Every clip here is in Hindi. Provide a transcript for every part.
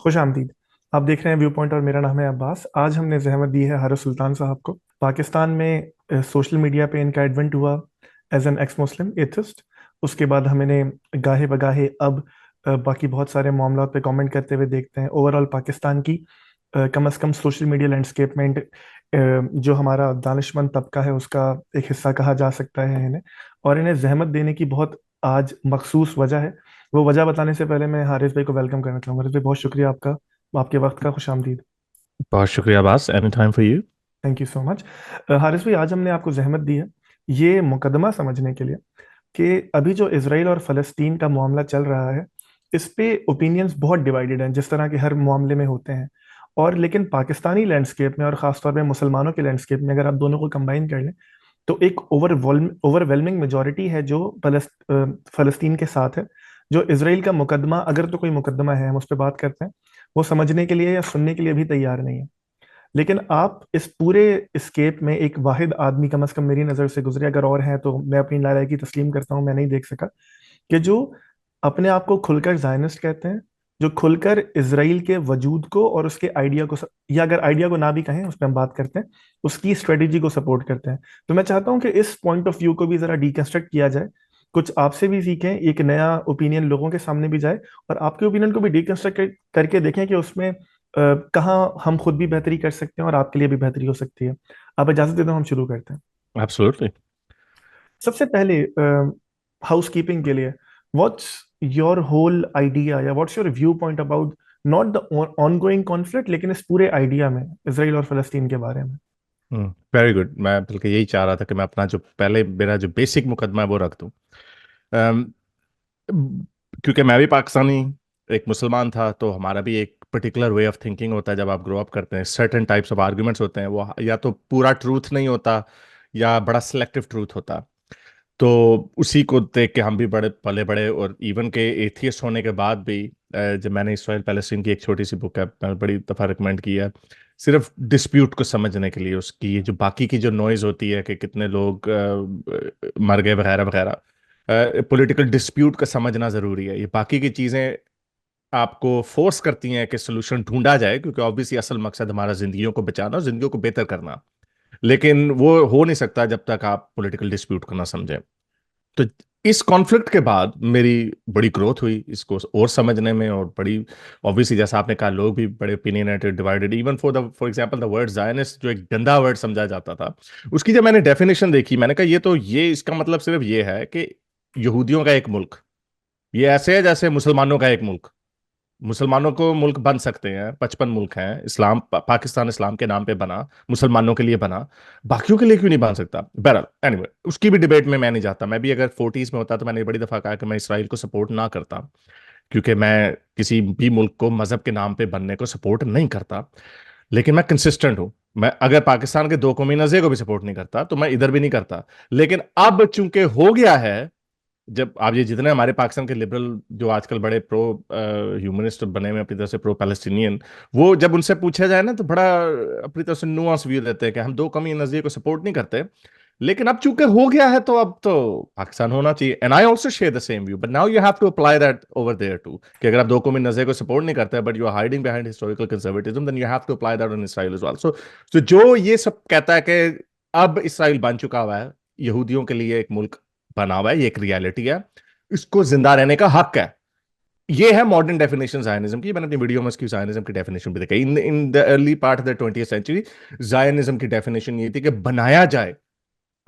खुश आमदीद। आप देख रहे हैं व्यू पॉइंट और मेरा नाम है अब्बास। आज हमने जहमत दी है हारिस सुल्तान साहब को। पाकिस्तान में सोशल मीडिया पे इनका एडवेंट हुआ as an ex Muslim atheist. उसके बाद हमने गाहे बगाहे अब बाकी बहुत सारे मामलों पे कमेंट करते हुए देखते हैं। ओवरऑल पाकिस्तान की कम अज़ कम सोशल मीडिया लैंडस्केप में जो हमारा दानिशमंद तबका है उसका एक हिस्सा कहा जा सकता है इन्हें। और इन्हें जहमत देने की बहुत आज मखसूस वजह है। वो वजह बताने से पहले मैं हारिस भाई को वेलकम करना चाहूंगा। हारिस भाई, बहुत शुक्रिया आपका, आपके वक्त का खुश आमदीद। बहुत शुक्रिया बास, any time for you. Thank you so much. Haris भाई, आज हमने आपको जहमत दी है ये मुकदमा समझने के लिए कि अभी जो इसराइल और फ़लस्तीन का मामला चल रहा है, इस पे ओपिनियंस बहुत डिवाइडेड हैं, जिस तरह के हर मामले में होते हैं। और लेकिन पाकिस्तानी लैंडस्केप में और ख़ासतौर पे मुसलमानों के लैंडस्केप में अगर आप दोनों को कंबाइन कर लें तो एक ओवरवेलमिंग मेजॉरिटी है जो फ़लस्तीन के साथ है। जो इसराइल का मुकदमा, अगर तो कोई मुकदमा है, हम उस पर बात करते हैं, वो समझने के लिए या सुनने के लिए भी तैयार नहीं है। लेकिन आप इस पूरे स्केप में एक वाहिद आदमी, कम से कम मेरी नज़र से गुजरे, अगर और हैं तो मैं अपनी नालायकी तस्लीम करता हूँ, मैं नहीं देख सका, कि जो अपने आप को खुलकर जायनिस्ट कहते हैं, जो खुलकर इसराइल के वजूद को और उसके आइडिया को, या अगर आइडिया को ना भी कहें, उस पर हम बात करते हैं, उसकी स्ट्रेटेजी को सपोर्ट करते हैं। तो मैं चाहता हूं कि इस पॉइंट ऑफ व्यू को भी जरा डिकंस्ट्रक्ट किया जाए, कुछ आपसे भी सीखें, एक नया ओपिनियन लोगों के सामने भी जाए, और आपके ओपिनियन को भी डिकंस्ट्रक्ट करके देखें कि उसमें कहाँ हम खुद भी बेहतरी कर सकते हैं और आपके लिए भी बेहतरी हो सकती है। आप इजाजत दे दो, हम शुरू करते हैं। एब्सोल्युटली। सबसे पहले हाउस कीपिंग के लिए, व्हाट्स योर होल आइडिया या what's your view point about not the ongoing conflict, लेकिन इस पूरे आइडिया में इसराइल और फलस्तीन के बारे में। Very good. मैं बल्कि यही चाह रहा था कि मैं अपना जो पहले मेरा जो बेसिक मुकदमा है वो रख दूं। अम, क्योंकि मैं भी पाकिस्तानी एक मुसलमान था, तो हमारा भी एक पर्टिकुलर वे ऑफ थिंकिंग होता है। जब आप ग्रो अप करते हैं, सर्टेन टाइप्स ऑफ आर्ग्यूमेंट्स होते हैं, वो या तो पूरा ट्रूथ नहीं होता या बड़ा सिलेक्टिव ट्रूथ होता। तो उसी को देख के हम भी बड़े पले बड़े, और इवन के एथियस्ट होने के बाद भी जब मैंने इसराइल पैलेस्टीन की एक छोटी सी बुक है, मैंने बड़ी दफ़ा रिकमेंड की है, सिर्फ डिस्प्यूट को समझने के लिए। उसकी जो बाकी की जो नॉइज होती है कि कितने लोग मर गए वगैरह वगैरह, पॉलिटिकल डिस्प्यूट को समझना ज़रूरी है। ये बाकी की चीज़ें आपको फोर्स करती हैं कि सोल्यूशन ढूंढा जाए, क्योंकि ऑब्वियसली असल मकसद हमारा जिंदगियों को बचाना और जिंदगियों को बेहतर करना। लेकिन वो हो नहीं सकता जब तक आप पॉलिटिकल डिस्प्यूट को ना समझें। तो इस कॉन्फ्लिक्ट के बाद मेरी बड़ी ग्रोथ हुई इसको और समझने में, और बड़ी ऑब्वियसली जैसा आपने कहा, लोग भी बड़े opinionated, divided. Even for example the word Zionist, जो एक गंदा वर्ड समझा जाता था, उसकी जब मैंने डेफिनेशन देखी, मैंने कहा ये इसका मतलब सिर्फ ये है कि यहूदियों का एक मुल्क, ये ऐसे है जैसे मुसलमानों का एक मुल्क। मुसलमानों को मुल्क बन सकते हैं, 55 मुल्क हैं, इस्लाम पाकिस्तान इस्लाम के नाम पे बना, मुसलमानों के लिए बना, बाकियों के लिए क्यों नहीं बन सकता? बहरहाल एनीवे, उसकी भी डिबेट में मैं नहीं जाता। मैं भी अगर 40s में होता तो मैंने बड़ी दफा कहा कि मैं इसराइल को सपोर्ट ना करता, क्योंकि मैं किसी भी मुल्क को मजहब के नाम पे बनने को सपोर्ट नहीं करता। लेकिन मैं कंसिस्टेंट हूं। मैं अगर पाकिस्तान के दो कौमी नज़रिए को भी सपोर्ट नहीं करता तो मैं इधर भी नहीं करता। लेकिन अब चूंकि हो गया है, जब आप ये जितने हमारे पाकिस्तान के लिबरल जो आजकल बड़े प्रो ह्यूमनिस्ट बने हुए अपनी तरफ से, प्रो पैलेस्टीनियन, वो जब उनसे पूछा जाए ना तो बड़ा अपनी तरफ से नुआंस व्यू देते हैं कि हम दो कौमी नजरिए को सपोर्ट नहीं करते। लेकिन अब चूंकि हो गया है तो अब तो पाकिस्तान होना चाहिए। And I also share the same view, but now you have to apply that over there too, कि अगर आप दो कौमी नजरिए को सपोर्ट नहीं करते but you are hiding behind historical conservatism, then you have to apply that on Israel as well. So जो ये सब कहता है कि अब इसराइल बन चुका हुआ है, यहूदियों के लिए एक मुल्क बना हुआ है, ये एक रियलिटी है, इसको जिंदा रहने का हक है। ये है मॉडर्न डेफिनेशन जायनिज्म की। मैंने अपनी वीडियो में इसकी जायनिज्म की डेफिनेशन भी दिखाई। In in the early part of the 20th century Zionism की डेफिनेशन ये थी कि बनाया जाए।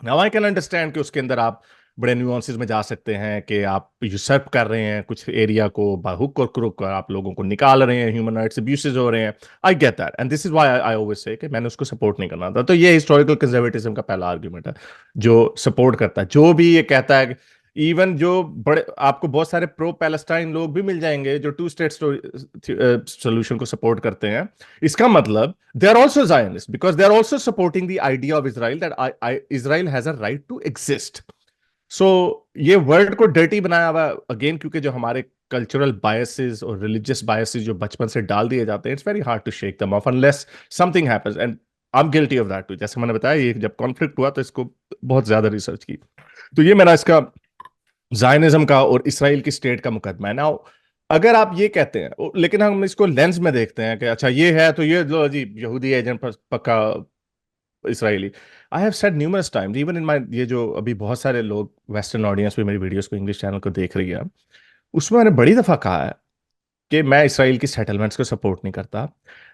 नाउ आई कैन अंडरस्टैंड कि उसके अंदर आप बड़े न्यूएंसेस में जा सकते हैं कि आप यूसर्प कर रहे हैं कुछ एरिया को, हुक और क्रुक आप लोगों को निकाल रहे हैं, ह्यूमन राइट्स अब्यूसेस हो रहे हैं। I get that, and this is why I always say कि मैंने उसको सपोर्ट नहीं करना था। तो ये हिस्टोरिकल कंजर्वेटिज्म का पहला आर्गुमेंट है जो सपोर्ट करता है। जो भी ये कहता है, इवन जो बड़े आपको बहुत सारे प्रो पैलेस्टाइन लोग भी मिल जाएंगे जो टू स्टेट सोल्यूशन को सपोर्ट करते हैं, इसका मतलब they are also Zionists because they are also supporting the idea of Israel that Israel has a right to exist. So ये वर्ड को डर्टी बनाया हुआ अगेन, क्योंकि जो हमारे कल्चरल बायसेस और रिलीजियस बायसेस जो बचपन से डाल दिए जाते हैं, it's very hard to shake them off unless something happens, and I am guilty of that too. जैसे मैंने बताया, ये जब कॉन्फ्लिक्ट हुआ तो इसको बहुत ज्यादा रिसर्च की। तो ये मेरा इसका जायनिज्म का और इसराइल की स्टेट का मुकदमा है। नाउ अगर आप ये कहते हैं, लेकिन हम इसको लेंस में देखते हैं कि अच्छा ये है तो ये लो जी यहूदी एजेंट पक्का Israeli. I have said numerous times even in my, ये जो अभी बहुत सारे लोग वेस्टर्न ऑडियंस भी मेरी वीडियोस को इंग्लिश चैनल को देख रही है, उसमें मैंने बड़ी दफा कहा है कि मैं इसराइल की सेटलमेंट्स को सपोर्ट नहीं करता,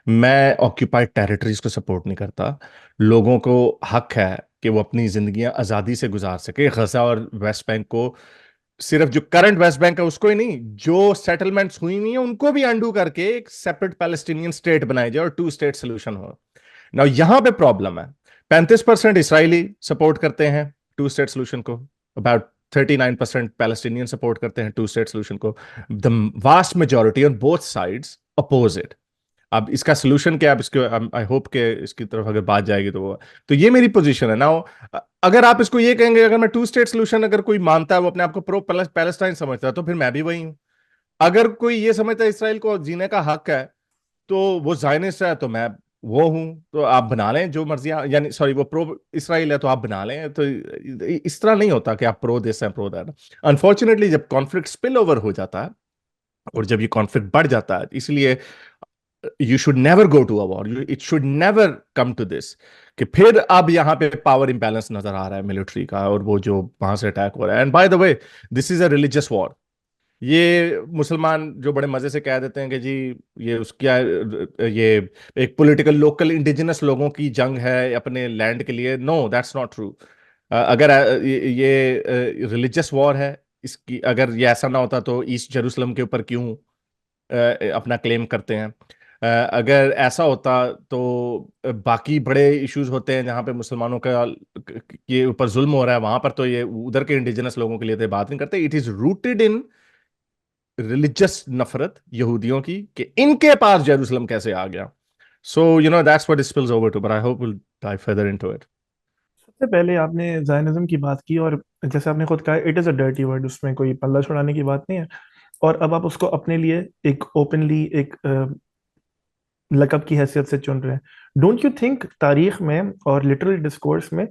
मैं ऑक्यूपाइड टेरिटरीज को सपोर्ट नहीं करता। लोगों को हक है कि वो अपनी जिंदगियां आज़ादी से गुजार सके। गजा और वेस्ट बैंक को, सिर्फ जो करंट वेस्ट बैंक है उसको ही नहीं, जो सेटलमेंट्स हुई नहीं है उनको भी अंडू करके एक सेपरेट पैलेस्टीनियन स्टेट बनाई जाए और टू स्टेट सोल्यूशन हो। ना यहां पे प्रॉब्लम है, 35% इसराइली सपोर्ट करते हैं टू स्टेट सोल्यूशन को, अबाउट 39% पैलेस्टीनियन सपोर्ट करते हैं टू स्टेट सोल्यूशन को। The vast majority on both sides oppose it. अब इसका सोल्यूशन क्या, अब इसके आई होप के इसकी तरफ अगर बात जाएगी तो वो, तो ये मेरी पोजीशन है ना। अगर आप इसको ये कहेंगे अगर मैं टू स्टेट सोल्यूशन अगर कोई मानता है, वो अपने आप को प्रो पैलेस्टाइन समझता है, तो फिर मैं भी वही हूं। अगर कोई ये समझता है इसराइल को जीने का हक है तो वो जायनिस्ट है, तो मैं वो हूं। तो आप बना लें जो मर्जी, यानी सॉरी वो प्रो इसराइल है तो आप बना लें। तो इस तरह नहीं होता कि आप प्रो दिस हैं प्रो दैट। अनफॉर्चुनेटली जब कॉन्फ्लिक्ट स्पिल ओवर हो जाता है और जब ये कॉन्फ्लिक्ट बढ़ जाता है, इसलिए you should never go to a war, it should never come to this, कि फिर अब यहां पे पावर इंबैलेंस नजर आ रहा है मिलिट्री का, और वो जो वहां से अटैक हो रहा है। And bye the way, this is a religious war. ये मुसलमान जो बड़े मजे से कह देते हैं कि जी ये उसका, ये एक पॉलिटिकल लोकल इंडिजिनस लोगों की जंग है अपने लैंड के लिए, नो दैट्स नॉट ट्रू। अगर ये रिलीजियस वॉर है, इसकी अगर ये ऐसा ना होता तो ईस्ट जेरूसलम के ऊपर क्यों अपना क्लेम करते हैं। अगर ऐसा होता तो बाकी बड़े इश्यूज होते हैं जहां पे मुसलमानों का के ऊपर जुल्म हो रहा है, वहां पर तो ये उधर के इंडिजिनस लोगों के लिए तो बात नहीं करते। It is rooted in religious नफरत यहूदियों की कि इनके पास जेरूसलम कैसे आ गया। So you know that's what spills over too, but I hope will dive further into it. सबसे पहले आपने जायनिज्म की बात की, और जैसे आपने खुद कहा it is a dirty word, उसमें कोई पल्ला छुड़ाने की बात नहीं है। और अब आप उसको अपने लिए एक ओपनली एक लकब की हैसियत से चुन रहे हैं। डोंट यू थिंक तारीख में और लिटरल डिस्कोर्स में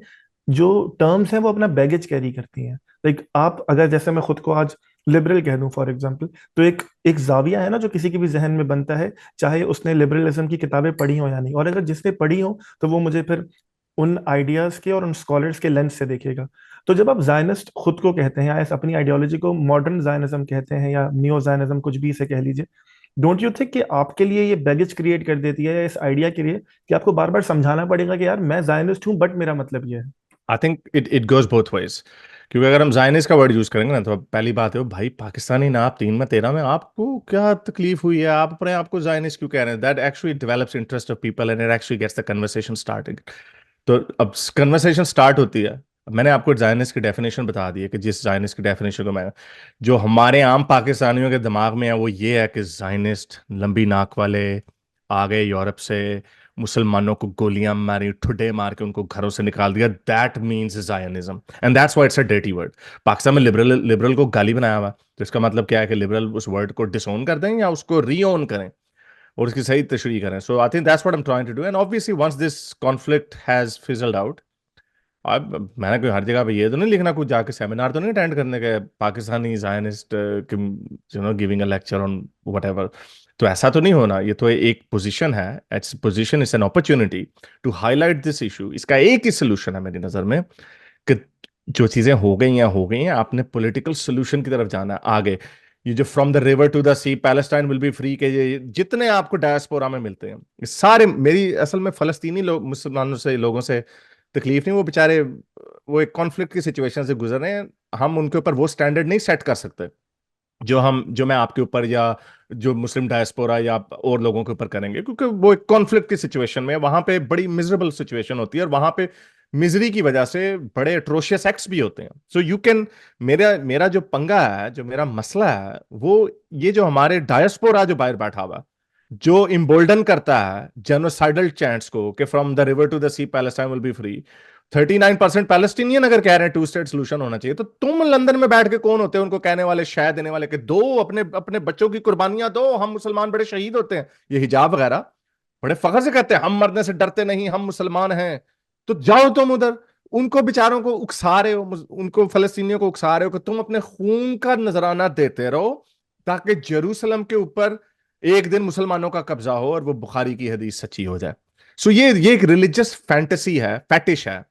जो टर्म्स हैं वो अपना बैगेज कैरी करती हैं। लाइक आप अगर जैसे मैं खुद को आज लिबरल कह दूं फॉर एग्जांपल, तो एक एक जाविया है ना जो किसी के भी जहन में बनता है, चाहे उसने लिबरलिज्म की किताबें पढ़ी हो या नहीं। और अगर जिसने पढ़ी हो तो वो मुझे फिर उन आइडियाज के और उन स्कॉलर्स के लेंस से देखेगा। तो जब आप जायनिस्ट खुद को कहते हैं या इस अपनी आइडियोलॉजी को मॉडर्न जायनिज्म कहते हैं या नियो जायनिज्म, कुछ भी इसे कह लीजिए, डोंट यू थिंक कि आपके लिए ये बैगेज क्रिएट कर देती है इस आइडिया के लिए कि आपको बार बार समझाना पड़ेगा कि यार मैं जायनिस्ट हूं बट मेरा मतलब ये है। I think it it goes both ways. क्योंकि अगर हम जायनिस्ट का वर्ड यूज करेंगे ना, तो पहली बात है, भाई पाकिस्तानी ना आप 3 में 13 में आपको क्या तकलीफ हुई है, आप अपने आप को जायनिस्ट क्यों कह रहे हैं? That actually develops interest of people and it actually gets the conversation started. तो अब कन्वर्सेशन स्टार्ट होती है। मैंने आपको जायनिस्ट की डेफिनेशन बता दी है कि जिस जायनिस्ट की डेफिनेशन को मैं, जो हमारे आम पाकिस्तानियों के दिमाग में है वो ये है कि जायनिस्ट लंबी नाक वाले आ गए यूरोप से, मुसलमानों को गोलियां मारी, ठुड्डे मार के उनको घरों से निकाल दिया, that means Zionism and that's why it's a dirty word. Pakistan में लिबरल लिबरल को गाली बनाया हुआ, तो इसका मतलब क्या है कि लिबरल उस वर्ड को डिसोन कर दें या उसको रीओन करें और उसकी सही तशरीह करें। So I think that's what I am trying to do and obviously once this conflict has fizzled out, अब मैंने कोई हर जगह पे ये तो नहीं लिखना, कुछ जाके सेमिनार तो नहीं अटेंड करने के Pakistani Zionist you know giving a lecture on whatever. तो ऐसा तो नहीं होना, ये तो एक पोजीशन है, it's position is an opportunity to highlight this issue. इसका एक ही सोल्यूशन है मेरी नजर में कि जो चीजें हो गई हैं, आपने पॉलिटिकल सोल्यूशन की तरफ जाना है आगे। ये जो from the river to the sea Palestine will be free के ये जितने आपको डायस्पोरा में मिलते हैं, ये सारे मेरी असल में फलस्तीनी लोग मुसलमानों से लोगों से तकलीफ नहीं, वो बेचारे वो एक कॉन्फ्लिक्ट की सिचुएशन से गुजर रहे हैं। हम उनके ऊपर वो स्टैंडर्ड नहीं सेट कर सकते जो मैं आपके ऊपर या जो मुस्लिम डायस्पोरा या और लोगों के ऊपर करेंगे, क्योंकि वो एक कॉन्फ्लिक्ट की सिचुएशन में है, वहां पे बड़ी मिजरेबल सिचुएशन होती है और वहां पे मिजरी की वजह से बड़े अट्रोशियस एक्ट्स भी होते हैं। सो यू कैन, मेरा मेरा जो पंगा है, जो मेरा मसला है, वो ये जो हमारे डायस्पोरा जो बाहर बैठा हुआ, जो इम्बोल्डन करता है जेनोसाइडल चैंट्स को कि from the river to the sea Palestine will be free. 39% Palestinian अगर कह रहे हैं टू स्टेट सोल्यूशन होना चाहिए, तो तुम लंदन में बैठ के कौन होते हैं उनको कहने वाले, शायद देने वाले कि दो अपने अपने बच्चों की कुर्बानियां दो, हम मुसलमान बड़े शहीद होते हैं, ये हिजाब वगैरह बड़े फख्र से कहते हैं हम मरने से डरते नहीं, हम मुसलमान हैं। तो जाओ तुम उधर, उनको बेचारों को उकसा रहे हो, उनको फलस्तीनियों को उकसा रहे हो कि तुम अपने खून का नजराना देते रहो, ताकि जेरूसलम के ऊपर एक दिन मुसलमानों का कब्जा हो और वो बुखारी की हदीस सच्ची हो जाए। सो ये एक रिलीजियस फैंटेसी है, फैटिश है,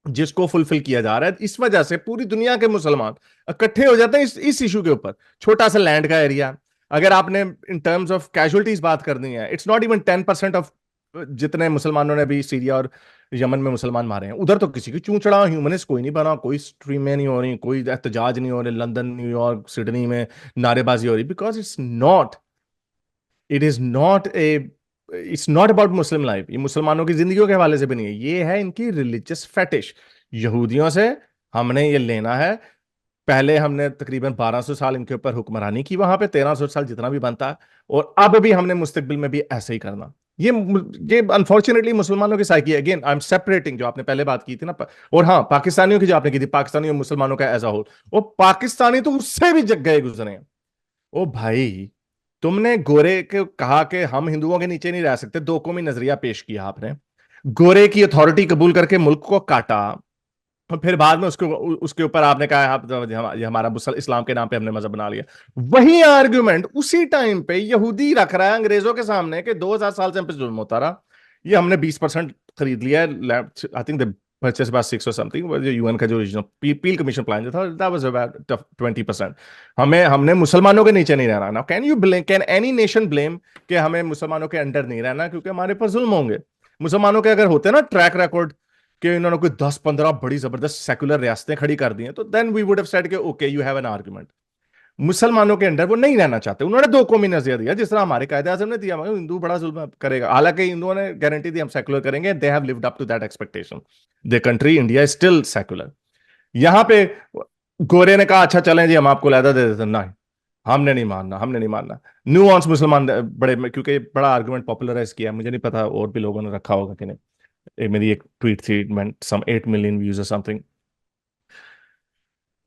जिसको फुलफिल किया जा रहा है। इस वजह से पूरी दुनिया के मुसलमान इकट्ठे हो जाते हैं इस इशू के ऊपर। छोटा सा लैंड का एरिया, अगर आपने इन टर्म्स ऑफ कैजुअलिटीज बात करनी है, इट्स नॉट इवन 10% ऑफ जितने मुसलमानों ने अभी सीरिया और यमन में मुसलमान मारे हैं। उधर तो किसी की चूंचड़ा ह्यूमनिस्ट कोई नहीं बना, कोई स्ट्रीमें नहीं हो रही, कोई एहतजाज नहीं हो रहे, लंदन, न्यूयॉर्क, सिडनी में नारेबाजी हो रही, because it's not about Muslim life. ये मुसलमानों की जिंदगियों के हवाले से भी नहीं है, ये है इनकी रिलीजियस फेटिश। यहूदियों से हमने ये लेना है। पहले हमने तकरीबन 1200 साल इनके ऊपर हुक्मरानी की वहां पे, 1300 साल जितना भी बनता है, और अब भी हमने मुस्तकबिल में भी ऐसे ही करना। ये ये अनफॉर्चुनेटली मुसलमानों की साइकी है। अगेन आई एम सेपरेटिंग, जो आपने पहले बात की थी ना, और हाँ पाकिस्तानियों की जो आपने की थी, पाकिस्तानी और मुसलमानों का एज अ होल, वो पाकिस्तानी तो उससे भी जग गए गुजरे हैं। ओ भाई, तुमने गोरे के कहा कि हम हिंदुओं के नीचे नहीं रह सकते, दो कौमी नजरिया पेश किया आपने, गोरे की अथॉरिटी कबूल करके मुल्क को काटा, और फिर बाद में उसको उसके ऊपर आपने कहा ये हमारा इस्लाम के नाम पे हमने मजहब बना लिया। वही आर्ग्यूमेंट उसी टाइम पे यहूदी रख रहा है अंग्रेजों के सामने कि 2000 साल से हम पे जुल्म होता रहा, ये हमने 20% खरीद लिया है। I think the purchase about 6 और समथिंग, जो यूएन का जो ओरिजिनल पील कमीशन प्लान जो था, दैट वाज अबाउट 20%। हमें हमने मुसलमानों के नीचे नहीं रहना। Now can any nation blame कि हमें मुसलमानों के अंडर नहीं रहना क्योंकि हमारे पर जुल्म होंगे? मुसलमानों के अगर होते ना ट्रैक रिकॉर्ड कि इन्होंने कोई 10-15 बड़ी जबरदस्त सेकुलर रियासतें खड़ी कर दी हैं, तो then we would have said कि okay you have an argument. मुसलमानों के अंडर वो नहीं रहना चाहते, उन्होंने दो कौमी नजरिया दिया जिस तरह हमारे कायदे आजम ने दिया, मगर हिंदू बड़ा जुल्म करेगा। हालांकि हिंदुओं ने गारंटी दी हम सेकुलर करेंगे, they have lived up to that expectation. The country India is still secular. यहां पे गोरे ने कहा अच्छा चलें जी हम आपको लहदा दे देते हैं। नहीं, हमने नहीं मानना, हमने नहीं मानना। न्यूअंस मुसलमान बड़े, क्योंकि बड़ा आर्गुमेंट पॉपुलराइज किया, मुझे नहीं पता और भी लोगों ने रखा होगा कि नहीं। मेरी एक ट्वीट थी, meant some 8 million व्यूज और समथिंग।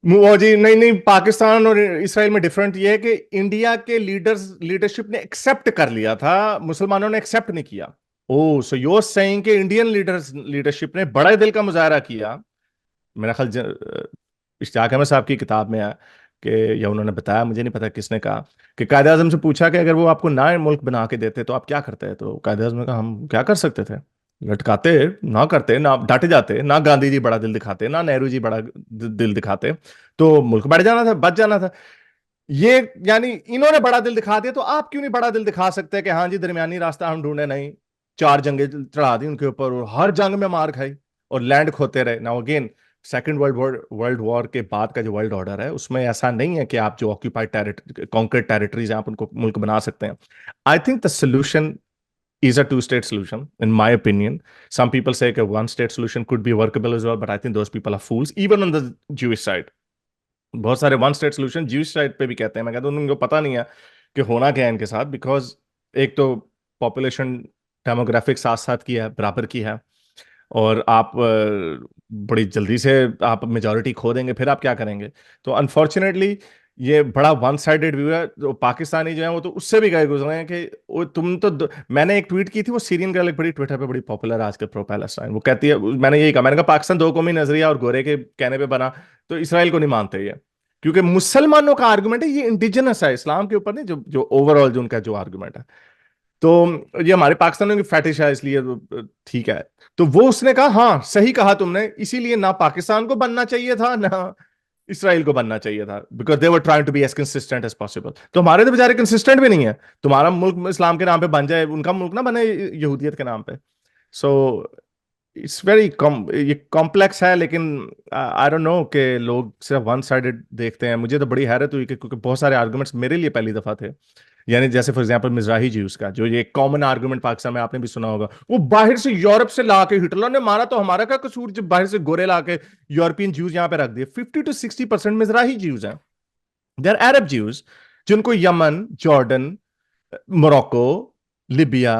वो जी नहीं नहीं, पाकिस्तान और इसराइल में डिफरेंट ये है कि इंडिया के लीडरशिप ने एक्सेप्ट कर लिया था, मुसलमानों ने एक्सेप्ट नहीं किया। ओ सो यू आर सेइंग कि इंडियन लीडरशिप ने बड़े दिल का मुजाहरा किया। मेरा ख्याल इश्तियाक अहमद साहब की किताब में है कि, या उन्होंने बताया, मुझे नहीं पता किसने कहा, कि कायदे आजम से पूछा कि अगर वो आपको ना मुल्क बना के देते तो आप क्या करते? तो कायदे आजम ने कहा हम क्या कर सकते थे, लटकाते, ना करते, ना डांटे जाते, ना गांधी जी बड़ा दिल दिखाते, ना नेहरू जी बड़ा दिल दिखाते, तो मुल्क बढ़ जाना था, बच जाना था। ये यानी इन्होंने बड़ा दिल दिखा दिया, तो आप क्यों नहीं बड़ा दिल दिखा सकते कि हाँ जी दरमियानी रास्ता हम ढूंढे? नहीं, 4 जंगें चढ़ा दी उनके ऊपर और हर जंग में मार खाई और लैंड खोते रहे। Now again, second world war के बाद का जो वर्ल्ड ऑर्डर है उसमें ऐसा नहीं है कि आप जो ऑक्यूपाइड कॉन्क्रीट टेरिटरीज हैं आप उनको मुल्क बना सकते हैं। I think the solution is a two-state solution, in my opinion. Some people say that one-state solution could be workable as well, but I think those people are fools, even on the Jewish side. बहुत सारे one state solution Jewish side पे भी कहते हैं, मैं कहता हूँ उनको पता नहीं है कि होना क्या है इनके साथ, बिकॉज एक तो पॉपुलेशन डेमोग्राफिक साथ साथ की है, बराबर की है, और आप बड़ी जल्दी से आप मेजोरिटी खो देंगे, फिर आप क्या करेंगे? तो अनफॉर्चुनेटली ये बड़ा वन साइडेड व्यू है। जो पाकिस्तानी जो है वो तो उससे भी गए गुजरे हैं कि वो तुम तो मैंने एक ट्वीट की थी, वो सीरियन गर्ल एक बड़ी ट्विटर पे बड़ी पॉपुलर है आजकल, प्रो पैलेस्टाइन, वो कहती है, मैंने यही कहा, मैंने कहा पाकिस्तान दो कौमी नजरिया और गोरे के कहने पे बना, तो इसराइल को नहीं मानते ये, क्योंकि मुसलमानों का आर्गुमेंट है ये इंडिजिनस है, इस्लाम के ऊपर नहीं, जो ओवरऑल जो उनका जो आर्गुमेंट है। तो ये हमारे पाकिस्तानियों की फैटिश है, इसलिए ठीक है। तो वो उसने कहा हाँ सही कहा तुमने, इसीलिए ना पाकिस्तान को बनना चाहिए था ना इसराइल को बनना चाहिए था, because they were trying to be as consistent as possible. तो हमारे तो बेचारे कंसिस्टेंट भी नहीं है। तुम्हारा मुल्क इस्लाम के नाम पे बन जाए, उनका मुल्क ना बने यहूदियत के नाम पे। सो इट्स वेरी ये कॉम्प्लेक्स है, लेकिन आई डोंट नो कि लोग सिर्फ वन साइडेड देखते हैं। मुझे तो बड़ी हैरत हुई कि क्योंकि बहुत सारे आर्गुमेंट्स मेरे लिए पहली दफा थे, यानी जैसे फॉर एग्जांपल मिजराही ज्यूज का जो ये कॉमन आर्गुमेंट पाकिस्तान में आपने भी सुना होगा, वो बाहर से यूरोप से लाके हिटलर ने मारा, तो हमारा क्या कसूर जब बाहर से गोरे लाके यूरोपियन ज्यूज यहाँ पे रख दिए? 50 to 60% मिजराही ज्यूज हैं, दे आर अरब ज्यूज, जिनको Yemen, Jordan, Morocco, Libya,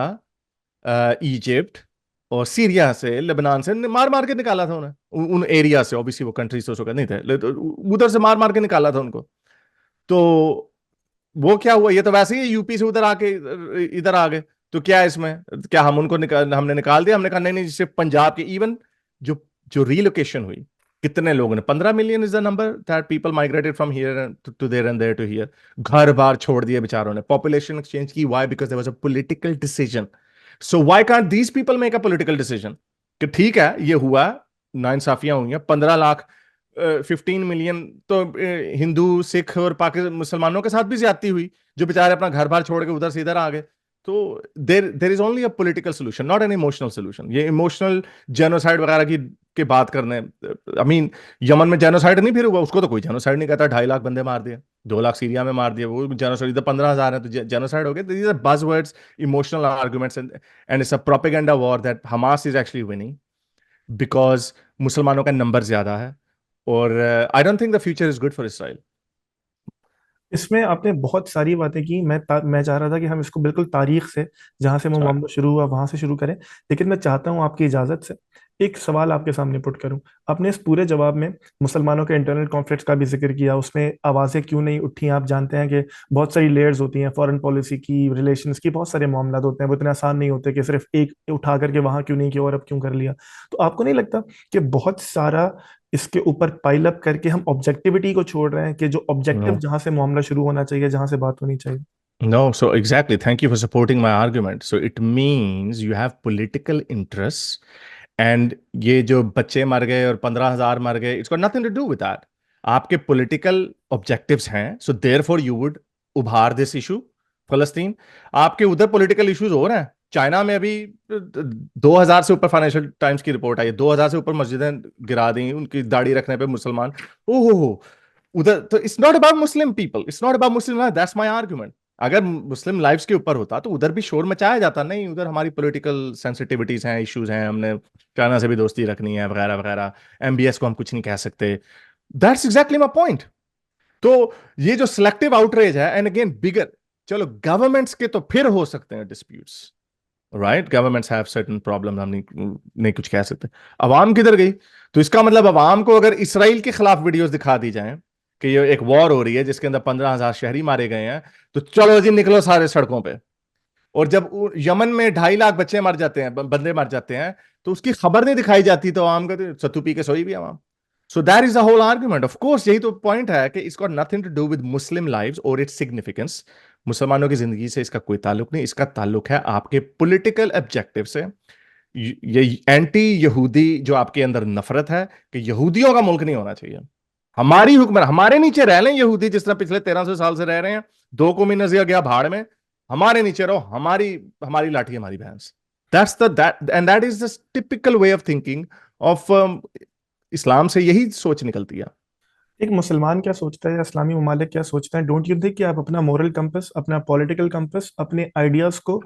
Egypt और सीरिया से, लेबनान से मार मार के निकाला था उन्हें, उन एरिया से। ऑब्वियसली वो कंट्री से नहीं थे, तो उधर से मार मार के निकाला था उनको। तो वो क्या हुआ, ये तो वैसे ही यूपी से उधर आके इधर आ गए, तो क्या है इसमें? क्या हमने निकाल दिया? हमने कहा नहीं नहीं, सिर्फ पंजाब के, इवन जो जो रीलोकेशन हुई, कितने लोगों ने, 15 million is the number that people migrated from here to there and there to here. घर बार छोड़ दिए बेचारों ने, पॉपुलेशन एक्सचेंज की, why? Because there was a political decision. So why can't these people make a political decision कि ठीक है ये हुआ, नाइंसाफियां हुई हैं, 15 लाख, 15 मिलियन तो हिंदू सिख और पाकिस्तान मुसलमानों के साथ भी ज्यादती हुई, जो बेचारे अपना घर बार छोड़ के उधर से इधर आ गए। तो there there is only a political solution, not an emotional solution. ये इमोशनल जेनोसाइड वगैरह की बात करने, आई मीन यमन में जेनोसाइड नहीं फिर हुआ, उसको तो कोई जेनोसाइड नहीं कहता। 2.5 लाख बंदे मार दिए, 2 लाख सीरिया में मार दिए, वो जेनोसाइड। इधर 15,000 है तो जेनोसाइड हो गया। These are buzzwords, emotional arguments, and it's a propaganda war that Hamas is actually winning because मुसलमानों का नंबर ज्यादा है। और I don't think the future is good for Israel. इसमें आपने बहुत सारी बातें की। मैं चाह रहा था कि हम इसको बिल्कुल तारीख से, जहां से वो मामला शुरू हुआ वहां से शुरू करें। लेकिन मैं चाहता हूं आपकी इजाजत से एक सवाल आपके सामने पुट करूं। आपने इस पूरे जवाब में मुसलमानों के इंटरनल कॉन्फ्लिक्ट्स का भी जिक्र किया, उसमें आवाजें क्यों नहीं उठी। आप जानते हैं कि बहुत सारी लेयर्स होती हैं, फॉरेन पॉलिसी की, रिलेशंस की, बहुत सारे मामला होते हैं, वो इतने आसान नहीं होते कि सिर्फ एक उठा करके वहां क्यों नहीं किया और अब क्यों कर लिया। तो आपको नहीं लगता कि बहुत सारा इसके ऊपर पाइल अप करके हम ऑब्जेक्टिविटी को छोड़ रहे हैं, कि जो ऑब्जेक्टिव नो, जहां से मामला शुरू होना चाहिए, जहां से बात होनी चाहिए। no, so exactly. Thank you for supporting my argument. So it means you have political interests, and ये जो बच्चे मर गए और 15,000 मर गए, it's got nothing to do with that. आपके political objectives हैं, so therefore you would उभार this issue, फलस्तीन। आपके उधर political issues हो रहे हैं। चाइना में अभी 2,000 से ऊपर फाइनेंशियल टाइम्स की रिपोर्ट आई है, 2,000 से ऊपर मस्जिदें गिरा दी उनकी दाढ़ी रखने पे मुसलमान। ओहो, उधर तो it's not about Muslim people, it's not about Muslim, that's my argument. अगर मुस्लिम लाइफ्स के ऊपर होता तो उधर भी शोर मचाया जाता, नहीं उधर हमारी पॉलिटिकल सेंसिटिविटीज हैं, इश्यूज हैं, हमने चाइना से भी दोस्ती रखनी है वगैरह वगैरह, एमबीएस को हम कुछ नहीं कह सकते। That's exactly my point. तो ये जो सिलेक्टिव आउटरीच है, एंड अगेन बिगर, चलो गवर्नमेंट्स के तो फिर हो सकते हैं disputes, right, governments have certain problem, हम नहीं कुछ कह सकते। अवाम किधर गई? तो इसका मतलब अवाम को अगर इसराइल के खिलाफ वीडियोस दिखा दी जाए कि ये एक वॉर हो रही है जिसके अंदर 15,000 शहरी मारे गए हैं, तो चलो जी निकलो सारे सड़कों पे। और जब यमन में 2.5 लाख बच्चे मर जाते हैं, बंदे मर जाते हैं, तो उसकी खबर नहीं दिखाई जाती, तो आवाम का तो सत्तू पी के सोई भी आवाम। So that is the whole argument. Of course यही तो पॉइंट है कि इसका nothing to do with Muslim lives और इट्स सिग्निफिकेंस। मुसलमानों की जिंदगी से इसका कोई ताल्लुक नहीं, इसका ताल्लुक है आपके पॉलिटिकल ऑब्जेक्टिव से। ये एंटी यहूदी जो आपके अंदर नफरत है कि यहूदियों का मुल्क नहीं होना चाहिए, हमारी हुक्मरान हमारे नीचे रह लें यहूदी, जिस तरह पिछले 1300 साल से रह रहे हैं। 2 कौमी नजरिया गया भाड़ में, हमारे नीचे रहो, हमारी हमारी लाठी हमारी भैंस। That's the that and that is the typical way of thinking of Islam से यही सोच निकलती है। एक मुसलमान क्या सोचता है या इस्लामी ममालिक क्या सोचते हैं, डोंट यू थिंक कि आप अपना मोरल कंपस, अपना पॉलिटिकल कंपस, अपने आइडियाज को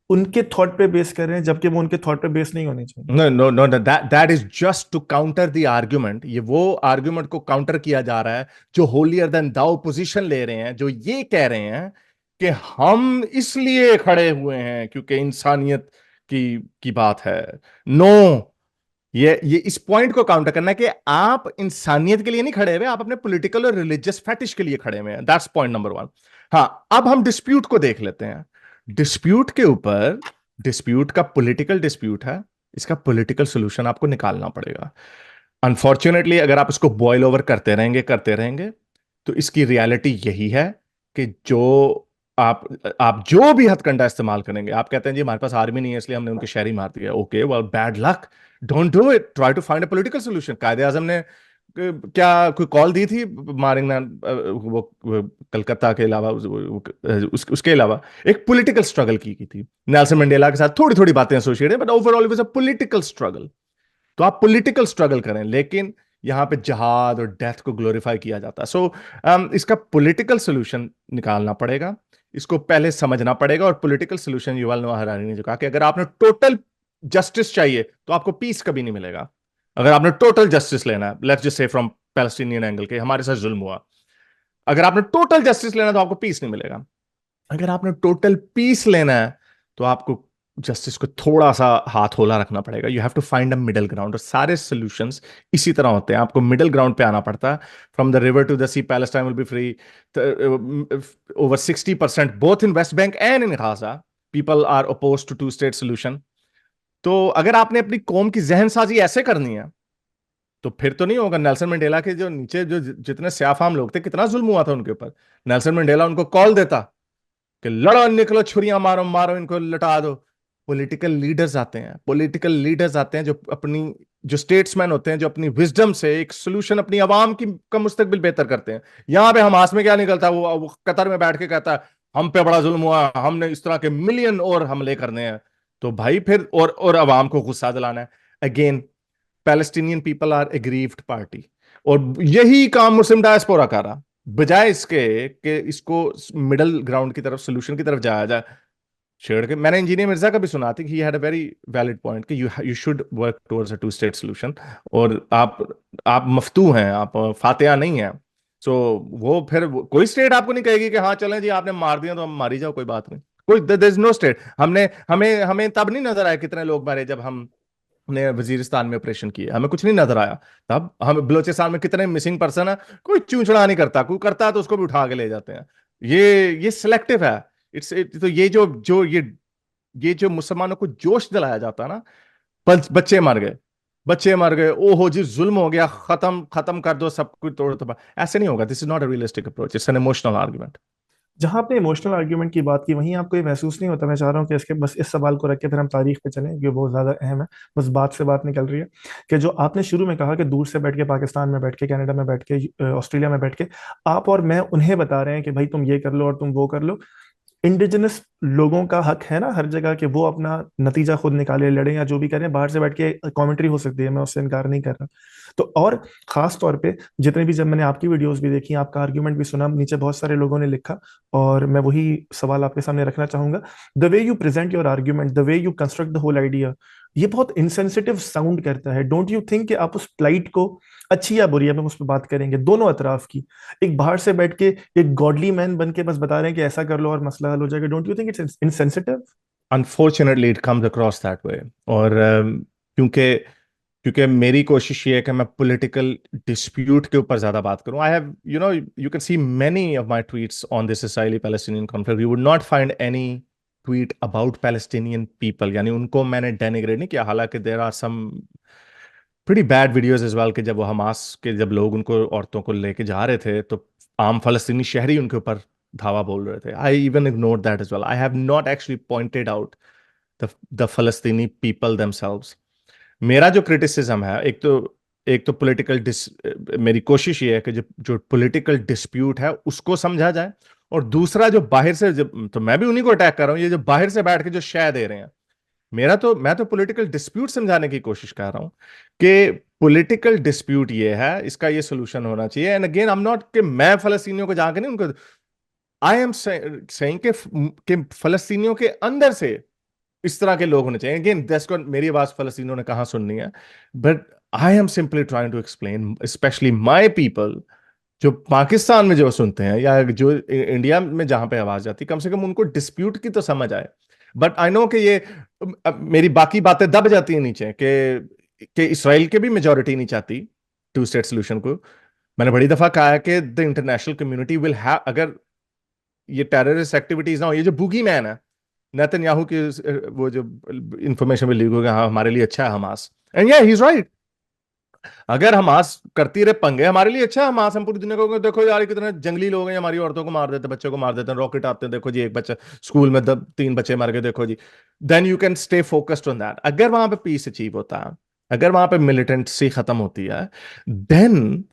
उनके थॉट पे बेस कर रहे हैं, जबकि वो उनके थॉट पे बेस नहीं होने चाहिए। No no no, that is just to counter the argument. ये वो आर्ग्यूमेंट को काउंटर किया जा रहा है जो होलियर देन दाउ पोजीशन ले रहे हैं, जो ये कह रहे हैं कि हम इसलिए खड़े हुए हैं क्योंकि इंसानियत की बात है। नो, ये इस पॉइंट को काउंटर करना है कि आप इंसानियत के लिए नहीं खड़े हुए, आप अपने पॉलिटिकल और रिलीजियस फैटिश के लिए खड़े हुए हैं। That's point number 1। हाँ, अब हम डिस्प्यूट को देख लेते हैं। डिस्प्यूट के ऊपर, डिस्प्यूट का पॉलिटिकल डिस्प्यूट है, इसका पॉलिटिकल सोल्यूशन आपको निकालना पड़ेगा। अनफॉर्चुनेटली अगर आप इसको बॉयल ओवर करते रहेंगे तो इसकी रियलिटी यही है कि जो आप आप जो भी हथकंडा इस्तेमाल करेंगे, आप कहते हैं जी हमारे पास आर्मी नहीं है इसलिए हमने उनके शहरी मार दिया, okay well bad luck, don't do it, try to find a political solution. Quaid-e Azam ने क्या कोई कॉल दी थी मारिंगना, वो कलकत्ता के अलावा उसके अलावा एक पॉलिटिकल स्ट्रगल की थी नेल्सन मंडेला के साथ, थोड़ी थोड़ी बातें associated, but overall it was a political struggle. तो आप पॉलिटिकल स्ट्रगल करें, लेकिन यहां पे जहाद और डेथ को ग्लोरीफाई किया जाता है। सो इसका पॉलिटिकल सोल्यूशन निकालना पड़ेगा, इसको पहले समझना पड़ेगा। और पॉलिटिकल सोल्यूशन युval नोआ हरारी ने जो कहा कि अगर आपने टोटल जस्टिस चाहिए तो आपको पीस कभी नहीं मिलेगा। अगर आपने टोटल जस्टिस लेना है, लेट्स जस्ट से फ्रॉम पैलेस्टीनियन एंगल के हमारे साथ जुल्म हुआ, अगर आपने टोटल जस्टिस लेना है तो आपको पीस नहीं मिलेगा। अगर आपने टोटल पीस लेना है तो आपको जस्टिस को थोड़ा सा हाथ होला रखना पड़ेगा। You have to find a middle ground, और सारे सॉल्यूशंस इसी तरह होते हैं, आपको मिडिल ग्राउंड पे आना पड़ता है। From the river to the sea Palestine will be free. Over 60% both in West Bank and in Gaza people are oppose to state solution. तो अगर आपने अपनी कौम की जहन साजी ऐसे करनी है तो फिर तो नहीं होगा। नेल्सन मंडेला के जो नीचे जो जितने स्याफाम लोग थे, कितना जुल्म हुआ था उनके ऊपर। नेल्सन मंडेला उनको कॉल देता कि लड़ो, निकलो, छुरियां मारो, मारो इनको, लटा दो। पॉलिटिकल लीडर्स आते हैं जो अपनी, जो स्टेट्समैन होते हैं, जो अपनी विजडम से एक सोल्यूशन अपनी आवाम की का मुस्तकबिल बेहतर करते हैं। यहां पे हमास में क्या निकलता है, वो कतर में बैठ के कहता है हम पे बड़ा जुल्म हुआ, हमने इस तरह के मिलियन और हमले करने हैं। तो भाई फिर और आवाम को गुस्सा दिलाना है। Again, Palestinian people are aggrieved party, और यही काम मुस्लिम डायस्पोरा कर रहा, बजाय इसके कि इसको मिडल ग्राउंड की तरफ, सोल्यूशन की तरफ जाया जाए। छेड़ के मैंने इंजीनियर मिर्जा का भी सुना था कि he had a very valid point कि you should work towards a two state solution. और आप मफ्तू हैं, आप फातिहा नहीं हैं। सो वो फिर कोई स्टेट आपको नहीं कहेगी कि हाँ चलें जी आपने मार दिया तो हम मारी जाओ, कोई बात नहीं। कोई देयर इज नो स्टेट। हमने हमें हमें तब नहीं नजर आया कितने लोग मारे जब हमने वजीरिस्तान में ऑपरेशन किए, हमें कुछ नहीं नजर आया। तब हम बलोचिस्तान में कितने मिसिंग पर्सन है, कोई चूंचड़ा नहीं करता, कोई करता है तो उसको भी उठा के ले जाते हैं। ये सिलेक्टिव है। तो ये जो मुसलमानों को जोश दिलाया जाता है ना, बच्चे मर गए, बच्चे मर गए, ओहो जी जुल्म हो गया, खत्म खत्म कर दो सब कुछ, तोड़ तो ऐसे नहीं होगा। This is not a realistic approach, it's an emotional argument. जहां आपने इमोशनल आर्ग्यूमेंट की बात की, वहीं आपको ये महसूस नहीं होता, मैं चाह रहा हूँ कि इसके बस इस सवाल को रख के फिर हम तारीख पे चलें, ये बहुत ज्यादा अहम है, बस बात से बात निकल रही है, कि जो आपने शुरू में कहा कि दूर से बैठ के, पाकिस्तान में बैठ के, कनाडा में बैठ के, ऑस्ट्रेलिया में बैठ के आप और मैं उन्हें बता रहे हैं कि भाई तुम ये कर लो और तुम वो कर लो। इंडिजिनस लोगों का हक है ना हर जगह कि वो अपना नतीजा खुद निकाले, लड़े या जो भी करें, बाहर से बैठ के कमेंट्री हो सकती है, मैं उससे इनकार नहीं कर रहा। तो और खास तौर पे जितने भी, जब मैंने आपकी वीडियोस भी देखी, आपका आर्ग्यूमेंट भी सुना, नीचे बहुत सारे लोगों ने लिखा, और मैं वही सवाल आपके सामने रखना चाहूंगा। The way you present your argument, the way you construct the whole idea, ये बहुत इनसेंसिटिव साउंड करता है। डोंट यू थिंक कि आप उस प्लाइट को, अच्छी या बुरी, अब हम उस पर बात करेंगे, दोनों अतराफ की, एक बाहर से बैठ के एक गॉडली मैन बन के बस बता रहे हैं कि ऐसा कर लो और मसला हल हो जाएगा, don't you think it's insensitive? Unfortunately it comes across that way. और क्योंकि क्योंकि मेरी कोशिश ये है कि मैं पॉलिटिकल डिस्प्यूट के ऊपर ज्यादा बात करूं। I have, you can see many of my tweets on this Israeli Palestinian conflict, you would not find any tweet about Palestinian people, यानी उनको मैंने डेनिग्रेट नहीं किया। हालांकि there are some pretty bad videos as well, कि जब वो हमास के, जब लोग उनको, औरतों को लेके जा रहे थे, तो आम फलस्तीनी शहरी उनके ऊपर धावा बोल रहे थे। I even ignore that as well. I have not actually pointed out the फलस्तीनी पीपल देमसेल्व्स। मेरा जो क्रिटिसिज्म है, एक तो पॉलिटिकल मेरी कोशिश ये है कि जो जो पॉलिटिकल डिस्प्यूट है उसको समझा जाए। और दूसरा, जो बाहर से, जब तो मैं भी उन्हीं को अटैक कर रहा हूं, ये जो बाहर से बैठ के जो शय दे रहे हैं, मैं तो पॉलिटिकल डिस्प्यूट समझाने की कोशिश कर रहा हूं कि पॉलिटिकल डिस्प्यूट ये है, इसका ये सोल्यूशन होना चाहिए। And again, I am not कि मैं फलस्तीनियों को जाके नहीं उनको, आई एम सेइंग कि फलस्तीनियों के अंदर से इस तरह के लोग होने चाहिए। अगेन, मेरी आवाज फलस्तीनियों ने कहाँ सुननी है, but I am simply trying to explain, specially my people, जो पाकिस्तान में जो सुनते हैं या जो इंडिया में जहां पे आवाज जाती, कम से कम उनको डिस्प्यूट की तो समझ आए। बट आई नो कि ये मेरी बाकी बातें दब जाती हैं नीचे, कि इसराइल के भी मेजोरिटी नहीं चाहती टू स्टेट सोल्यूशन को। मैंने बड़ी दफा कहा है कि the international community will have, अगर ये टेररिस्ट एक्टिविटीज ना हो, ये जो बूगी मैन है नेतन्याहू की, वो जो इंफॉर्मेशन में लीक हो गया, हाँ हमारे लिए अच्छा है हमास, एंड या ही इज राइट। अगर हमास करती रहे पंगे, हमारे लिए अच्छा है हमास। हम पूरी दुनिया को देखो यार ये कितने जंगली लोग हैं, हमारी औरतों को मार देते, बच्चों को मार देते हैं, रॉकेट आते हैं, देखो जी एक बच्चा स्कूल में 3 बच्चे मर गए, देखो जी। Then you can stay focused on that. अगर वहां पे पीस अचीव होता है, अगर वहां पे मिलिटेंसी खत्म होती है, then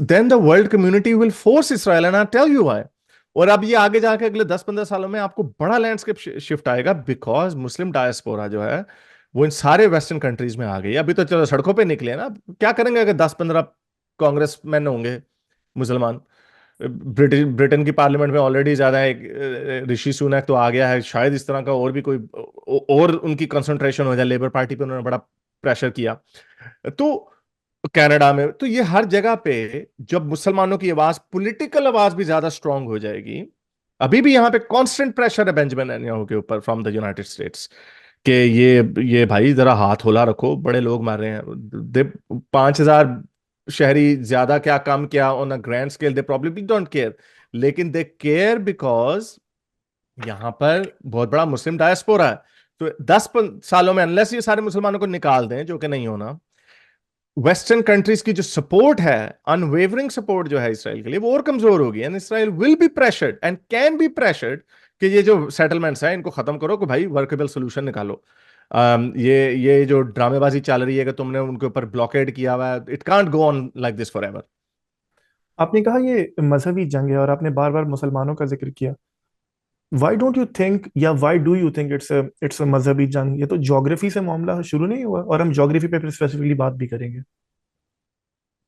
then the world community will force Israel, and I tell you why. और अब ये आगे जाके अगले 10-15 सालों में आपको बड़ा लैंडस्केप शिफ्ट आएगा, बिकॉज मुस्लिम डायस्पोरा जो है वो इन सारे वेस्टर्न कंट्रीज में आ गई। अभी तो चलो सड़कों पे निकले ना, क्या करेंगे अगर 10-15 कांग्रेसमैन होंगे मुसलमान। ब्रिटेन की पार्लियामेंट में ऑलरेडी ज्यादा है, ऋषि सुनक तो आ गया है, शायद इस तरह का और भी कोई और उनकी कंसंट्रेशन हो जाए। लेबर पार्टी पे उन्होंने बड़ा प्रेशर किया। तो कनाडा में, तो ये हर जगह पे जब मुसलमानों की आवाज, पॉलिटिकल आवाज भी ज्यादा स्ट्रांग हो जाएगी। अभी भी यहां पे कांस्टेंट प्रेशर है बेंजामिन नेतन्याहू के ऊपर फ्रॉम द यूनाइटेड स्टेट्स, कि ये भाई जरा हाथ होला रखो, बड़े लोग मार रहे हैं। दे 5,000 शहरी ज्यादा क्या कम क्या, on a grand scale they probably don't care, लेकिन दे केयर बिकॉज यहां पर बहुत बड़ा मुस्लिम डायस्पोरा है। तो 10 सालों में अनलेस ये सारे मुसलमानों को निकाल दें, जो कि नहीं होना, वेस्टर्न कंट्रीज की जो सपोर्ट है, अनवेवरिंग सपोर्ट जो है इसराइल के लिए, वो और कमजोर होगी, and Israel will be pressured and can be pressured कि ये जो सेटलमेंट्स हैं इनको खत्म करो, कि भाई वर्केबल सोल्यूशन निकालो। ये जो ड्रामेबाजी चल रही है कि तुमने उनके ऊपर ब्लॉकेड किया हुआ है, it can't go on like this for ever. आपने कहा ये मजहबी जंग है और आपने बार बार मुसलमानों का जिक्र किया। वाई डोंट यू थिंक या why do you think it's अ मजहबी जंग? ये तो ज्योग्राफी से मामला शुरू नहीं हुआ, और हम ज्योग्राफी पे फिर स्पेसिफिकली बात भी करेंगे।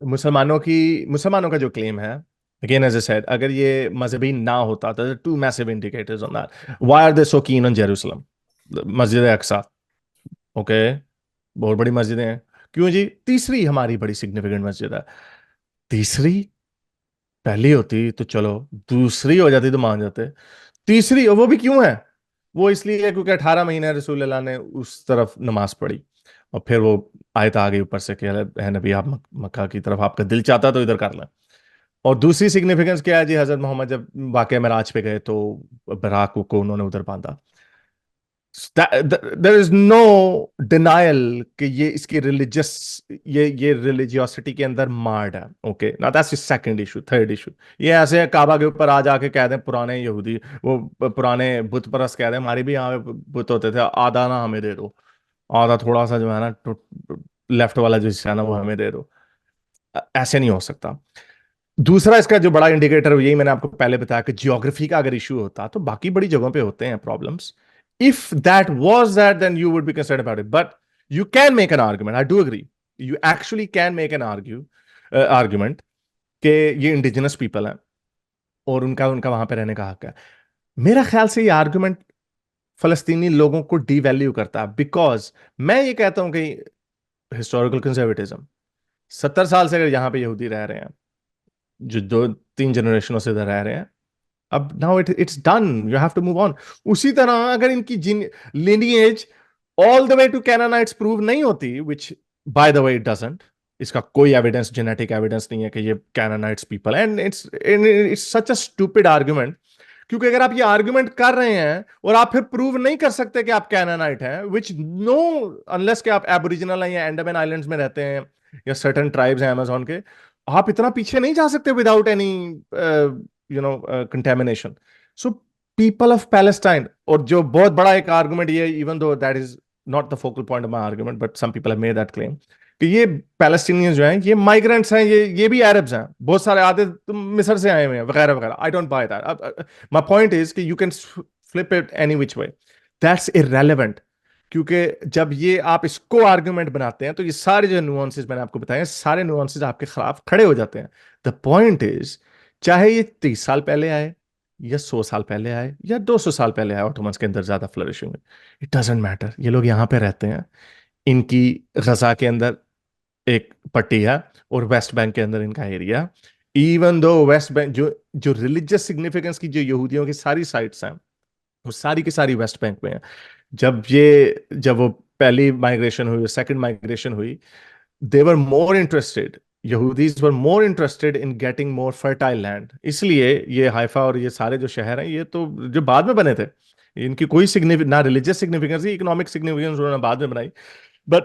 मुसलमानों का जो क्लेम है, अगेन एज I said, अगर ये मजहबी ना होता तो two massive indicators on that. Why are they so keen on Jerusalem? मस्जिद अक्सा, ओके, बहुत बड़ी मस्जिदें हैं। क्यों जी? तीसरी हमारी बड़ी सिग्निफिकेंट मस्जिद है। तीसरी, पहली होती तो चलो, दूसरी हो जाती तो मान जाते, तीसरी, और वो भी क्यों है? वो इसलिए है क्योंकि 18 महीने रसूल अल्लाह ने उस तरफ नमाज पढ़ी, और फिर वो आयत आ गई ऊपर से कि है नबी, आप मक्का की तरफ आपका दिल चाहता तो इधर कर लें। और दूसरी सिग्निफिकेंस क्या है जी? हजरत मोहम्मद जब वाकया मेराज पे गए तो बराक को उन्होंने उधर बांधा। देर इज नो डिनायल कि ये इसकी रिलीजियस, ये रिलीजियोसिटी के अंदर मार्ड है। ओके, ना that's second issue. Third issue, ये ऐसे है काबा के ऊपर आ जाके कह दें पुराने यहूदी, वो पुराने बुत परस्त कह दें हमारे भी यहाँ पे बुत होते थे, आधा ना हमें दे दो, आधा थोड़ा सा जो है ना लेफ्ट वाला जो हिस्सा है ना वो हमें दे दो। ऐसे नहीं हो सकता। दूसरा इसका जो बड़ा इंडिकेटर, यही मैंने आपको पहले बताया कि ज्योग्राफी का अगर इशू होता तो बाकी बड़ी जगहों पे होते हैं problems. If that was that, then you would be concern about it, but you can make an argument, I do agree, you actually can make an argument कि ये इंडिजिनस पीपल हैं और उनका उनका वहां पे रहने का हक है। मेरा ख्याल से ये आर्गुमेंट फलस्तीनी लोगों को डिवैल्यू करता है, बिकॉज मैं ये कहता हूं कि हिस्टोरिकल कंजर्वेटिज्म, 70 साल से अगर यहाँ पे यहूदी रह रहे हैं, जो 2-3 जनरेशनों से इधर रह रहे हैं, अब now it's done, you have to move on. उसी तरह अगर इनकी gene lineage all the way to Canaanites prove नहीं होती, which by the way it doesn't, इसका कोई एविडेंस, जेनेटिक एविडेंस नहीं है कि ये Canaanites people, and it's such a stupid argument. क्योंकि अगर आप ये आर्गुमेंट कर रहे हैं और आप फिर प्रूव नहीं कर सकते कि आप कैनानाइट हैं, विच नो, अनलेस कि आप एबोरिजिनल हैं या अंडमान आइलैंड्स में रहते हैं या सर्टेन ट्राइब्स हैं अमेजोन के, आप इतना पीछे नहीं जा सकते without any contamination. So people of Palestine, और जो बहुत बड़ा एक आर्गुमेंट ये, even though that is not the focal point of my argument, but some people have made that claim कि ये पैलेस्टीनियंस जो हैं ये माइग्रेंट्स हैं, ये भी अरब्स हैं, बहुत सारे आधे तो मिस्र से आए हुए हैं वगैरह वगैरह। I don't buy that. My point is कि you can flip it any which way, that's irrelevant. क्योंकि जब ये आप इसको आर्गुमेंट बनाते हैं तो ये सारे जो नुआंसेस मैंने आपको बताए हैं, सारे नुआंसेस आपके खिलाफ खड़े हो जाते हैं। द पॉइंट इज, चाहे ये 30 साल पहले आए या 100 साल पहले आए या 200 साल पहले आए, ऑटोमन्स के अंदर ज्यादा फ्लरिशिंग है, इट डजेंट मैटर। ये लोग यहाँ पे रहते हैं, इनकी गजा के अंदर एक पट्टी है और वेस्ट बैंक के अंदर इनका area. Even though West Bank, जो जो रिलीजियस सिग्निफिकेंस की जो यहूदियों की सारी साइट्स हैं, वो सारी की सारी वेस्ट बैंक में है। जब वो पहली माइग्रेशन हुई, सेकंड माइग्रेशन हुई, दे वर मोर इंटरेस्टेड, यहूदीज were more interested in getting more fertile land. इसलिए ये हाइफा और ये सारे जो शहर हैं, ये तो जो बाद में बने थे, इनकी कोई सिग्निफिक ना रिलीजियस सिग्निफिकेंस, इकोनॉमिक सिग्निफिकेंस उन्होंने बाद में बनाई, बट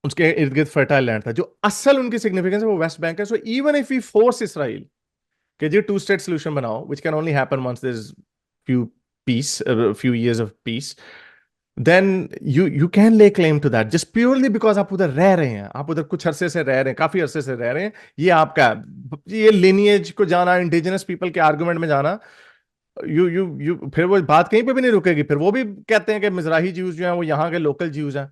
उसके इर्द गिर्द फर्टाइल लैंड था। जो असल उनकी सिग्निफिकेंस है वो वेस्ट बैंक है। So even if we force Israel कि जी टू स्टेट सोल्यूशन बनाओ, which can only happen once there is few peace, few years of peace, then you can lay claim to that just purely because आप उधर रह रहे हैं, आप उधर कुछ अरसे से रह रहे हैं, काफी अरसे से रह रहे हैं। ये आपका, ये लिनिएज को जाना, इंडिजिनस पीपल के आर्गुमेंट में जाना, यू फिर वो बात कहीं पे भी नहीं रुकेगी। फिर वो भी कहते हैं कि मिजराही ज्यूज जो हैं वो यहाँ के लोकल ज्यूज हैं।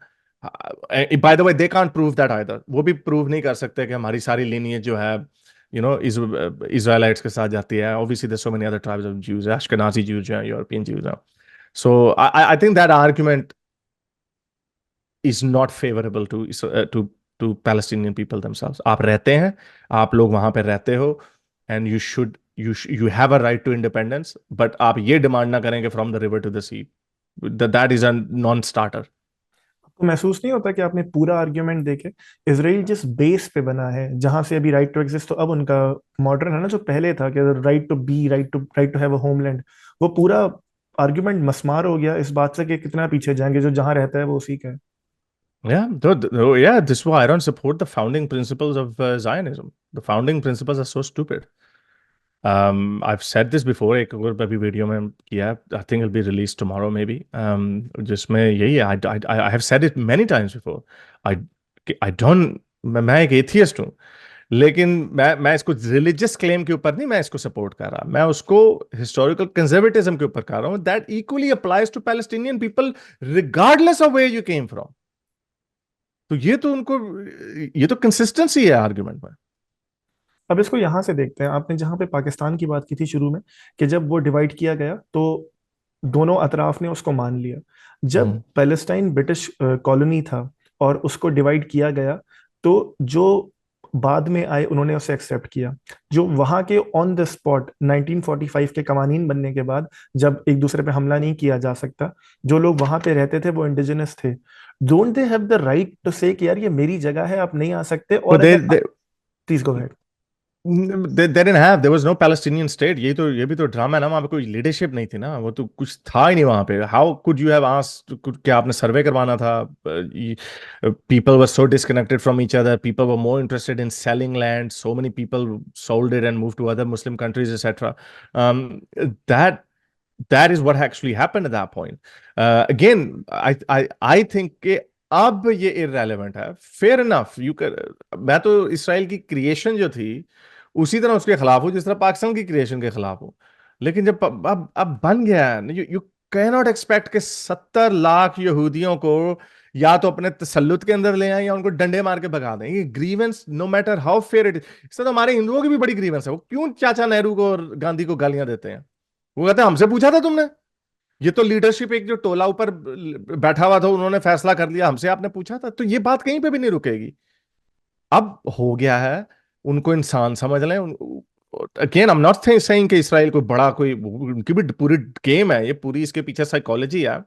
Bye the way they can't prove that either, वो भी प्रूव नहीं कर सकते कि हमारी सारी लिनिएज जो है इजराइलाइट्स के साथ जाती है। Obviously there so many other tribes of Jews, Ashkenazi Jews हैं, यूरोपियन ज्यूज हैं। So I think that argument is not favourable to Palestinian people themselves। आप रहते हैं, आप लोग वहां पर रहते हो, and you have a right to independence, but आप ये डिमांड ना करेंगे from the river to the sea, that is a non starter. आपको महसूस नहीं होता कि आपने पूरा आर्ग्यूमेंट देखे, इसराइल जिस बेस पे बना है, जहां से अभी राइट टू एग्जिस्ट, तो अब उनका मॉडर्न है ना, जो पहले था कि right to be, right to have a homeland, वो पूरा आर्ग्यूमेंट मस्मार हो गया इस बात से कि कितना पीछे जाएंगे, जो जहां रहता है वो उसी का है। Yeah, yeah, this is why I don't support the founding principles of Zionism. The founding principles are so stupid. I've said this before, एक और अभी वीडियो में किया है, I think it'll be released tomorrow maybe. जिसमें यही है, I have said it many times before. I I don't, मैं एक एथियस्ट हूँ, लेकिन मैं इसको रिलीजियस क्लेम के ऊपर नहीं, मैं इसको सपोर्ट कर रहा, मैं उसको हिस्टोरिकल कंजर्वेटिज्म के ऊपर कर रहा हूँ, that equally applies to Palestinian people regardless of where you came from. तो ये तो उनको, ये तो कंसिस्टेंसी है आर्ग्यूमेंट में। अब इसको यहां से देखते हैं, आपने जहां पे पाकिस्तान की बात की थी शुरू में, कि जब वो डिवाइड किया गया तो दोनों अतराफ ने उसको मान लिया। जब हम्म। पैलेस्टाइन ब्रिटिश कॉलोनी था और उसको डिवाइड किया गया, तो जो बाद में आए उन्होंने उसे एक्सेप्ट किया। जो वहां के ऑन द स्पॉट 1945 के कवानीन बनने के बाद, जब एक दूसरे पे हमला नहीं किया जा सकता, जो लोग वहां पे रहते थे वो इंडिजिनस थे। Don't they have the right to say कि यार ये मेरी जगह है, आप नहीं आ सकते? तो और अगर please go ahead. they didn't have, there was no Palestinian state। ये भी तो ड्रामा है ना, वहां पे कोई लीडरशिप नहीं थी ना, वो तो कुछ था ही नहीं वहां पे। How could you have asked, क्या आपने सर्वे करवाना था? People were so disconnected from each other, people were more interested in selling land, so many people sold it and move to other Muslim countries etcetera. That that is what actually happened at that point. Again, I think कि अब ये irrelevant है। Fair enough, you can, मैं तो इसराइल की क्रिएशन जो थी उसी तरह उसके खिलाफ हूँ जिस तरह पाकिस्तान की क्रिएशन के खिलाफ हूँ। लेकिन जब अब बन गया है, यू कैन नॉट एक्सपेक्ट कि 70 लाख यहूदियों को या तो अपने तसल्लुत के अंदर ले आए या उनको डंडे मार के भगा दें। ये grievance, no matter how fair it is, इससे तो हमारे हिंदुओं की भी बड़ी ग्रीवेंस है। वो क्यों चाचा नेहरू को और गांधी को गालियां देते हैं? वो कहते हैं हमसे पूछा था तुमने? ये तो लीडरशिप एक जो टोला ऊपर बैठा हुआ था उन्होंने फैसला कर लिया, हमसे आपने पूछा था? तो ये बात कहीं पे भी नहीं रुकेगी। अब हो गया है, उनको इंसान समझ लें। Again I am not saying कि इसराइल कोई बड़ा, कोई उनकी भी पूरी गेम है, ये पूरी इसके पीछे साइकोलॉजी है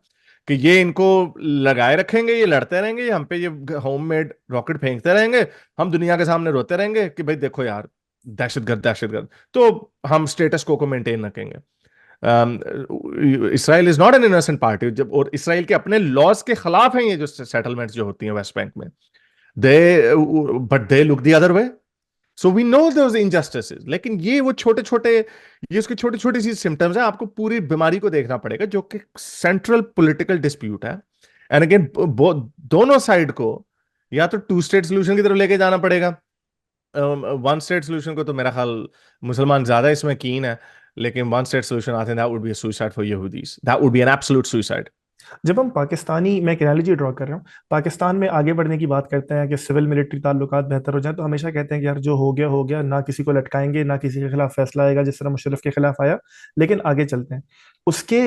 कि ये इनको लगाए रखेंगे, ये लड़ते रहेंगे, ये हम पे ये होममेड रॉकेट फेंकते रहेंगे, हम दुनिया के सामने रोते रहेंगे कि भाई देखो यार, दहशतगर्द दहशतगर्द, तो हम स्टेटस को मेंटेन रखेंगे। Israel is not an innocent party. जब और इसराइल के अपने लॉज के खिलाफ हैं ये जो सेटलमेंट्स जो होती हैं वेस्ट बैंक में, they but they look the other way. So we know those injustices. लेकिन ये वो छोटे छोटे, ये उसके छोटी छोटी सी सिम्टम्स है, आपको पूरी बीमारी को देखना पड़ेगा जो कि सेंट्रल पॉलिटिकल डिस्प्यूट है। एंड अगेन दोनों साइड को या तो टू स्टेट सोल्यूशन की तरफ लेके जाना पड़ेगा। वन स्टेट सोल्यूशन को तो मेरा ख्याल मुसलमान ज्यादा इसमें कीन है, लेकिन वन स्टेट सोल्यूशन आते हैं, that would be a suicide for यहूदीज, that would be an absolute suicide. जब हम पाकिस्तानी, मैं एक एनालॉजी ड्रॉ कर रहा हूँ, पाकिस्तान में आगे बढ़ने की बात करते हैं कि सिविल मिलिट्री ताल्लुकात बेहतर हो जाए, तो हमेशा कहते हैं कि यार जो हो गया, ना किसी को लटकाएंगे, ना किसी के खिलाफ फैसला आएगा जिस तरह मुशर्रफ के खिलाफ आया। लेकिन आगे चलते हैं, उसके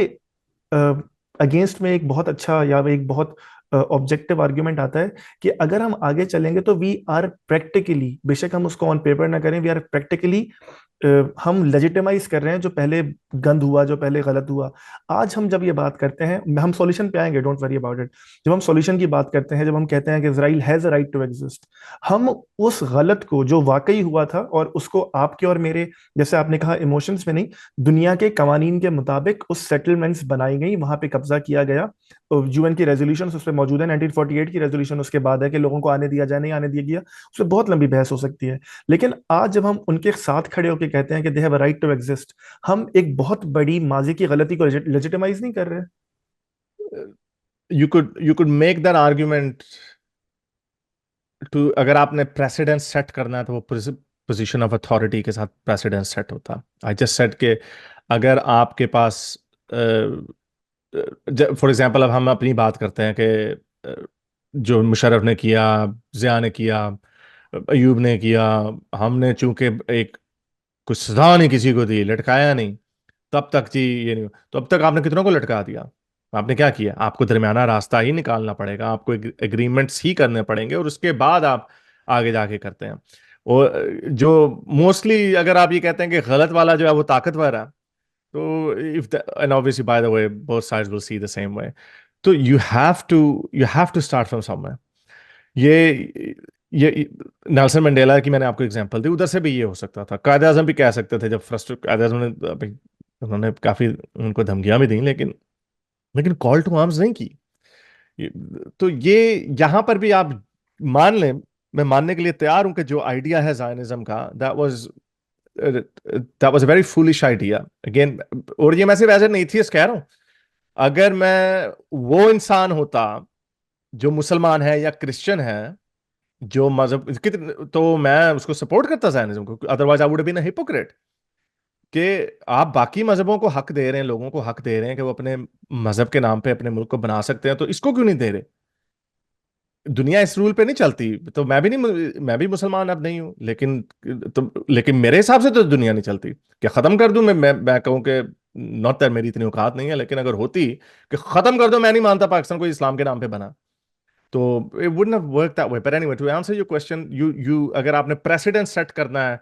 अगेंस्ट में एक बहुत अच्छा या एक बहुत ऑब्जेक्टिव आर्ग्यूमेंट आता है कि अगर हम आगे चलेंगे तो वी आर प्रैक्टिकली, बेशक हम उसको ऑन पेपर ना करें, वी आर प्रैक्टिकली हम लेजिटिमाइज कर रहे हैं जो पहले गंद हुआ, जो पहले गलत हुआ। आज हम जब ये बात करते हैं, हम सॉल्यूशन पे आएंगे, डोंट वरी अबाउट इट। जब हम सॉल्यूशन की बात करते हैं, जब हम कहते हैं कि Israel has a right to exist, हम उस गलत को जो वाकई हुआ था और उसको आपके और मेरे, जैसे आपने कहा इमोशंस में नहीं, दुनिया के कवानीन के मुताबिक उस सेटलमेंट्स बनाई गई, वहां पे कब्जा किया गया। यूएन की रेजोल्यूशन उस पर मौजूद है, 1948 की रेजोल्यूशन उसके बाद है कि लोगों को आने दिया जाए नहीं आने दिया गया, उस पर बहुत लंबी बहस हो सकती है। लेकिन आज जब हम उनके साथ खड़े होकर कहते हैं कि they have a right to exist, हम एक बहुत बड़ी माजी की गलती को लेजिटिमाइज नहीं कर रहे। You could make that argument too, अगर आपने प्रेसिडेंस सेट करना है तो वो पोजीशन ऑफ अथॉरिटी के साथ प्रेसिडेंस सेट होता। आई जस्ट सेट के अगर आपके पास, फॉर एग्जांपल अब हम अपनी बात करते हैं कि जो मुशर्रफ ने किया, जिया ने किया, अयूब ने किया, हमने चूंकि एक कुछ सजा नहीं किसी को दी, लटकाया नहीं, तब तक जी ये नहीं। तो अब तक आपने कितनों को लटका दिया? आपने क्या किया? आपको दरमियाना रास्ता ही निकालना पड़ेगा, आपको एग्रीमेंट्स ही करने पड़ेंगे और उसके बाद आप आगे जाके करते हैं। और जो मोस्टली अगर आप ये कहते हैं कि गलत वाला जो है वो ताकतवर है, तो if and obviously by the way both sides will see the same way, तो you have to start from somewhere. ये नेल्सन मंडेला की मैंने आपको एग्जांपल दी, उधर से भी ये हो सकता था। कायद आजम भी कह सकते थे, जब फ्रस्ट्रेट कायद आजम ने उन्होंने काफी उनको धमकियां भी दी, लेकिन लेकिन कॉल टू आर्म्स नहीं की। तो ये यहाँ पर भी आप मान लें, मैं मानने के लिए तैयार हूं कि जो आइडिया है जायनिज्म का, that was a very foolish idea again. और ये मैं सिर्फ एज एन एथियस्ट कह रहा हूं। अगर मैं वो इंसान होता जो मुसलमान है या क्रिश्चियन है, जो मजहब कितने, तो मैं उसको सपोर्ट करता जायनिज्म को, otherwise I would been a hypocrite. कि आप बाकी मजहबों को हक दे रहे हैं, लोगों को हक दे रहे हैं कि वो अपने मजहब के नाम पे अपने मुल्क को बना सकते हैं, तो इसको क्यों नहीं दे रहे? दुनिया इस रूल पे नहीं चलती। तो मैं भी नहीं, मैं भी मुसलमान अब नहीं हूं, लेकिन लेकिन मेरे हिसाब से तो दुनिया नहीं चलती कि खत्म कर दूं। मैं कहूं कि नॉट दैट मेरी इतनी औकात नहीं है, लेकिन अगर होती कि खत्म कर दो, मैं नहीं मानता पाकिस्तान को इस्लाम के नाम पे बना, तो it wouldn't have work that way. But anyway, to answer your question, you अगर आपने प्रेसिडेंट सेट करना है,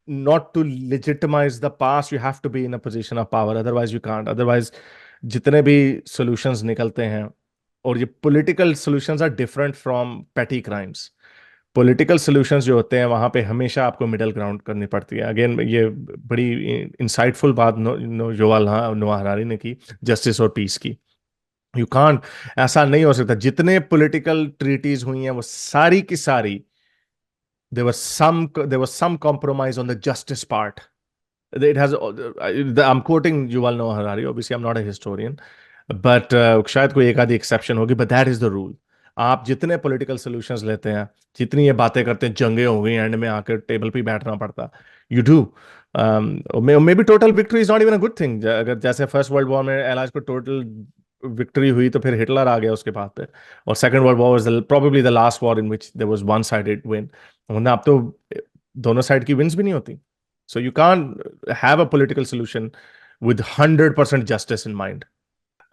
not to legitimize the past, you have to be in a position of power, otherwise you can't। otherwise जितने भी solutions निकलते हैं, और ये political solutions are different from petty crimes। Political solutions जो होते हैं वहां पे हमेशा आपको मिडिल ग्राउंड करनी पड़ती है। अगेन ये बड़ी इंसाइटफुल बात युval नोआ हरारी ने की, जस्टिस और पीस की। यू कांट, ऐसा नहीं हो सकता। जितने पॉलिटिकल ट्रीटीज हुई हैं वो सारी की सारी, there was some compromise on the justice part। It has, I'm quoting Yuval Noah Harari, obviously I'm not a historian, but शायद कोई एक आधी एक्सेप्शन होगी, but that is the rule। आप जितने पॉलिटिकल सॉल्यूशंस लेते हैं, जितनी ये बातें करते हैं, जंगें हो गई, एंड में आकर टेबल पे बैठना पड़ता, you do. May be total victory is not even a good thing. अगर जैसे फर्स्ट वर्ल्ड वॉर में एलाज को टोटल विक्ट्री हुई, तो फिर हिटलर आ गया उसके बाद पे, और Second World War was probably the last war in which there was one sided win. वरना अब तो दोनों साइड की विंस भी नहीं होती। So you can't have a political solution with 100% justice in mind।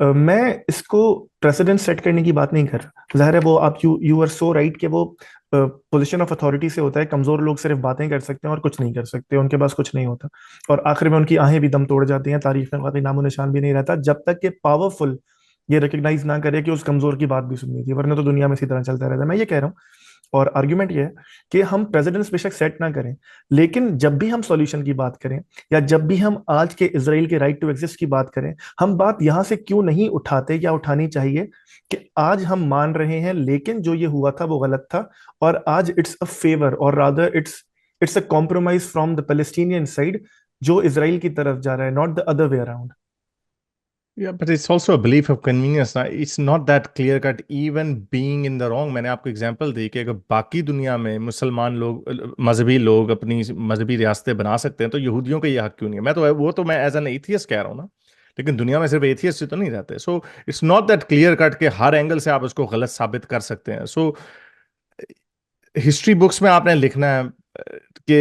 मैं इसको प्रेसिडेंट सेट करने की बात नहीं कर रहा। जाहिर है वो आप यू आर सो राइट कि वो पोजीशन ऑफ अथॉरिटी से होता है। कमजोर लोग सिर्फ बातें कर सकते हैं और कुछ नहीं कर सकते, उनके पास कुछ नहीं होता, और आखिर में उनकी आहें भी दम तोड़ जाती हैं, तारीफ में काफी नामो निशान भी नहीं रहता जब तक कि पावरफुल ये रिकग्नाइज ना करे कि उस कमजोर की बात भी सुननी थी, वरना तो दुनिया में इसी तरह चलता रहता है। मैं ये कह रहा हूँ, और आर्ग्यूमेंट ये है कि हम प्रेसिडेंट्स बेशक सेट ना करें, लेकिन जब भी हम सॉल्यूशन की बात करें, या जब भी हम आज के इसराइल के राइट टू एग्जिस्ट की बात करें, हम बात यहां से क्यों नहीं उठाते, या उठानी चाहिए कि आज हम मान रहे हैं लेकिन जो ये हुआ था वो गलत था, और आज इट्स अ फेवर, और rather it's a compromise from the Palestinian side जो इसराइल की तरफ जा रहा है, not the other way around. Yeah, but it's also a belief of convenience ना। It's not that clear cut even being in the wrong। मैंने आपको एग्जांपल दी कि अगर बाकी दुनिया में मुसलमान लोग, मजहबी लोग अपनी मजहबी रियासतें बना सकते हैं, तो यहूदियों का ये हक क्यों नहीं है? मैं एज एन एथियस्ट कह रहा हूँ ना। लेकिन दुनिया में सिर्फ एथियस्ट तो नहीं रहते। सो it's not that clear cut के हर एंगल से आप उसको गलत साबित कर सकते हैं। सो हिस्ट्री बुक्स में आपने लिखना है कि,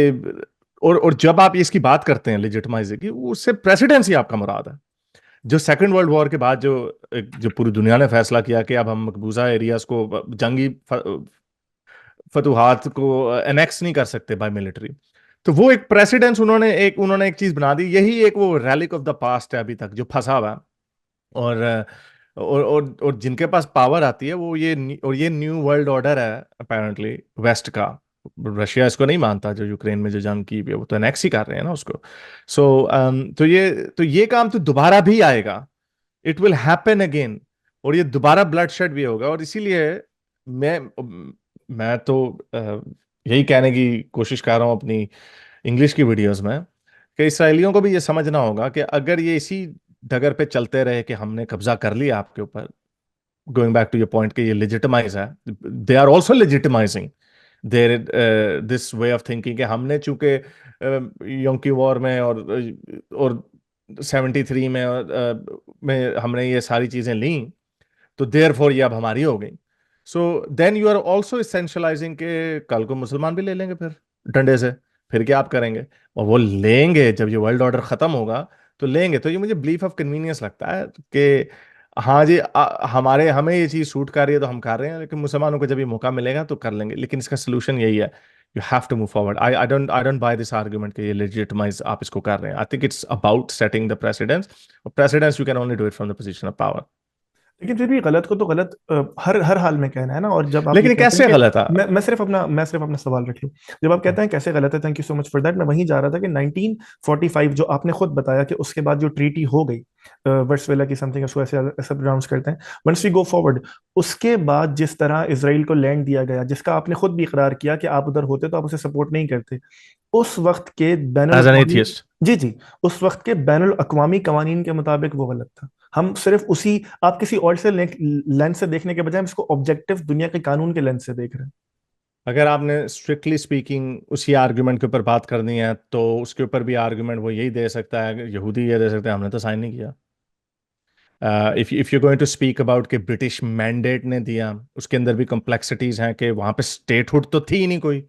और जब आप इसकी बात करते हैं लेजिटिमाइज की, उससे प्रेसिडेंसी आपका मुराद है। जो सेकंड वर्ल्ड वॉर के बाद जो पूरी दुनिया ने फैसला किया कि अब हम मकबूजा एरियाज को, जंगी फतूहात को एनेक्स नहीं कर सकते बाय मिलिट्री, तो वो एक प्रेसिडेंस उन्होंने एक चीज बना दी। यही एक वो रैलिक ऑफ द पास्ट है अभी तक जो फंसा हुआ है। और और जिनके पास पावर आती है वो ये न्यू वर्ल्ड ऑर्डर है अपेरेंटली वेस्ट का। रशिया इसको नहीं मानता, जो यूक्रेन में जो जंग की भी है, वो तो एनेक्स ही कर रहे हैं ना उसको। सो तो ये काम तो दोबारा भी आएगा। It will happen again. और ये दोबारा ब्लड शेड भी होगा। और इसीलिए मैं मैं तो यही कहने की कोशिश कर रहा हूँ अपनी इंग्लिश की वीडियोस में, कि इसराइलियों को भी ये समझना होगा कि अगर ये इसी डगर पे चलते रहे कि हमने कब्जा कर लिया आपके ऊपर, going back to your point कि ये लेजिटिमाइज है, they are also legitimising their this way of thinking कि हमने चूंकि योम की वॉर में और 73 में में हमने ये सारी चीजें ली, तो देयर फॉर ये अब हमारी हो गई। So then you are also essentialising के कल को मुसलमान भी ले लेंगे फिर डंडे से। फिर क्या आप करेंगे? और वो लेंगे जब ये वर्ल्ड ऑर्डर खत्म होगा, तो लेंगे। तो ये मुझे बिलीफ ऑफ कन्वीनियंस लगता है कि हाँ जी, हमें ये चीज सूट कर रही है तो हम कर रहे हैं, लेकिन मुसलमानों को जब ये मौका मिलेगा तो कर लेंगे। लेकिन इसका सोल्यूशन यही है, you have to move forward. I don't buy this argument कि ये लेजिटिमाइज आप इसको कर रहे हैं। I think it's about setting the precedence. Precedence you can only do it from the position of power. लेकिन फिर भी गलत को तो गलत हर हर हाल में कहना है ना। और जब आप ये लेकिन ये कहते हैं कैसे कि गलत था? मैं सिर्फ अपना सवाल रख लूं। जब आप कहते हैं कैसे गलत है, thank you so much for that, मैं वहीं जा रहा था कि 1945 जो आपने खुद बताया कि उसके बाद जो ट्रीटी हो गई वर्सवेला की समथिंग, उसको ऐसे ऐसे प्रोनाउंस करते हैं, वंस वी गो फॉरवर्ड, उसके बाद जिस तरह इसराइल को लैंड दिया गया, जिसका आपने खुद भी इकरार किया कि आप उधर होते तो आप उसे सपोर्ट नहीं करते, उस वक्त के बैनुल एज एन अक़वामी, एथियस्ट। जी जी, उस वक्त के बैनुल अक़वामी कवानीन के मुताबिक वो गलत था। हम सिर्फ उसी, आप किसी और से लेंस से देखने के बजाय हम इसको ऑब्जेक्टिव दुनिया के कानून के लेंस से देख रहे हैं। अगर आपने स्ट्रिक्टली स्पीकिंग उसी आर्गुमेंट के ऊपर बात करनी है तो उसके ऊपर भी आर्गुमेंट वो यही दे सकता है, यहूदी ये दे सकते हैं, हमने तो साइन नहीं किया। If you going to speak about कि ब्रिटिश मैंडेट ने दिया, उसके अंदर भी कॉम्प्लेक्सिटीज हैं कि वहां पे स्टेटहुड तो थी ही नहीं कोई,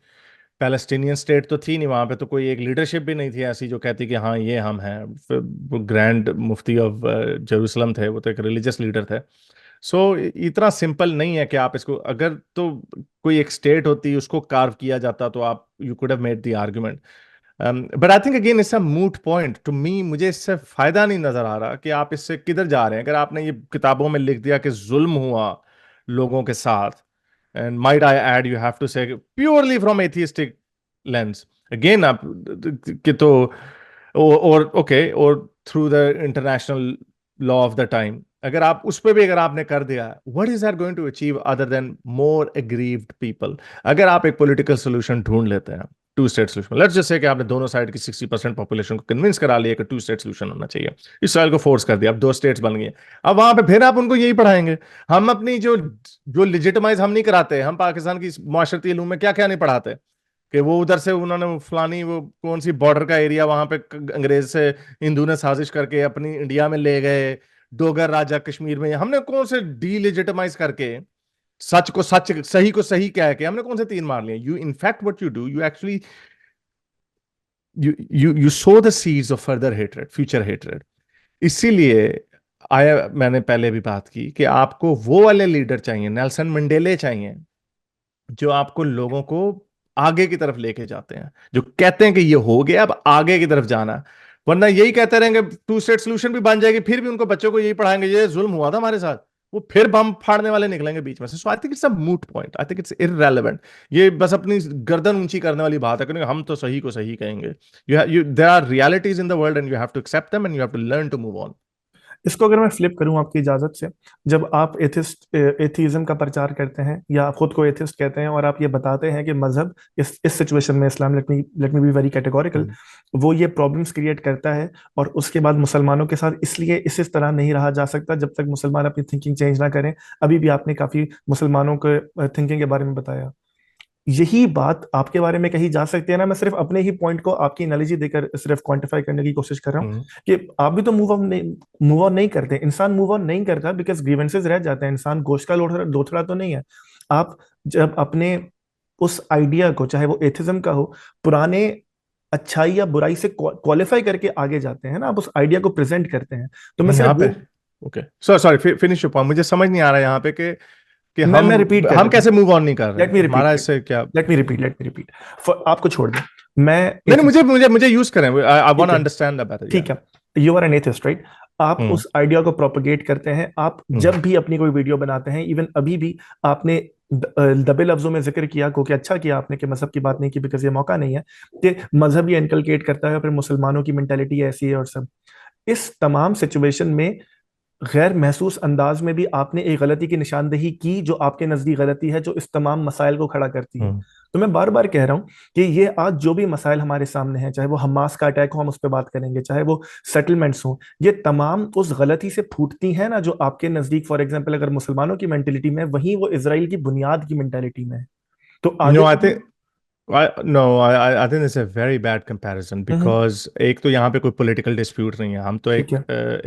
पैलेस्टीनियन स्टेट तो थी नहीं वहां पे, तो कोई एक लीडरशिप भी नहीं थी ऐसी जो कहती कि हाँ ये हम हैं। फिर वो ग्रैंड मुफ्ती ऑफ जेरूसलम थे, वो तो एक रिलीजियस लीडर थे। सो इतना सिंपल नहीं है कि आप इसको, अगर तो कोई एक स्टेट होती उसको कार्व किया जाता तो आप you could have made the argument. But I think again it's a moot point to me. मुझे इससे फायदा नहीं नजर आ रहा कि आप इससे किधर जा रहे हैं। अगर आपने ये किताबों में लिख दिया कि जुल्म हुआ लोगों के साथ, and might I add you have to say purely from atheistic lens, again आप कि तो, और ओके, और through the international law of the time, अगर आप उस पर भी अगर आपने कर दिया, what is that going to achieve other than more aggrieved people? अगर आप एक पॉलिटिकल सोल्यूशन ढूंढ लेते हैं, two state solution, let's just say कि आपने दोनों साइड की 60% पॉपुलेशन को कन्विंस करा लिया कि टू स्टेट सोल्यूशन होना चाहिए, इसराइल को फोर्स कर दिया, अब दो स्टेट्स बन गई, अब वहां पे फिर आप उनको यही पढ़ाएंगे। हम अपनी जो जो लिजिटमाइज हम नहीं कराते, हम पाकिस्तान की माशरती इल्म में क्या क्या नहीं पढ़ाते, कि वो उधर से उन्होंने फलानी वो कौन सी बॉर्डर का एरिया वहां पे अंग्रेज से हिंदू ने साजिश करके अपनी इंडिया में ले गए, डोगर राजा कश्मीर में, हमने कौन से डीलेजिटिमाइज करके सच को सच, सही को सही कह के हमने कौन से तीर मार लिए? You in fact what you do, you actually you so the seeds of further hatred, future hatred. इसीलिए आया, मैंने पहले भी बात की कि आपको वो वाले लीडर चाहिए, नेल्सन मंडेले चाहिए, जो आपको लोगों को आगे की तरफ लेके जाते हैं, जो कहते हैं कि ये हो गया अब आगे की तरफ जाना है। वरना यही कहते रहेंगे टू स्टेट सोल्यूशन भी बन जाएगी, फिर भी उनको बच्चों को यही पढ़ाएंगे ये जुल्म हुआ था हमारे साथ, वो फिर बम फाड़ने वाले निकलेंगे बीच में से। So I think it's a moot point, I think it's irrelevant. ये बस अपनी गर्दन ऊंची करने वाली बात है कि हम तो सही को सही कहेंगे। You there are realities in the world and you have to accept them and you have to learn to move on. इसको अगर मैं फ्लिप करूं आपकी इजाजत से, जब आप एथिज्म का प्रचार करते हैं या आप खुद को एथिस्ट कहते हैं और आप ये बताते हैं कि मजहब इस सिचुएशन में Islam, let me be very categorical, वो ये प्रॉब्लम्स क्रिएट करता है, और उसके बाद मुसलमानों के साथ इसलिए इस तरह नहीं रहा जा सकता जब तक मुसलमान अपनी थिंकिंग चेंज ना करें। अभी भी आपने काफी मुसलमानों के थिंकिंग के बारे में बताया। यही बात आपके बारे में कही जा सकती है ना। मैं सिर्फ अपने ही पॉइंट को आपकी एनालिजी देकर सिर्फ क्वांटिफाई करने की कोशिश कर रहा हूँ हम्म। कि आप भी तो मूव ऑन नहीं करते। इंसान मूव ऑन नहीं करता बिकॉज ग्रीवेंसेस रह जाते हैं। इंसान गोश्त का लोथड़ा लोथड़ा तो नहीं है। आप जब अपने उस आइडिया को, चाहे वो एथिज्म का हो, पुराने अच्छाई या बुराई से क्वालिफाई करके आगे जाते हैं ना, आप उस आइडिया को प्रेजेंट करते हैं। तो मैं नहीं सिर्फ यहाँ पे, वो, okay sorry sorry, finish your point. मुझे समझ नहीं आ रहा यहाँ पे कि मैं रिपीट कर हम देता हूँ। कैसे मूव ऑन नहीं कर रहे लेट मी हैं, रिपीट हमारा इससे क्या? लेट मी रिपीट आपको छोड़ दें। मैं नहीं नहीं, एथिस्ट, मुझे मुझे यूज करें, आई वांट ठीक टू है, अंडरस्टैंड बेटर, या। ठीक है, you are an atheist right. आप हम्म। उस आइडिया को प्रोपोगेट करते हैं। आप हम्म। जब भी अपनी कोई वीडियो बनाते हैं, इवन अभी भी आपने दबे लफ्जों में जिक्र किया को कि अच्छा किया आपने कि मजहब की बात नहीं की बिकॉज ये मौका नहीं है, कि मजहब ये इनकलकेट करता है, फिर मुसलमानों की मेंटेलिटी ऐसी है और सब। इस तमाम सिचुएशन में गैर महसूस अंदाज में भी आपने एक गलती की निशानदेही की जो आपके नजदीक गलती है, जो इस तमाम मसाइल को खड़ा करती है। हम्म। तो मैं बार बार कह रहा हूं कि ये आज जो भी मसाइल हमारे सामने हैं, चाहे वो हमास का अटैक हो, हम उस पर बात करेंगे, चाहे वो सेटलमेंट्स हो, ये तमाम उस गलती से फूटती हैं ना जो आपके नजदीक, फॉर एग्जाम्पल अगर मुसलमानों की मेंटेलिटी में है, वहीं वो इसराइल की बुनियाद की मेंटेलिटी में है। तो आगे नो आई जो भी, think, no I think it's a very bad comparison, because एक तो यहाँ पे कोई पॉलिटिकल डिस्प्यूट नहीं है, हम तो ठीक है।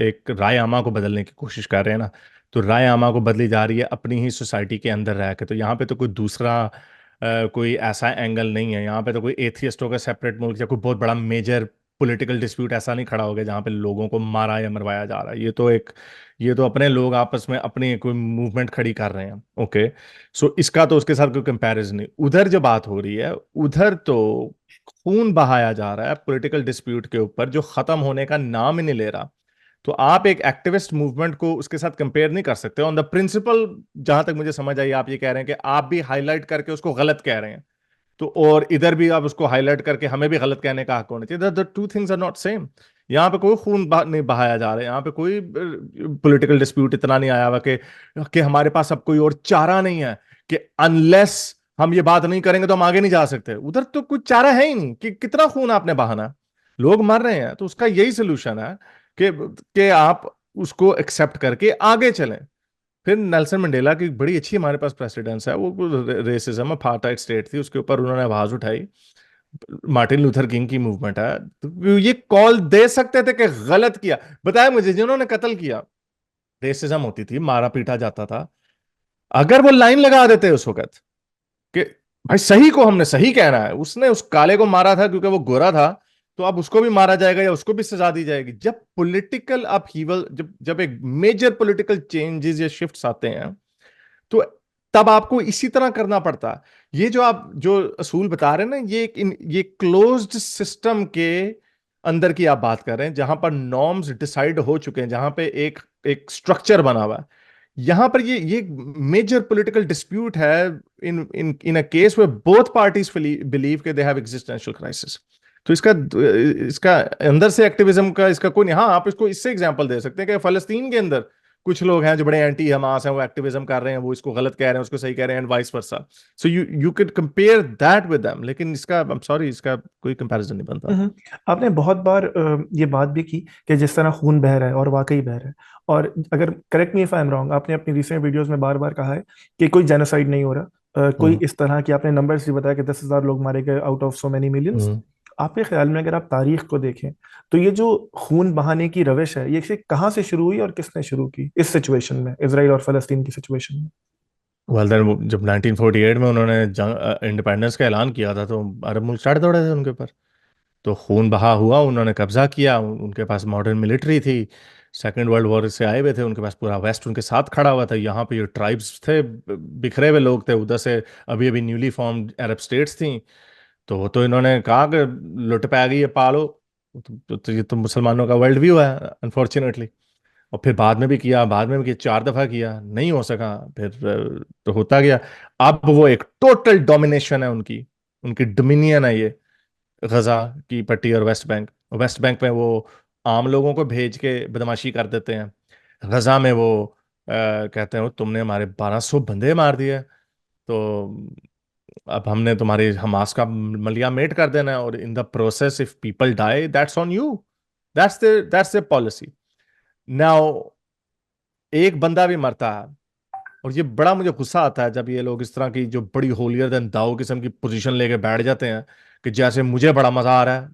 एक राय आमा को बदलने की कोशिश कर रहे हैं ना। तो राय आमा को बदली जा रही है अपनी ही सोसाइटी के अंदर रह के, तो यहाँ पे तो कोई दूसरा कोई ऐसा एंगल नहीं है। यहाँ पे तो कोई एथियस्ट होगा सेपरेट मुल्क, या कोई बहुत बड़ा मेजर पॉलिटिकल डिस्प्यूट ऐसा नहीं खड़ा हो गया जहाँ पे लोगों को मारा या मरवाया जा रहा है। ये तो अपने लोग आपस में अपनी कोई मूवमेंट खड़ी कर रहे हैं, ओके। सो इसका तो उसके साथ कोई कंपैरिजन नहीं। उधर जो बात हो रही है, उधर तो खून बहाया जा रहा है पॉलिटिकल डिस्प्यूट के ऊपर, जो खत्म होने का नाम ही नहीं ले रहा। तो आप एक एक्टिविस्ट मूवमेंट को उसके साथ कंपेयर नहीं कर सकते ऑन द प्रिंसिपल। जहां तक मुझे समझ आई, आप ये कह रहे हैं कि आप भी हाईलाइट करके उसको गलत कह रहे हैं, तो और इधर भी आप उसको हाईलाइट करके हमें भी गलत कहने का हक होना चाहिए। The two things are not same. यहाँ पे कोई खून नहीं बहाया जा रहा है, यहाँ पे कोई पॉलिटिकल डिस्प्यूट इतना नहीं आया हुआ कि हमारे पास अब कोई और चारा नहीं है, कि अनलेस हम ये बात नहीं करेंगे तो हम आगे नहीं जा सकते। उधर तो कुछ चारा है ही नहीं कि कितना खून आपने बहाना, लोग मर रहे हैं। तो उसका यही सोल्यूशन है कि आप उसको एक्सेप्ट करके आगे चलें। फिर नेल्सन मंडेला की बड़ी अच्छी हमारे पास प्रेसिडेंस है, वो रेसिज्म अपार्थाइड स्टेट थी, उसके ऊपर उन्होंने आवाज उठाई। मार्टिन लूथर किंग की मूवमेंट है, तो ये कॉल दे सकते थे कि गलत किया। बताया मुझे जिन्होंने कत्ल किया, रेसिज्म होती थी, मारा पीटा जाता था, अगर वो लाइन लगा देते उस वक्त कि भाई सही को हमने सही कहना है, उसने उस काले को मारा था क्योंकि वो गोरा था, तो अब उसको भी मारा जाएगा या उसको भी सजा दी जाएगी। जब पॉलिटिकल अपहीवल, जब जब एक मेजर पॉलिटिकल चेंजेस या शिफ्ट्स आते हैं, तो तब आपको इसी तरह करना पड़ता है। ये जो आप जो असूल बता रहे हैं ना, ये क्लोज्ड सिस्टम के अंदर की आप बात कर रहे हैं, जहां पर नॉर्म्स डिसाइड हो चुके हैं, जहां पे एक एक स्ट्रक्चर बना हुआ है। यहां पर ये मेजर पॉलिटिकल डिस्प्यूट है in in in a case where both parties believe के दे हैव एग्जिस्टेंशियल क्राइसिस। तो इसका इसका अंदर से एक्टिविज्म का इसका कोई नहीं। हाँ, आप इसको इससे एग्जांपल दे सकते हैं कि फलस्तीन के अंदर कुछ लोग हैं जो बड़े एंटी हमास हैं, वो एक्टिविज्म कर रहे हैं, वो इसको गलत कह रहे हैं, उसको सही कह रहे हैं, and vice versa. So you can compare that with them, लेकिन इसका आई एम सॉरी, इसका कोई कंपैरिजन नहीं बनता। हम्म। आपने बहुत बार ये बात भी की कि जिस तरह खून बह रहा है और वाकई बह रहा है। और अगर correct me if I am wrong, आपने अपनी रिसेंट वीडियोस में बार बार कहा है कि कोई जेनोसाइड नहीं हो रहा, कोई हम्म। इस तरह की आपने नंबर्स भी बताया कि 10,000 लोग मारे गए out of so many millions. Hmm. आपके ख्याल में अगर आप तारीख को देखें तो ये जो खून बहाने की रविश है, ये कहाँ से शुरू हुई और किसने शुरू की इस सिचुएशन में, इसराइल और फलस्तीन की सिचुएशन में? वेल देन, जब 1948 में उन्होंने इंडिपेंडेंस का ऐलान किया था, तो अरब मुल्क स्टार्ट दौड़े थे उनके ऊपर। तो खून बहा हुआ, उन्होंने कब्जा किया, उनके पास मॉडर्न मिलिट्री थी, सेकेंड वर्ल्ड वॉर से आए हुए थे, उनके पास पूरा वेस्ट उनके साथ खड़ा हुआ था। यहाँ पे ये ट्राइब्स थे, बिखरे हुए लोग थे उधर से, अभी अभी न्यूली फॉर्म्ड अरब स्टेट्स थी। तो इन्होंने कहा कि लुट पे आ गई है, पालो। तो ये तो मुसलमानों का वर्ल्ड व्यू है, अनफॉर्चुनेटली। और फिर बाद में भी किया, बाद में भी किया, 4 दफा किया, नहीं हो सका। फिर तो होता गया। अब वो एक टोटल डोमिनेशन है उनकी, उनकी डोमिनियन है ये, गजा की पट्टी और वेस्ट बैंक में वो आम लोगों को भेज के बदमाशी कर देते हैं। गजा में वो कहते हैं, तुमने हमारे 1200 बंदे मार दिए, तो अब हमने तुम्हारी हमास का मलिया मेट कर देना है, और in the process if people die that's on you. That's the policy. Now एक बंदा भी मरता है, और ये बड़ा मुझे गुस्सा आता है जब ये लोग इस तरह की जो बड़ी होलियर देन दाऊ किस्म की पोजीशन लेके बैठ जाते हैं, कि जैसे मुझे बड़ा मजा आ रहा है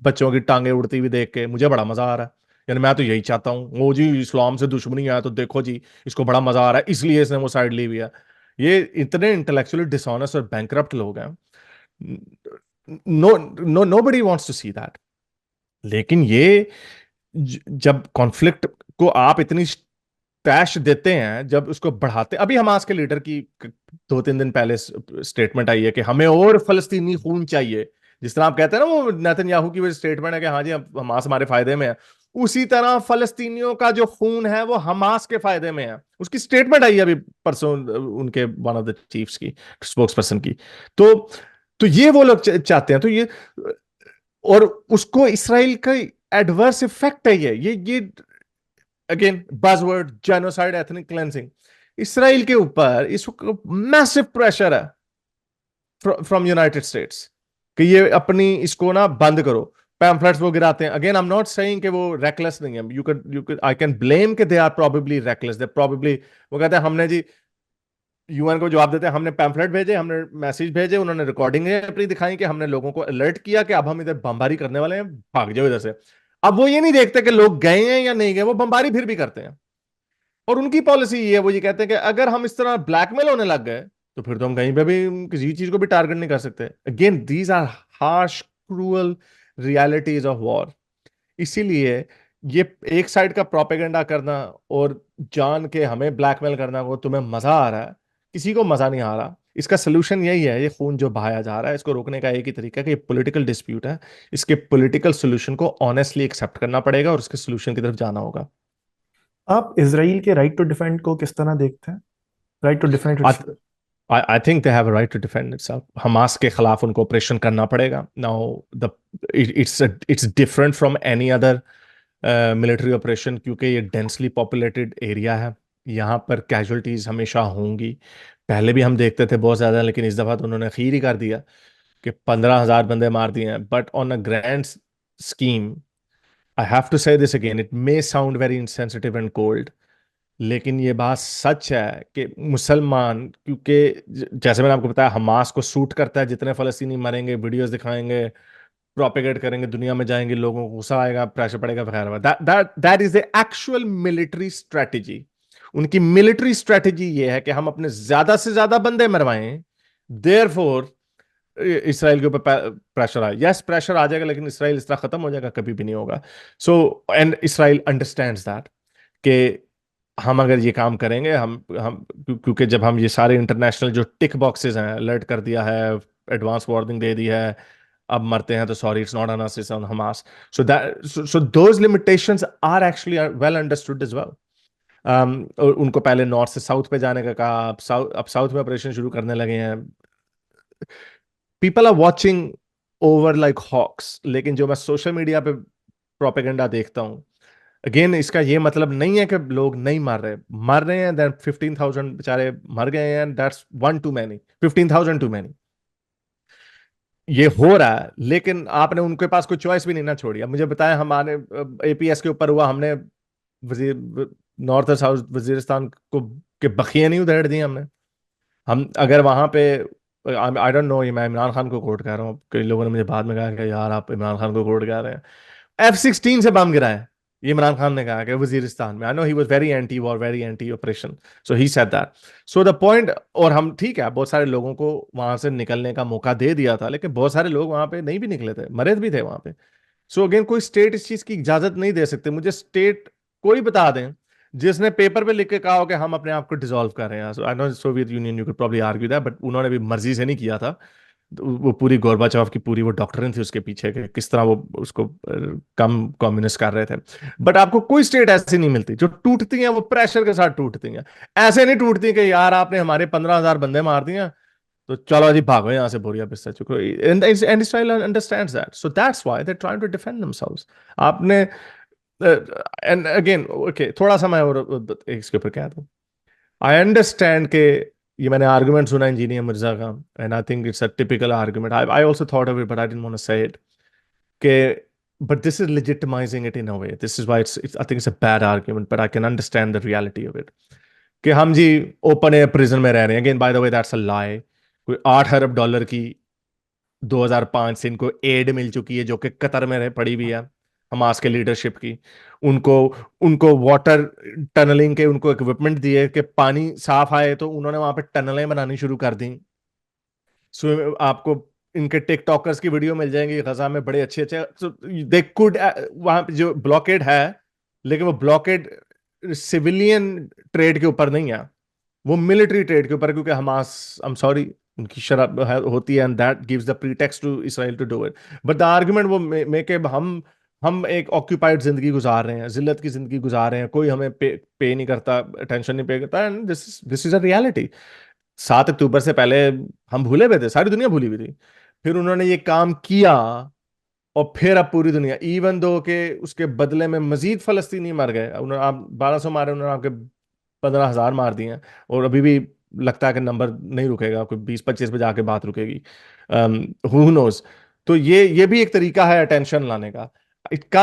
बच्चों की टांगे उड़ती हुई देख के, मुझे बड़ा मजा आ रहा है। यानी मैं तो यही चाहता हूँ, वो जी इस्लाम से दुश्मनी है तो देखो जी, इसको बड़ा मजा आ रहा है इसलिए इसने वो साइड ली हुई है। ये इतने इंटेलेक्चुअली डिसऑनेस्ट और बैंकरप्ट लोग हैं। No no nobody wants to see that. लेकिन ये जब कॉन्फ्लिक्ट को आप इतनी टैश देते हैं, जब उसको बढ़ाते, अभी हमास के लीडर की 2-3 दिन पहले स्टेटमेंट आई है कि हमें और फलस्तीनी खून चाहिए। जिस तरह आप कहते हैं ना, वो नेतन्याहू की वो स्टेटमेंट है कि हाँ जी हमास हमारे फायदे में है, उसी तरह फलस्तीनियों का जो खून है वो हमास के फायदे में है। उसकी स्टेटमेंट आई है अभी परसों, उनके वन ऑफ द चीफ्स की, स्पोक्स पर्सन की। तो तो ये वो लोग चाहते हैं, तो ये, और उसको इसराइल का एडवर्स इफेक्ट है ये again buzzword, genocide, ethnic cleansing. Israel के ऊपर इस वक्त मैसिव प्रेशर है फ्रॉम यूनाइटेड स्टेट्स कि ये अपनी इसको ना बंद करो। पैम्फलेट्स वो गिराते हैं। Again I am not saying कि वो रेकलेस नहीं है, you can I can blame कि they are probably reckless, they probably, वो कहते हैं हमने जी, यूएन को जवाब देते हैं, हमने पैम्फलेट भेजे, हमने मैसेज भेजे, उन्होंने रिकॉर्डिंग अपनी दिखाई कि हमने लोगों को अलर्ट किया कि अब हम इधर बमबारी करने वाले हैं, भाग जाओ इधर से। अब वो ये नहीं देखते कि लोग गए हैं या नहीं गए, वो बमबारी फिर भी करते हैं। और उनकी पॉलिसी ये है, वो ये कहते हैं कि अगर हम इस तरह ब्लैकमेल होने लग गए, तो फिर तो हम कहीं पे भी किसी चीज को भी टारगेट नहीं कर सकते। Again these are harsh cruel realities of war. इसीलिए ये एक साइड का प्रोपेगेंडा करना और जान के हमें ब्लैकमेल करना, वो तुम्हें मजा आ रहा है, किसी को मजा नहीं आ रहा। इसका सोल्यूशन यही है, ये खून जो बहाया जा रहा है इसको रोकने का एक ही तरीका है कि ये पॉलिटिकल डिस्प्यूट है, इसके पॉलिटिकल सोल्यूशन को ऑनेस्टली एक्सेप्ट करना पड़ेगा और उसके सोल्यूशन की तरफ जाना होगा। आप इसराइल के राइट टू डिफेंड को किस तरह देखते हैं? Right to defend its. I think they have a right to defend itself. Hamas के खिलाफ उनको ऑपरेशन करना पड़ेगा now. The its different from any other military operation, क्योंकि ये डेंसली पॉपुलेटेड एरिया है, यहाँ पर कैजुअलिटीज हमेशा होंगी। पहले भी हम देखते थे बहुत ज़्यादा, लेकिन इस दफ़ा तो उन्होंने खीर ही कर दिया कि 15,000 बंदे मार दिए हैं। But on a grand scheme, I have to say this again, it may sound very insensitive and cold, लेकिन ये बात सच है कि मुसलमान, क्योंकि जैसे मैंने आपको बताया, हमास को सूट करता है जितने फलस्तीनी मरेंगे, वीडियोस दिखाएंगे, प्रोपेगेट करेंगे, दुनिया में जाएंगे, लोगों को गुस्सा आएगा, प्रेशर पड़ेगा वगैरह। That is the actual military strategy. उनकी मिलिट्री स्ट्रेटेजी ये है कि हम अपने ज्यादा से ज्यादा बंदे मरवाएं, देयर फोर इसराइल के ऊपर प्रेशर आए। यस, प्रेशर आ जाएगा, लेकिन इसराइल इस तरह खत्म हो जाएगा कभी भी नहीं होगा। So and Israel understands that कि हम अगर ये काम करेंगे, हम क्योंकि जब हम ये सारे इंटरनेशनल जो टिक बॉक्सेस हैं, अलर्ट कर दिया है, एडवांस वार्निंग दे दी है, अब मरते हैं तो sorry, it's not on us, it's on Hamas. So those limitations are actually well understood as well. और उनको पहले नॉर्थ से साउथ पे जाने का कहा, अब साउथ में ऑपरेशन शुरू करने लगे हैं। People are watching over like hawks. लेकिन जो मैं सोशल मीडिया पे प्रोपेगेंडा देखता हूँ, अगेन इसका ये मतलब नहीं है कि लोग नहीं मर रहे हैं, देन 15,000 बेचारे मर गए हैं, that's one too many, 15,000 too many. ये हो रहा है, लेकिन आपने उनके पास कोई चॉइस भी नहीं ना छोड़ी। अब मुझे बताया, हमारे एपीएस के ऊपर हुआ, हमने वजीर नॉर्थ और साउथ वजीरिस्तान को के बखिए नहीं उधेड़ दिए हमने। हम अगर वहां पे, आई डोंट नो, ये मैं इमरान खान को कोट कर रहा हूँ, कई लोगों ने मुझे बाद में कहा कि यार आप इमरान खान को कोट कर रहे हैं। F-16 से बम गिरा है, ये इमरान खान ने कहा कि वजीरिस्तान में। I know he was very anti war, very anti operation, so he said that. So the point, और हम ठीक है, बहुत सारे लोगों को वहां से निकलने का मौका दे दिया था, लेकिन बहुत सारे लोग वहां पे नहीं भी निकले थे, मरे भी थे वहां पे। सो अगेन, कोई स्टेट इस चीज की इजाजत नहीं दे सकते। मुझे स्टेट कोई बता दें जिसने पेपर पे लिख के कहा हो कि हम अपने आप को डिसॉल्व कर रहे हैं। I know Soviet union, you could probably argue that, but उन्होंने भी मर्जी से नहीं किया था। तो वो पूरी गोरबाचोव की पूरी वो डॉक्ट्रिन थी उसके पीछे के, किस तरह वो उसको कम कम्युनिस्ट कर रहे थे। बट आपको कोई स्टेट ऐसी नहीं मिलती जो टूटती है वो प्रेशर के साथ टूटती हैं। ऐसे नहीं टूटती कि यार आपने हमारे 15,000 बंदे मार दिए तो चलो जी भागो यहाँ से, बोरिया बिस्तर चुको। And Israel understands that, so that's why they're trying to defend themselves। आपने एंड अगेन, ओके, थोड़ा सा मैं और इसके ऊपर कह दूं। आई अंडरस्टैंड के ये मैंने आर्गुमेंट सुना इंजीनियर मिर्जा का, and I think it's a typical argument. I also thought of it, but I didn't want to say it के, but this is legitimizing it in a way, this is why it's I think it's a bad argument, but I can understand the reality of it कि हम जी ओपन एयर प्रिजन में रह रहे हैं। Again by the way, that's a lie. कोई 8 अरब डॉलर की 2005 से इनको एड मिल चुकी है, जो कि कतर में पड़ी हुई है हमास के लीडरशिप की। उनको उनको वाटर टनलिंग के उनको इक्विपमेंट दिए कि पानी साफ आए, तो उन्होंने वहां पे टनलें बनानी शुरू कर दी। सो आपको इनके टिकटॉकर्स की वीडियो मिल जाएंगी गजा में, बड़े अच्छे अच्छे। दे कुड, वहां पे जो ब्लॉकेड है, लेकिन वो ब्लॉकेड सिविलियन ट्रेड के ऊपर नहीं है, वो मिलिट्री ट्रेड के ऊपर है, क्योंकि हमास, आई एम सॉरी, उनकी शराब होती है, and that gives the pretext to Israel to do it. But the argument वो मेक, हम एक ऑक्यूपाइड जिंदगी गुजार रहे हैं, जिल्लत की जिंदगी गुजार रहे हैं, कोई हमें पे नहीं करता, अटेंशन नहीं पे करता, and this is a reality. 7 अक्टूबर से पहले हम भूले हुए थे, सारी दुनिया भूली हुई थी। फिर उन्होंने ये काम किया, और फिर अब पूरी दुनिया, इवन दो के उसके बदले में मजीद फलस्तीनी मर गए। उन्होंने आप 1,200 मारे, उन्होंने आपके 15,000 मार दिए हैं, और अभी भी लगता है कि नंबर नहीं रुकेगा, कोई 20-25 पे जाके बात रुकेगी, हु नोज। तो ये भी एक तरीका है अटेंशन लाने का। It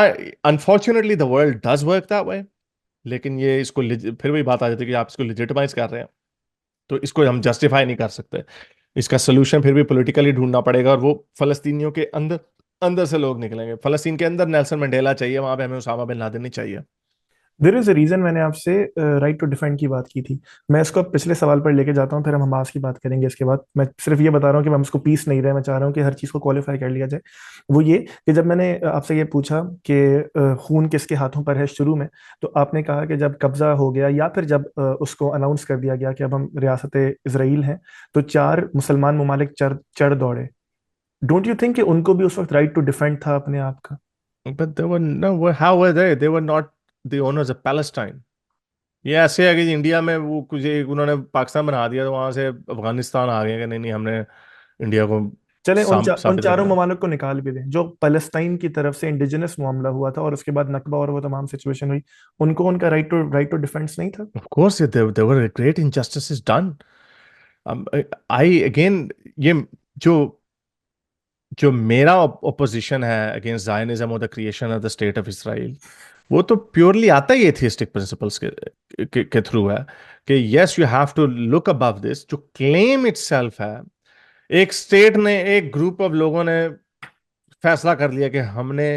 unfortunately the world does work that वे। लेकिन ये इसको फिर वही बात आ जाती है कि आप इसको लिजिटिमाइज कर रहे हैं, तो इसको हम जस्टिफाई नहीं कर सकते। इसका सोल्यूशन फिर भी पॉलिटिकली ढूंढना पड़ेगा, और वो फलस्तीनियों के अंदर अंदर से लोग निकलेंगे। फलस्तीन के अंदर नेल्सन मंडेला चाहिए, वहां पे हमें उसामा बिन लादेन नहीं चाहिए। देयर इज अ रीजन मैंने आपसे राइट टू डिफेंड की बात की थी। मैं इसको अब पिछले सवाल पर लेके जाता हूँ, फिर हम हमास की बात करेंगे इसके बाद। मैं सिर्फ ये बता रहा हूँ कि हम इसको पीस नहीं रहे, मैं चाह रहा हूँ कि हर चीज़ को क्वालिफाई कर लिया जाए। वो ये कि जब मैंने आपसे ये पूछा कि खून किसके हाथों पर है शुरू में, तो आपने कहा कि जब कब्जा हो गया या फिर जब उसको अनाउंस कर दिया गया कि अब हम रियासत इसराइल हैं, तो चार मुसलमान ममालिक चढ़ चढ़ दौड़े। डोंट यू थिंक कि उनको भी उस वक्त राइट टू डिफेंड था अपने आप का? But they were no, how were they? They were not the owners of Palestine. ये ऐसे है कि इंडिया में वो कुछ उन्होंने पाकिस्तान बना दिया तो वहां से अफगानिस्तान आ गए कि नहीं नहीं हमने इंडिया को चले उन साबित चारों करना। ममालिक को निकाल भी दें जो पैलेस्टाइन की तरफ से इंडिजिनस मामला हुआ था और उसके बाद नकबा और वो तमाम सिचुएशन हुई, उनको उनका राइट टू डिफेंस नहीं था? Of course, there were great injustices done. I again ये जो जो मेरा ओपोजिशन है अगेंस्ट जायनिज्म और the creation of the state of Israel, वो तो प्योरली आता ही एथियस्टिक प्रिंसिपल्स के थ्रू है कि yes you have to look above this. जो क्लेम इटसेल्फ है, एक स्टेट ने, एक ग्रुप ऑफ लोगों ने फैसला कर लिया कि हमने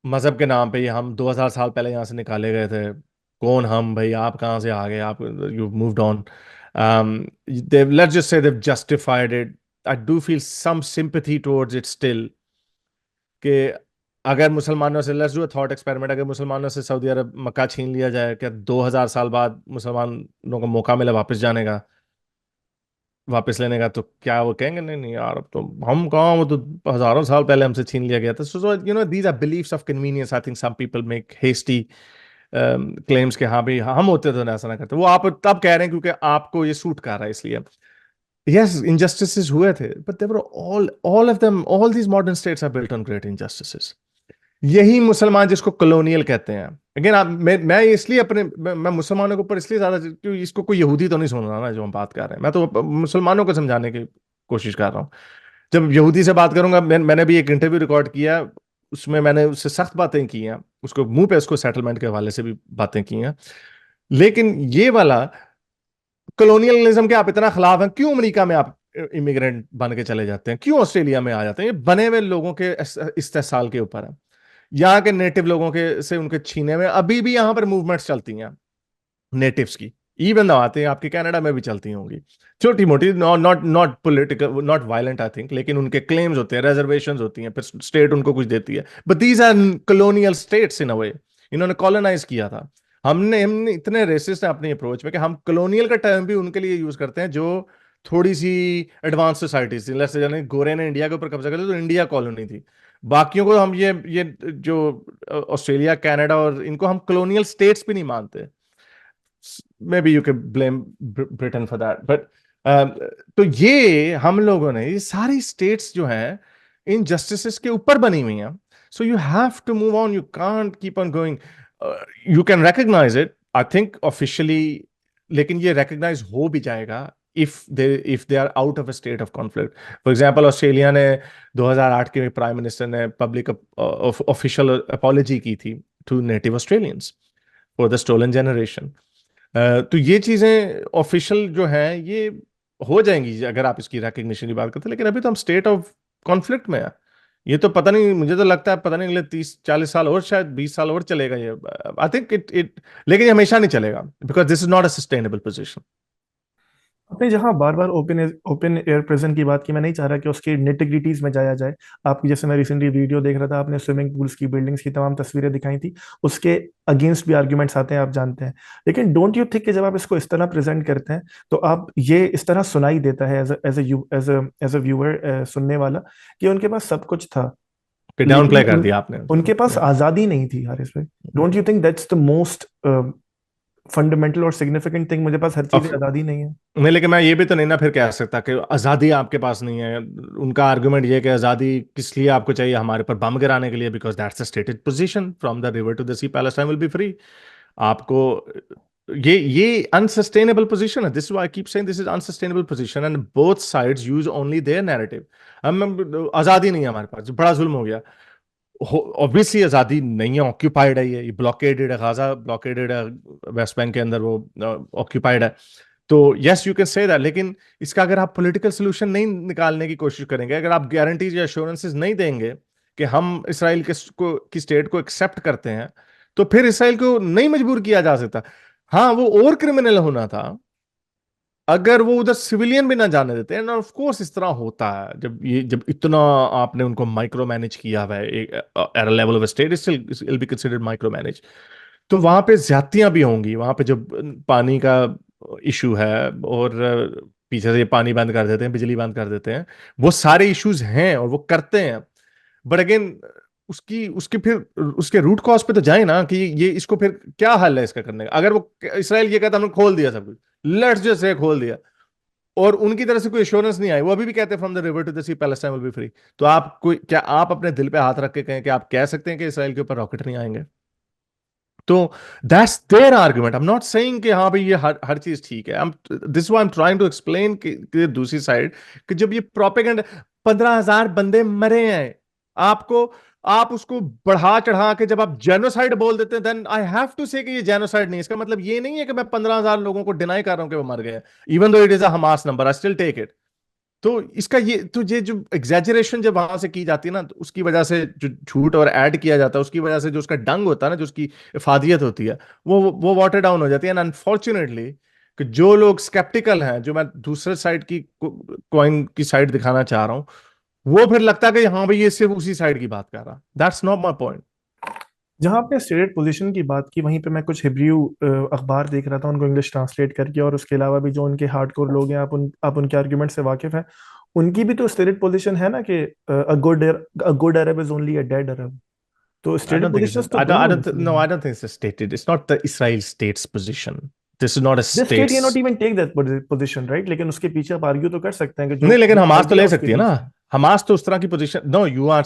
मजहब के नाम पे ये हम 2000 साल पहले यहाँ से निकाले गए थे। कौन हम भाई, आप कहाँ से आ गए, आप you moved on. they let's just say they've justified it. I do feel some sympathy towards it still कि अगर मुसलमानों से, let's do a thought experiment, अगर मुसलमानों से सऊदी अरब मक्का छीन लिया जाए, क्या 2000 साल बाद मुसलमानों को मौका मिला वापस जाने का, वापस लेने का, तो क्या वो कहेंगे नहीं नहीं यार अब तो हम कहाँ, वो तो हजारों साल पहले हमसे छीन लिया गया था। So you know these are beliefs of convenience. I think some people make hasty claims कि हाँ भाई हम होते तो ऐसा ना करते। वो आप तब कह रहे हैं क्योंकि आपको ये सूट कर रहा है इसलिए। Yes, injustices हुए थे, but they were all of them, all these modern states are built on great injustices. यही मुसलमान जिसको कॉलोनियल कहते हैं, अगेन आप मैं इसलिए मैं मुसलमानों के ऊपर इसलिए ज्यादा, क्योंकि इसको कोई यहूदी तो नहीं सुन रहा ना जो हम बात कर रहे हैं। मैं तो मुसलमानों को समझाने की कोशिश कर रहा हूँ। जब यहूदी से बात करूंगा, मैंने भी एक इंटरव्यू रिकॉर्ड किया, उसमें मैंने उससे सख्त बातें की हैं, उसको मुंह पे उसको सेटलमेंट के हवाले से भी बातें की हैं। लेकिन ये वाला कॉलोनियलिज्म के आप इतना खिलाफ हैं, क्यों अमेरिका में आप इमिग्रेंट बन के चले जाते हैं, क्यों ऑस्ट्रेलिया में आ जाते हैं? ये बने हुए लोगों के इस्तेसाल के ऊपर है। यहाँ के नेटिव लोगों के से उनके छीने में अभी भी यहाँ पर मूवमेंट्स चलती हैं नेटिव्स की। इवन दवाते हैं आपके कनाडा में भी चलती होंगी, छोटी मोटी, not not not political, not violent I think, लेकिन उनके क्लेम्स होते हैं, रिजर्वेशंस होती हैं, फिर स्टेट उनको कुछ देती है। But these are colonial states in a way. इन्होंने कॉलोनाइज किया था। हमने इतने रेसिस्ट हैं अपनी अप्रोच में कि हम कॉलोनियल का टर्म भी उनके लिए यूज करते हैं जो थोड़ी सी एडवांस सोसाइटीज थी। जैसे जाने गोरे ने इंडिया के ऊपर कब्जा कर लिया तो इंडिया कॉलोनी थी। बाकियों को हम ये जो ऑस्ट्रेलिया कनाडा और इनको हम कॉलोनियल स्टेट्स भी नहीं मानते। Maybe you could blame Britain for that, but तो ये हम लोगों ने, ये सारी स्टेट्स जो हैं इन जस्टिसेस के ऊपर बनी हुई हैं। So you have to move on, you can't keep on going. You can recognise it I think officially, लेकिन ये रिकॉग्नाइज हो भी जाएगा if they are out of a state of conflict. For example, Australia ने 2008 के प्राइम मिनिस्टर ने पब्लिक ऑफिशियल अपॉलॉजी की थी to native Australians for the stolen generation. तो ये चीजें ऑफिशियल जो है ये हो जाएंगी अगर आप इसकी रिकग्निशन की बात करते हैं। लेकिन अभी तो हम स्टेट ऑफ कॉन्फ्लिक्ट में है। ये तो पता नहीं, मुझे तो लगता है पता नहीं अगले 30-40 साल और शायद 20 साल और चलेगा ये। आई थिंक इट लेकिन ये हमेशा नहीं चलेगा because this is not a sustainable position. आपने जहाँ बार बार ओपन एयर प्रेजेंट की बात की, मैं नहीं चाह रहा कि उसकी निटिग्रिटीज में जाया जाए। आपकी जैसे मैं रिसेंटली वीडियो देख रहा था, आपने स्विमिंग पूल्स की, बिल्डिंग्स की तमाम तस्वीरें दिखाई थी, उसके अगेंस्ट भी आर्ग्यूमेंट्स आते हैं, आप जानते हैं। लेकिन डोंट यू थिंक कि जब आप इसको इस तरह प्रेजेंट करते हैं तो आप ये इस तरह सुनाई देता है एज अ व्यूअर, सुनने वाला, कि उनके पास सब कुछ था डाउन लेकिन प्ले कर दिया आपने उनके उनको। पास आजादी नहीं थी हारिस भाई। Don't you think that's the most fundamental और सिग्निफिकेंट थिंग? मुझे पास हर चीज अब आजादी नहीं है। नहीं, लेकिन मैं ये भी तो नहीं ना फिर कह सकता कि आज़ादी आपके पास नहीं है। उनका आर्गुमेंट ये है कि आज़ादी किस लिए आपको चाहिए, हमारे पर बम गिराने के लिए, because that's a stated position from the river to the sea Palestine will be free. आपको ये अनसस्टेनेबल पोजीशन है। This why I keep saying this is unsustainable position and both sides use only their narrative. हम आज़ादी नहीं है हमारे पास, बड़ा जुल्म हो गया। ऑब्वियसली आज़ादी नहीं है, ऑक्यूपाइड है, ये ब्लॉकेडेड है, गाजा ब्लॉकेडेड है, वेस्ट बैंक के अंदर वो ऑक्यूपाइड है। तो yes you can say that, लेकिन इसका अगर आप पॉलिटिकल सोल्यूशन नहीं निकालने की कोशिश करेंगे, अगर आप गारंटीज या एश्योरेंसेज नहीं देंगे कि हम इसराइल की स्टेट को एक्सेप्ट करते हैं, तो फिर इसराइल को नहीं मजबूर किया जा सकता। हाँ, वो और क्रिमिनल होना था अगर वो उधर सिविलियन भी ना जाने देते। एंड ऑफ कोर्स इस तरह होता है जब इतना आपने उनको माइक्रो मैनेज किया हुआ है at a level of state, it be considered micro manage. तो वहां पे ज्यादतियां भी होंगी, वहां पे जब पानी का इशू है और पीछे से ये पानी बंद कर देते हैं, बिजली बंद कर देते हैं, वो सारे इश्यूज हैं और वो करते हैं। बट अगेन उसकी उसके फिर उसके रूट कॉज पे तो जाए ना कि ये इसको फिर क्या हल है इसका करने का। अगर वो इसराइल ये कहता हमने खोल दिया सब कुछ, लेट्स जस्ट से खोल दिया, और उनकी तरफ से कोई एश्योरेंस नहीं आई, वो अभी भी कहते हैं from the river to the sea Palestine will be free, तो आप कोई क्या आप अपने दिल पे हाथ रख के कहें कि आप कह सकते हैं कि इसराइल के ऊपर रॉकेट नहीं आएंगे? तो that's their argument. I am not saying कि हाँ भाई ये हर चीज ठीक है। This why I am trying to explain कि दूसरी साइड कि जब ये प्रोपेगेंडा, 15,000 बंदे मरे हैं, आपको आप उसको बढ़ा चढ़ा के जब आप जेनोसाइड बोल देते हैं, then I have to say कि ये जेनोसाइड नहीं। इसका मतलब ये नहीं है कि मैं 15,000 लोगों को डिनाई कर रहा हूं कि वो मर गए, even though it is a Hamas number, I still take it. तो इसका ये जो एग्जैजरेशन जब वहां से की जाती है ना, तो उसकी वजह से जो झूठ और ऐड किया जाता है, उसकी वजह से जो उसका डंग होता है ना, जो उसकी इफादियत होती है, वो वाटर डाउन हो जाती है। एंड अनफॉर्चुनेटली कि जो लोग स्केप्टिकल हैं, जो मैं दूसरे साइड की कॉइन की साइड दिखाना चाह रहा हूं, वो फिर लगता है कि हाँ भाई ये सिर्फ उसी साइड की बात कर रहा। That's not my point. जहां आपने स्टेटेड पोजीशन की बात की, वहीं पे मैं कुछ हिब्रू अखबार देख रहा था उनको इंग्लिश ट्रांसलेट करके, और उसके अलावा भी जो उनके हार्डकोर लोग हैं, आप उनके आर्ग्यूमेंट से वाकिफ हैं, उनकी भी तो स्टेटेड पोजीशन है ना कि a good Arab is only a dead Arab. तो I stated don't think it's positions a, तो I दोनों don't मसले no, हैं। I don't think it's a stated. It's not the Israel state's position. This is not a this state can not state's। Even take that position, right? लेकिन उसके पीछे आप आर्ग्यू तो कर सकते हैं कि जो नहीं, लेकिन जो मर हमास तो गया ले उसके सकती है ना। पीछे। हमास तो उस तरह की पोजीशन, नो यू आर,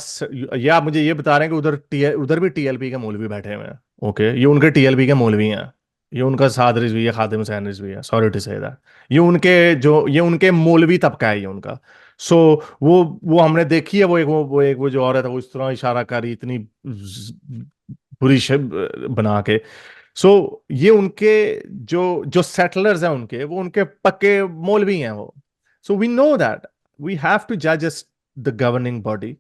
या आप मुझे ये बता रहे हैं कि उधर भी टीएलपी के मौलवी बैठे हुए हैं। ओके, ये उनके टीएलपी के मौलवी हैं, ये उनका साद रिजवी है, खादिम हुसैन रिजवी है, सॉरी टू से दैट। ये उनके मौलवी तबका है ये उनका। सो वो हमने देखी है, वो जो औरत है, वो इस तरह इशारा करी इतनी बुरी बना के। सो ये उनके जो जो सेटलर्स हैं उनके, वो उनके पक्के मौलवी हैं वो। So we know that we have to जज द गवर्निंग बॉडी,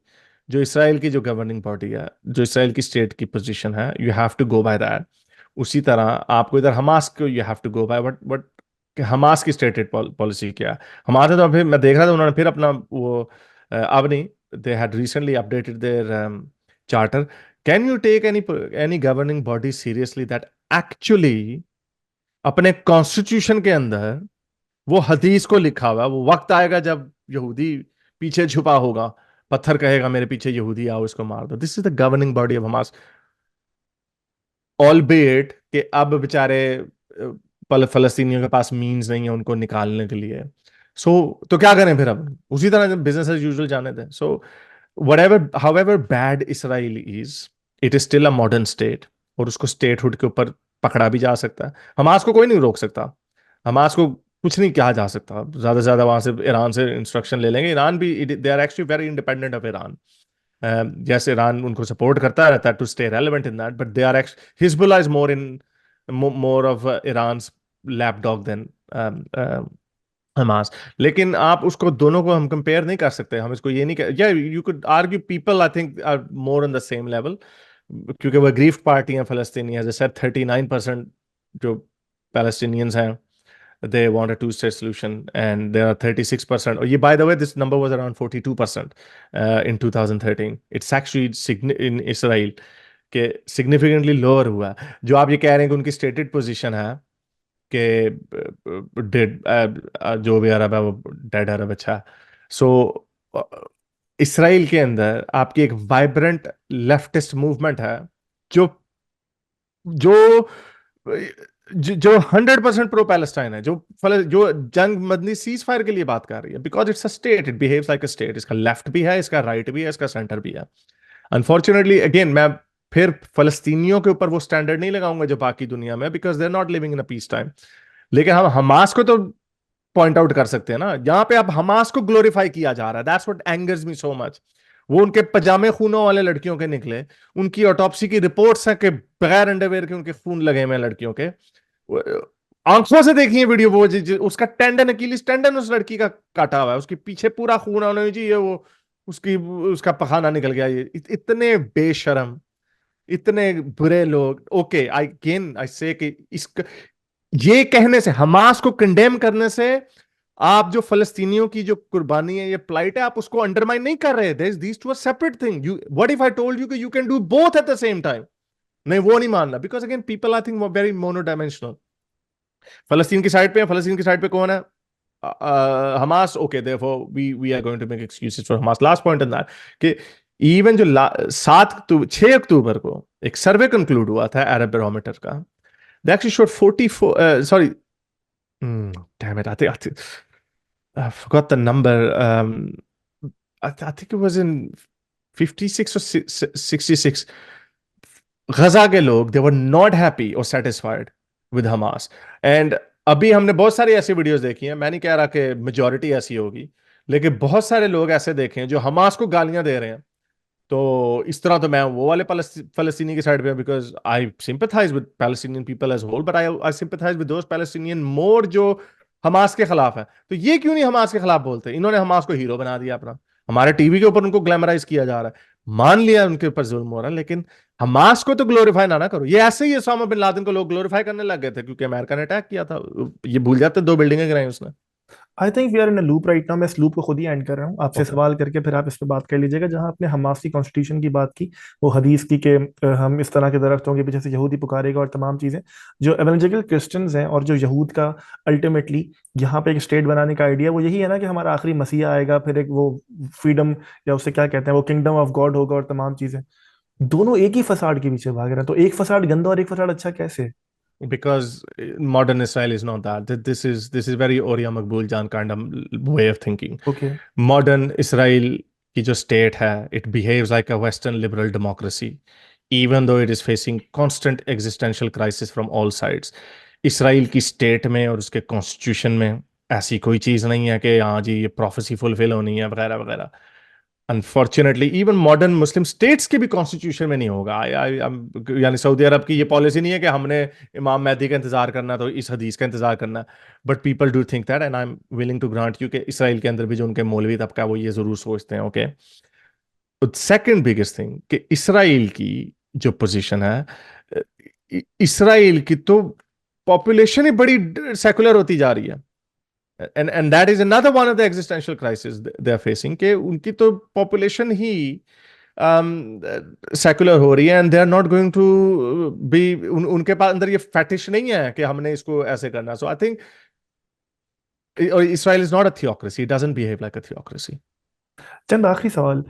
जो इसराइल की जो गवर्निंग बॉडी है, जो इसराइल की स्टेट की पोजीशन है, you have to go by that. उसी तरह आपको इधर हमास को you have to go by but कि हमास की स्टेटेड पॉलिसी क्या है। हमारे तो अभी मैं देख रहा था उन्होंने फिर अपना वो अब नहीं, they had recently updated their charter. Can you take any governing body seriously that actually अपने कॉन्स्टिट्यूशन के अंदर वो हदीस को लिखा हुआ है, वो वक्त आएगा जब यहूदी पीछे छुपा होगा, पत्थर कहेगा मेरे पीछे यहूदी आओ इसको मार दो। This is the governing body of Hamas. All bet कि अब बेचारे फलस्तीनियों के पास मीन्स नहीं है उनको निकालने के लिए। सो तो क्या करें फिर, अब उसी तरह बिजनेस एज यूजुअल जाने दें। सो whatever however bad Israel is, it is still a modern state, और उसको स्टेटहुड के ऊपर पकड़ा भी जा सकता है। हमास को कोई नहीं रोक सकता, हमास को कुछ नहीं कहा जा सकता। ज्यादा से ज्यादा वहां से ईरान से इंस्ट्रक्शन ले लेंगे। ईरान भी they are actually very independent of Iran. जैसे ईरान उनको सपोर्ट करता रहता है to stay relevant in that, but they are Hezbollah is more of Iran lapdog than Hamas. लेकिन आप उसको दोनों को हम कंपेयर नहीं कर सकते। हम इसको ये नहीं कर, या you could argue people I think are more on the same level, क्योंकि वो ग्रीफ्ड पार्टी हैं फलस्तीनी। एज आई सेड 39% जो पैलेस्टीनियंस हैं they want a two-state solution, and there are 36%. Oh, yeah, by the way, this number was around 42% in 2013. It's actually in Israel के significantly lower हुआ है। जो आप ये कह रहे हैं कि उनकी stated position है कि डेड, जो भी अरब है वो डेड अरब, अच्छा। सो इसराइल के अंदर आपकी एक वाइब्रेंट लेफ्टिस्ट मूवमेंट है, जो जो जो 100% प्रो पैलेस्टाइन है, जो जंग मदनी सीज फायर के लिए बात कर रही है, because it's a state, it behaves like a state. इसका लेफ्ट भी है, इसका राइट भी है, इसका सेंटर भी है। अनफॉर्चुनेटली अगेन मैं फिर फलस्तीनियों के ऊपर वो स्टैंडर्ड नहीं लगाऊंगा जो बाकी दुनिया में, because they are not living in a peace time. लेकिन हम हमास को तो पॉइंट आउट कर सकते हैं ना, जहां पे अब हमास को ग्लोरीफाई किया जा रहा है। That's what angers me so much. वो उनके पजामे खूनों वाले लड़कियों के निकले, उनकी ऑटोप्सी की रिपोर्ट्स हैं कि बगैर अंडरवेयर के उनके खून लगे हुए हैं लड़कियों के। आंखों से देखिए वीडियो, वो उसका टेंडन, अकीलिस टेंडन उस लड़की का काटा हुआ है, उसके पीछे पूरा खून है। उन्होंने जी ये वो उसकी उसका पखाना निकल गया। ये इतने बेशरम, इतने बुरे लोग, ओके आई गेन आई से कि इस ये कहने से, हमास को कंडेम करने से, आप जो फलस्तीनियों की जो कुर्बानी है, ये प्लाइट है, आप उसको अंडरमाइन नहीं कर रहे। These two a separate thing. You, what if I told you कि you can do both at the same time? नहीं, वो नहीं मानना, because again people I think very monodimensional. फलस्तीन की साइड पे, फलस्तीन की साइड पे कौन है? Hamas. Okay, therefore we are going to make excuses for Hamas. Last point in that कि इवन जो 6 अक्टूबर को एक सर्वे कंक्लूड हुआ था अरब बैरोमीटर का, they actually showed 44, sorry, damn it, I think I forgot the number. I think it was in 56 or 66. गजा के लोग, दे वर नॉट हैप्पी और सेटिस्फाइड विद हमास। एंड अभी हमने बहुत सारी ऐसी वीडियोस देखी हैं, मैं नहीं कह रहा कि मेजोरिटी ऐसी होगी, लेकिन बहुत सारे लोग ऐसे देखे हैं जो हमास को गालियां दे रहे हैं। तो इस तरह तो मैं वो वाले फलस्तीनी की साइड पे, because I sympathise with Palestinian people as whole, but I sympathise with those Palestinian more जो हमास के खिलाफ है। तो ये क्यों नहीं हमास के खिलाफ बोलते? इन्होंने हमास को हीरो बना दिया अपना, हमारे टीवी के ऊपर उनको ग्लैमराइज किया जा रहा है, मान लिया उनके ऊपर जुल्म हो रहा है, लेकिन हमास को तो ग्लोरीफाई ना करो। ये ऐसे ही ओसामा बिन लादेन को लोग ग्लोरीफाई करने लग गए थे क्योंकि अमेरिका ने अटैक किया था। ये भूल जाते, 2 बिल्डिंगें गिराई उसने। I think we are in a loop right now. मैं इस लूप को खुद ही एंड कर रहा हूँ, आपसे ओके। सवाल करके फिर आप इस पे बात कर लीजिएगा। जहां आपने हमासी कॉन्स्टिट्यूशन की बात की, वो हदीस की कि हम इस तरह के दरख्तों के पीछे से यहूदी पुकारेगा और तमाम चीजें, जो एवेंजेलिकल क्रिश्चियंस हैं और जो यहूद का अल्टीमेटली यहाँ पे एक स्टेट बनाने का आइडिया, वो यही है ना कि हमारा आखिरी मसीहा आएगा, फिर एक वो फ्रीडम, या उसे क्या कहते हैं, वो किंगडम ऑफ गॉड होगा और तमाम चीजें। दोनों एक ही फसाड के पीछे भाग रहे हैं, तो एक फसाड गंदा और एक फसाड अच्छा कैसे? Because modern Israel is not that. This is very Oriya Makbul Jan kind of way of thinking. Okay. Modern Israel की जो state है, it behaves like a Western liberal democracy, even though it is facing constant existential crisis from all sides. Israel की स्टेट में और उसके कॉन्स्टिट्यूशन में ऐसी कोई चीज़ नहीं है कि हाँ जी ये प्रोफेसी फुलफिल होनी है वगैरह वगैरह। अनफॉर्चुनेटली इवन मॉडर्न मुस्लिम स्टेट्स के भी कॉन्स्टिट्यूशन में नहीं होगा। यानी सऊदी अरब की ये पॉलिसी नहीं है कि हमने इमाम मेहदी का इंतजार करना है तो इस हदीस का इंतजार करना है। But people do think that, and I am willing to grant you कि इसराइल के अंदर भी जो उनके मौलवी तबका है वो ये जरूर सोचते हैं। ओके, तो सेकंड बिगेस्ट थिंग कि इसराइल की जो पोजीशन है, इसराइल की तो पॉपुलेशन ही बड़ी सेकुलर होती जा रही है। And that is another one of the existential crisis they are facing, कि उनकी तो पॉपुलेशन ही सेकुलर हो रही है, and they are not going to be, उनके पास अंदर ये फैटिश नहीं है कि हमने इसको ऐसे करना। So I think Israel is not a theocracy, it doesn't behave like a theocracy. चंद आखिरी सवाल।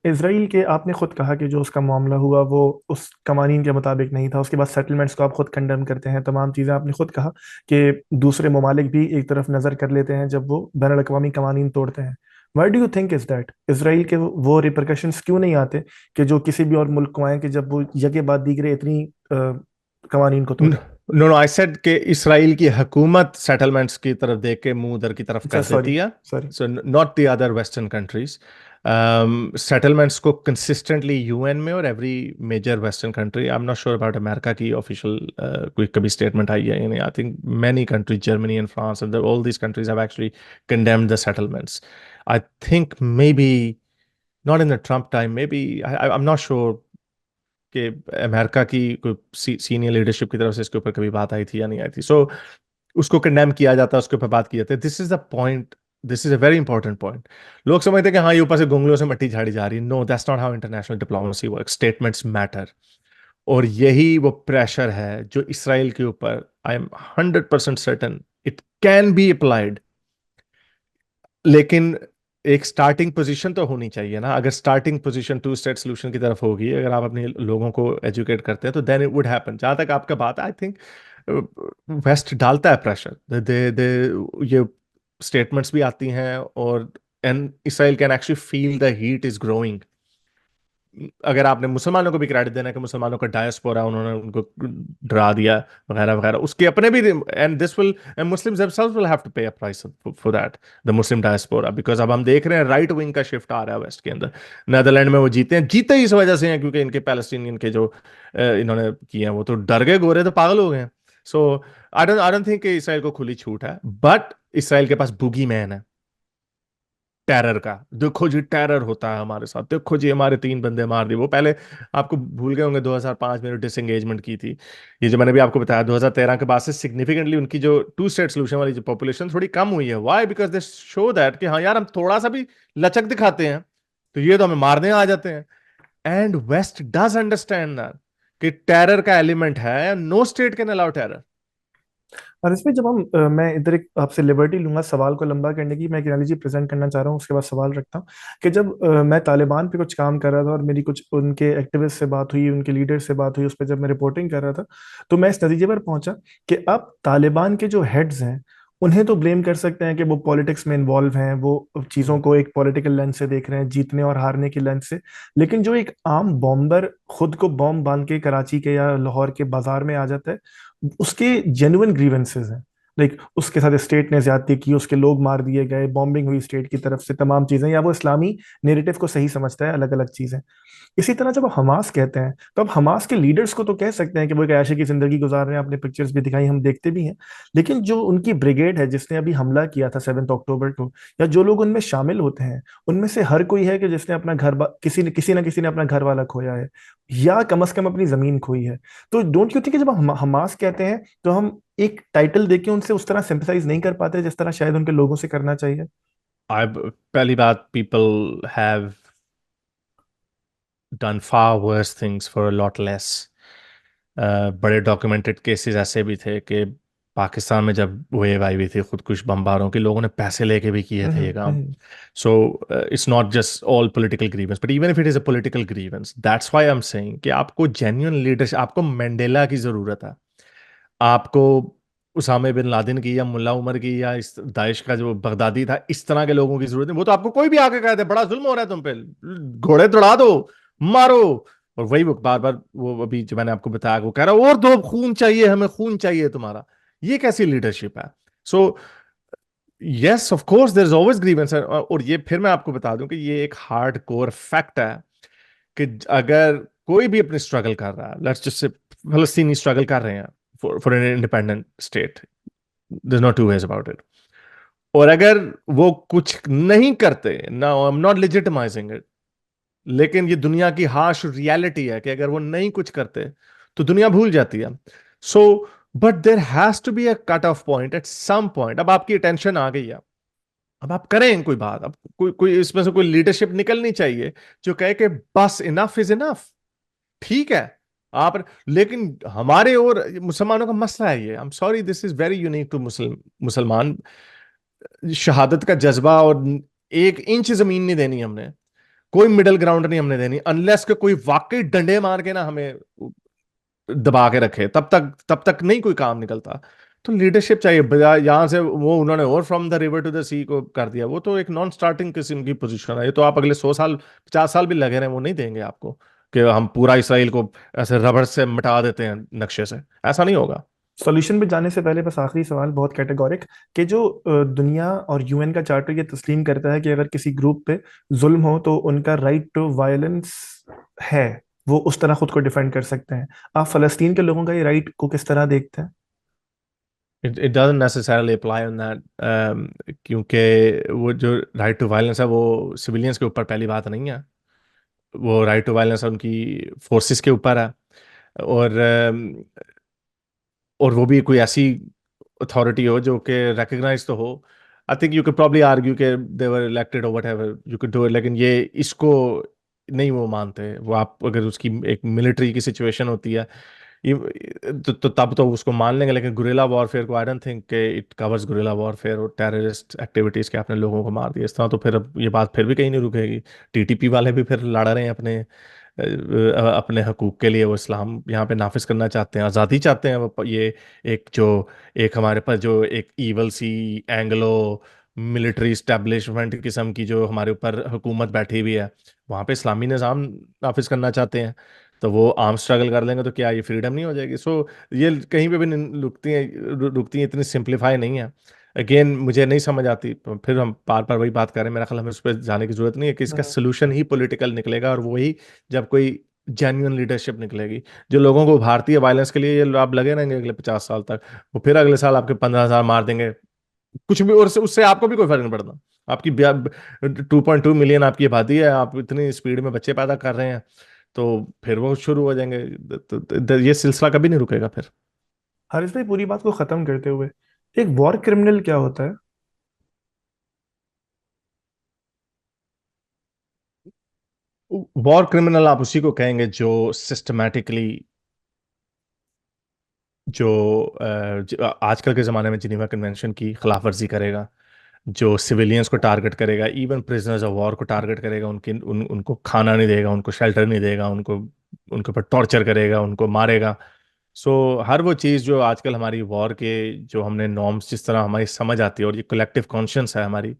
इसराइल के, आपने खुद कहा कि जो उसका मामला हुआ वो उस कवानीन के मुताबिक नहीं था, उसके बाद सेटलमेंट्स को आप खुद कंडेम करते हैं, तमाम चीज़ें आपने खुद कहा कि दूसरे ममालिक भी एक तरफ नज़र कर लेते हैं जब वो बैनुल अक़वामी कवानीन तोड़ते हैं। Why do you think is that Israel के वो रिpercussions क्यों नहीं आते कि जो किसी भी और मुल्क को आए, कि जब वो यके बाद दीगरे इतनी कवानीन को तोड़े? नो नो, आई सेड कि इसराइल की हुकूमत सेटलमेंट्स की तरफ देख के मुंह उधर की तरफ अच्छा, कर सॉरी देती है। Sorry. So not the other western countries. Settlements को कंसिस्टेंटली यूएन में और every major western country, I am not sure about America की ऑफिशियल कोई कभी स्टेटमेंट आई है या नहीं। I think many countries, Germany and France and all these countries have actually condemned the settlements. I think maybe not in the Trump time, maybe, I am not sure कि अमेरिका की कोई सीनियर लीडरशिप की तरफ से इसके ऊपर कभी बात आई थी या नहीं आई थी। सो उसको कंडेम किया जाता है, उसके ऊपर बात की जाती है। This is the point, this is a very important point. लोग समझते हैं कि हाँ ये ऊपर से गोंगलों से मट्टी झाड़ी जा रही है। No, that's not how international diplomacy work. Statements matter, और यही वो प्रेशर है जो इसराइल के ऊपर, I am 100% certain it can be applied. लेकिन एक स्टार्टिंग पोजीशन तो होनी चाहिए ना। अगर starting position two state solution की तरफ होगी, अगर आप अपने लोगों को एजुकेट करते हैं, तो देन इट वुड हैपन। जहां तक आपका बात है, आई थिंक वेस्ट डालता है प्रेशर, दे ये स्टेटमेंट्स भी आती हैं, और and Israel can actually feel the heat is growing. अगर आपने मुसलमानों को भी क्रेडिट देना है कि मुसलमानों का डायस्पोरा उन्होंने उनको डरा दिया वगैरह वगैरह, उसके अपने भी, and this will, and Muslims themselves will have to pay a price for that, the Muslim diaspora, because अब हम देख रहे हैं राइट विंग का शिफ्ट आ रहा है वेस्ट के अंदर। नेदरलैंड में वो जीते हैं, जीते ही इस वजह से हैं क्योंकि इनके पैलेस्टीनियन के जो इन्होंने किए हैं वो तो डर गए, गोरे तो पागल हो गए हैं। सो आई डोंट थिंक कि इसराइल को खुली छूट है, बट इसराइल के पास बुगी मैन है। टेरर का। देखो जी टेरर होता है हमारे साथ, देखो जी हमारे 3 बंदे मार दिए। वो पहले आपको भूल गए होंगे 2005 में डिसएंगेजमेंट की थी। ये जो मैंने भी आपको बताया 2013 के बाद से सिग्निफिकेंटली उनकी जो टू स्टेट सोल्यूशन वाली जो पॉपुलेशन थोड़ी कम हुई है। Why? Because they show that कि हाँ यार हम थोड़ा सा भी लचक दिखाते हैं तो ये तो हमें मारने आ जाते हैं। And west does understand that कि टेरर का एलिमेंट है, no state can allow terror. और इसमें जब हम मैं इधर एक आपसे लिबर्टी लूंगा सवाल को लंबा करने की, मैं एक एनालॉजी प्रेजेंट करना चाह रहा हूँ, उसके बाद सवाल रखता हूँ। कि जब मैं तालिबान पे कुछ काम कर रहा था और मेरी कुछ उनके एक्टिविस्ट से बात हुई, उनके लीडर से बात हुई, उस पर जब मैं रिपोर्टिंग कर रहा था, तो मैं इस नतीजे पर पहुंचा कि अब तालिबान के जो हेड्स हैं उन्हें तो ब्लेम कर सकते हैं कि वो पॉलिटिक्स में इन्वॉल्व हैं, वो चीज़ों को एक पॉलिटिकल लेंस से देख रहे हैं, जीतने और हारने की लेंस से। लेकिन जो एक आम बॉम्बर खुद को बॉम्ब बांध के कराची के या लाहौर के बाजार में आ जाता है, उसके जेन्युइन ग्रीवेंसेस हैं। लाइक उसके साथ स्टेट ने ज्यादती की, उसके लोग मार दिए गए, बॉम्बिंग हुई स्टेट की तरफ से, तमाम चीजें, या वो इस्लामी नेरेटिव को सही समझता है, अलग अलग चीजें। इसी तरह जब हमास कहते हैं तो अब हमास के लीडर्स को तो कह सकते हैं कि वो एक ऐशे की जिंदगी गुजार रहे हैं, आपने पिक्चर्स भी दिखाई, हम देखते भी हैं। लेकिन जो उनकी ब्रिगेड है जिसने अभी हमला किया था 7 अक्टूबर को, या जो लोग उनमें शामिल होते हैं, उनमें से हर कोई है कि जिसने अपना किसी न किसी ने अपना घर वाला खोया है, या कम से कम अपनी जमीन खोई है। तो डोंट यू थिंक जब हम हमास कहते हैं तो हम एक टाइटल देके उनसे उस तरह सिंपैथाइज नहीं कर पाते जिस तरह शायद उनके लोगों से करना चाहिए? आई पहली बात, people have done far worse things for a lot less. बड़े डॉक्यूमेंटेड केसेस ऐसे भी थे कि पाकिस्तान में जब वेव आई हुई थी खुदकुश बमबारों की, लोगों ने पैसे लेके भी किए थे ये काम। Hmm. So it's not just all political grievance, but even if it is a political grievance, that's why I am saying कि आपको जेन्युइन लीडरशिप, आपको मंडेला की जरूरत है। आपको उसामे बिन लादेन की या मुल्ला उमर की या इस दाइश का जो बगदादी था, इस तरह के लोगों की जरूरत नहीं। वो तो आपको कोई भी आके कहते बड़ा जुल्म हो रहा है तुम पे, घोड़े दौड़ा दो, मारो। और वही वो बार बार वो अभी जो मैंने आपको बताया, वो कह रहा है और दो खून चाहिए हमें, खून चाहिए तुम्हारा। ये कैसी लीडरशिप है? So yes of course there is always grievance. और ये फिर मैं आपको बता दूं कि ये एक हार्ड कोर फैक्ट है कि अगर कोई भी अपनी स्ट्रगल कर रहा है, लेट्स जस्ट से फलस्तीनी स्ट्रगल कर रहे हैं for an independent state, there no two ways about it. और अगर वो कुछ नहीं करते ना, I am not legitimising it, लेकिन ये दुनिया की हार्श रियलिटी है कि अगर वो नहीं कुछ करते तो दुनिया भूल जाती है। So but there has to be a cut off point at some point. अब आपकी अटेंशन आ गई है, अब आप करें कोई बात, अब कोई कोई इसमें से कोई लीडरशिप निकलनी चाहिए जो कहे कि बस इनफ इज इनफ। ठीक है आप, लेकिन हमारे और मुसलमानों का मसला है ये, I am sorry this is very unique to मुसलमान। शहादत का जज्बा, और 1 इंच जमीन नहीं देनी हमने, कोई मिडल ग्राउंड नहीं हमने देनी, अनलेस के कोई वाकई डंडे मार के ना हमें दबा के रखे, तब तक नहीं कोई काम निकलता। तो लीडरशिप चाहिए। बजाय यहां से वो उन्होंने और from the river to the sea को कर दिया, वो तो एक नॉन स्टार्टिंग किस्म की पोजीशन है। ये तो आप अगले 100 साल 50 साल भी लगे रहे वो नहीं देंगे आपको कि हम पूरा इसराइल को ऐसे रबड़ से मिटा देते हैं नक्शे से। ऐसा नहीं होगा। सॉल्यूशन पे जाने से पहले बस आखिरी सवाल, बहुत कैटेगोरिक, कि जो दुनिया और यूएन का चार्टर ये तस्लीम करता है कि अगर किसी ग्रुप पे जुल्म हो तो उनका राइट टू वायलेंस है, वो उस तरह खुद को डिफेंड कर सकते हैं, आप फलस्तीन के लोगों का ये राइट को किस तरह देखते हैं? It doesn't necessarily apply on that, क्योंकि वो जो राइट टू वायलेंस है वो सिविलियंस के ऊपर पहली बात नहीं है। वो राइट टू वायलेंस उनकी फोर्सेस के ऊपर है। और और वो भी कोई ऐसी अथॉरिटी हो जो कि रिकग्नाइज तो हो। I think you can probably argue के दे वर इलेक्टेड और what ever you can do it, लेकिन ये इसको नहीं वो मानते। वो आप अगर उसकी एक मिलिट्री की सिचुएशन होती है तो तब तो उसको मान लेंगे, लेकिन गुरिल्ला वॉरफेयर को आई डोंट थिंक कि इट कवर्स गुरिल्ला वॉरफेयर और टेररिस्ट एक्टिविटीज के आपने लोगों को मार दिया इस तरह। तो फिर अब ये बात फिर भी कहीं नहीं रुकेगी। टीटीपी वाले भी फिर लड़ रहे हैं अपने अपने हकूक के लिए। वो इस्लाम यहाँ पे नाफिज करना चाहते हैं, आज़ादी चाहते हैं। वो ये एक जो एक हमारे पास जो एक ईवल सी एंग्लो मिलिट्री स्टैब्लिशमेंट किस्म की जो हमारे ऊपर हुकूमत बैठी हुई है, वहाँ पे इस्लामी निज़ाम नाफिज करना चाहते हैं। तो वो आर्म स्ट्रगल कर लेंगे तो क्या ये फ्रीडम नहीं हो जाएगी? सो ये कहीं पे भी रुकती हैं, इतनी सिंप्लीफाई नहीं है। अगेन मुझे नहीं समझ आती, तो फिर हम बार बार वही बात कर रहे हैं। मेरा ख्याल हमें उस पर जाने की जरूरत नहीं है कि इसका हम्म। सोल्यूशन ही पॉलिटिकल निकलेगा, और वही जब कोई जेन्युइन लीडरशिप निकलेगी जो लोगों को उभारती है वायलेंस के लिए। ये आप लगे रहेंगे अगले 50 साल तक, वो फिर अगले साल आपके 15,000 मार देंगे, कुछ भी, और उससे आपको भी कोई फर्क नहीं पड़ता। आपकी 2.2 मिलियन आपकी आबादी है, आप इतनी स्पीड में बच्चे पैदा कर रहे हैं, तो फिर वो शुरू हो जाएंगे। ये सिलसिला कभी नहीं रुकेगा फिर। हारिस भाई, पूरी बात को खत्म करते हुए, एक वॉर क्रिमिनल क्या होता है? वॉर क्रिमिनल आप उसी को कहेंगे जो सिस्टमैटिकली, जो आजकल के ज़माने में जिनीवा कन्वेंशन की खिलाफ वर्जी करेगा, जो सिविलियंस को टारगेट करेगा, इवन प्रिजनर्स ऑफ वॉर को टारगेट करेगा, उनको खाना नहीं देगा, उनको शेल्टर नहीं देगा, उनके ऊपर टॉर्चर करेगा, उनको मारेगा। सो हर वो चीज़ जो आजकल हमारी वॉर के जो हमने नॉर्म्स जिस तरह हमारी समझ आती है, और ये कलेक्टिव कॉन्शियंस है हमारी,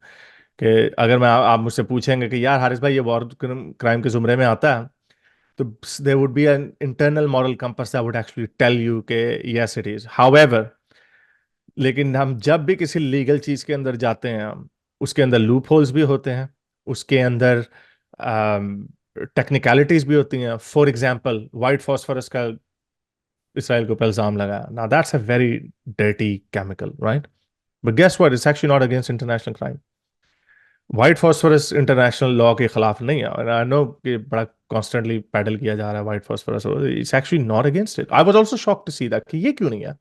कि अगर आप मुझसे पूछेंगे कि यार हारिस भाई ये वॉर क्राइम के जुमरे में आता है, तो there would be an internal moral compass that would actually tell you कि yes it is. However, लेकिन हम जब भी किसी लीगल चीज के अंदर जाते हैं, हम उसके अंदर लूप होल्स भी होते हैं, उसके अंदर टेक्निकलिटीज भी होती हैं। फॉर एग्जांपल, वाइट फॉस्फोरस का इसराइल के ऊपर इल्जाम लगाया, now that's a very dirty chemical, right? But guess what, it's actually not against international crime. White phosphorus international law के खिलाफ नहीं है, और आई नो कि बड़ा कॉन्स्टेंटली पैडल किया जा रहा है white phosphorus, it's actually not against it. I was also shocked to see that कि ये क्यों नहीं है,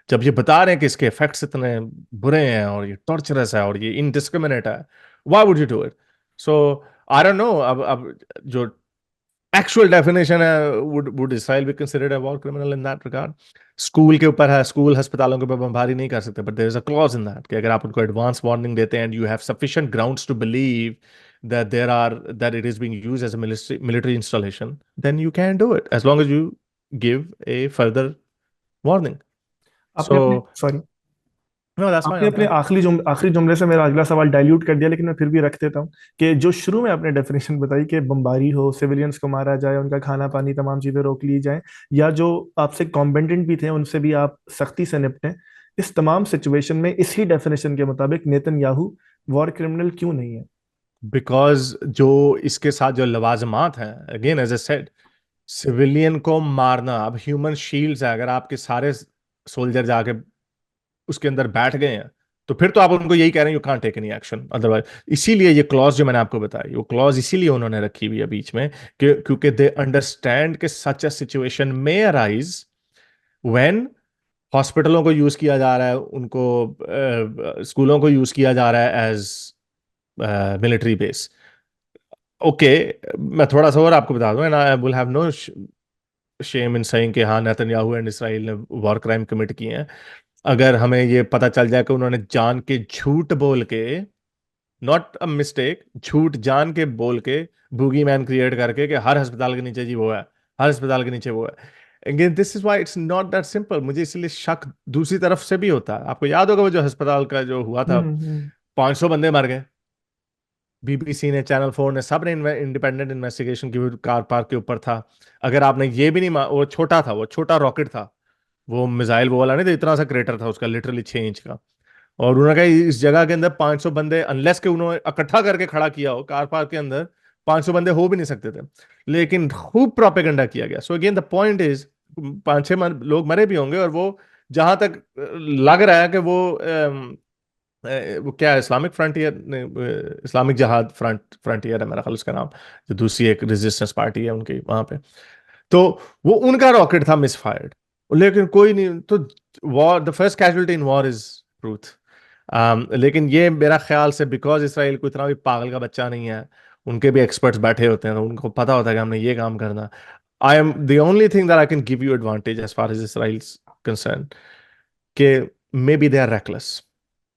जब ये बता रहे हैं कि इसके इफेक्ट्स इतने बुरे हैं और ये टॉर्चरस है और ये इनडिस्क्रिमिनेट है, why would you do it? So I don't no. अब जो एक्चुअल डेफिनेशन है, would Israel be considered a war criminal in that regard? School के ऊपर है, स्कूल अस्पतालों के ऊपर बमबारी नहीं कर सकते, but there is a clause in that कि अगर आप उनको एडवांस वार्निंग देते हैं and you have sufficient grounds to believe that it is being used as a military installation, then you can do it as long as you give a further warning. आपने So अपने सॉरी no, that's fine. आपने I'm अपने done. आखिरी जुमले से मेरा अगला सवाल डाइल्यूट कर दिया, लेकिन मैं फिर भी रख देता हूँ कि जो शुरू में आपने डेफिनेशन बताई कि बमबारी हो, सिविलियंस को मारा जाए, उनका खाना पानी तमाम चीजें रोक ली जाए, या जो आपसे कॉम्बेटेंट भी थे उनसे भी आप सख्ती से निपटें, इस तमाम सिचुएशन में इसी डेफिनेशन के मुताबिक नेतन्याहू वॉर क्रिमिनल क्यों नहीं है? Because जो इसके साथ जो लवाजमात हैं, again as I said, civilian को मारना, अब ह्यूमन शील्ड्स है, अगर आपके सारे सोल्जर जाके उसके अंदर बैठ गए हैं, तो फिर तो आप उनको यही कह रहे हैं you can't take any action otherwise. इसीलिए ये क्लॉज जो मैंने आपको बताई, वो क्लॉज इसीलिए उन्होंने रखी हुई है बीच में, कि क्योंकि दे अंडरस्टैंड कि सच अ सिचुएशन में अराइज व्हेन हॉस्पिटलों को यूज किया जा रहा है, उनको स्कूलों को यूज किया जा रहा है एज मिलिट्री बेस। ओके, मैं थोड़ा सा और आपको बता दूं, and I will have no shame in saying कि हाँ नेतन्याहू एंड इसराइल ने वॉर क्राइम कमिट किए हैं। अगर हमें ये पता चल जाए कि उन्होंने जान के झूठ बोल के, नॉट अ मिस्टेक, झूठ जान के बोल के, बूगी मैन क्रिएट करके कि हर अस्पताल के नीचे जी वो है, हर अस्पताल के नीचे वो है, again this is why it's not that simple. मुझे इसलिए शक दूसरी तरफ से भी होता है। आपको याद होगा वो जो अस्पताल का जो हुआ था, हम्म। 500 बंदे मर गए, बीबीसी ने, चैनल 4 ने, सब ने इंडिपेंडेंट इन्वेस्टिगेशन की, कार पार्क के ऊपर था। अगर आपने ये भी नहीं वो छोटा था, वो छोटा रॉकेट था, वो मिसाइल वो वाला नहीं था, इतना सा क्रेटर था उसका, लिटरली 6 इंच का। और उन्होंने कहा इस जगह के अंदर 500 बंदे, अनलेस के उन्होंने इकट्ठा करके खड़ा किया हो कार पार्क के अंदर, 500 बंदे हो भी नहीं सकते थे। लेकिन खूब प्रोपेगेंडा किया गया। So again the point is, 5-6 लोग मरे भी होंगे, और वो जहां तक लग रहा है कि वो क्या है, इस्लामिक फ्रंटियर, इस्लामिक जिहाद फ्रंटियर है मेरा ख्याल उसका नाम, जो दूसरी एक रेजिस्टेंस पार्टी है उनकी वहां पे, तो वो उनका रॉकेट था मिसफायर्ड। लेकिन कोई नहीं, तो war, the first casualty in war is truth. लेकिन ये मेरा ख्याल से, बिकॉज इसराइल को इतना भी पागल का बच्चा नहीं है, उनके भी एक्सपर्ट्स बैठे होते हैं, तो उनको पता होता है कि हमने ये काम करना। I am the only thing that I can give you advantage as far as Israel concern, कि maybe they are reckless,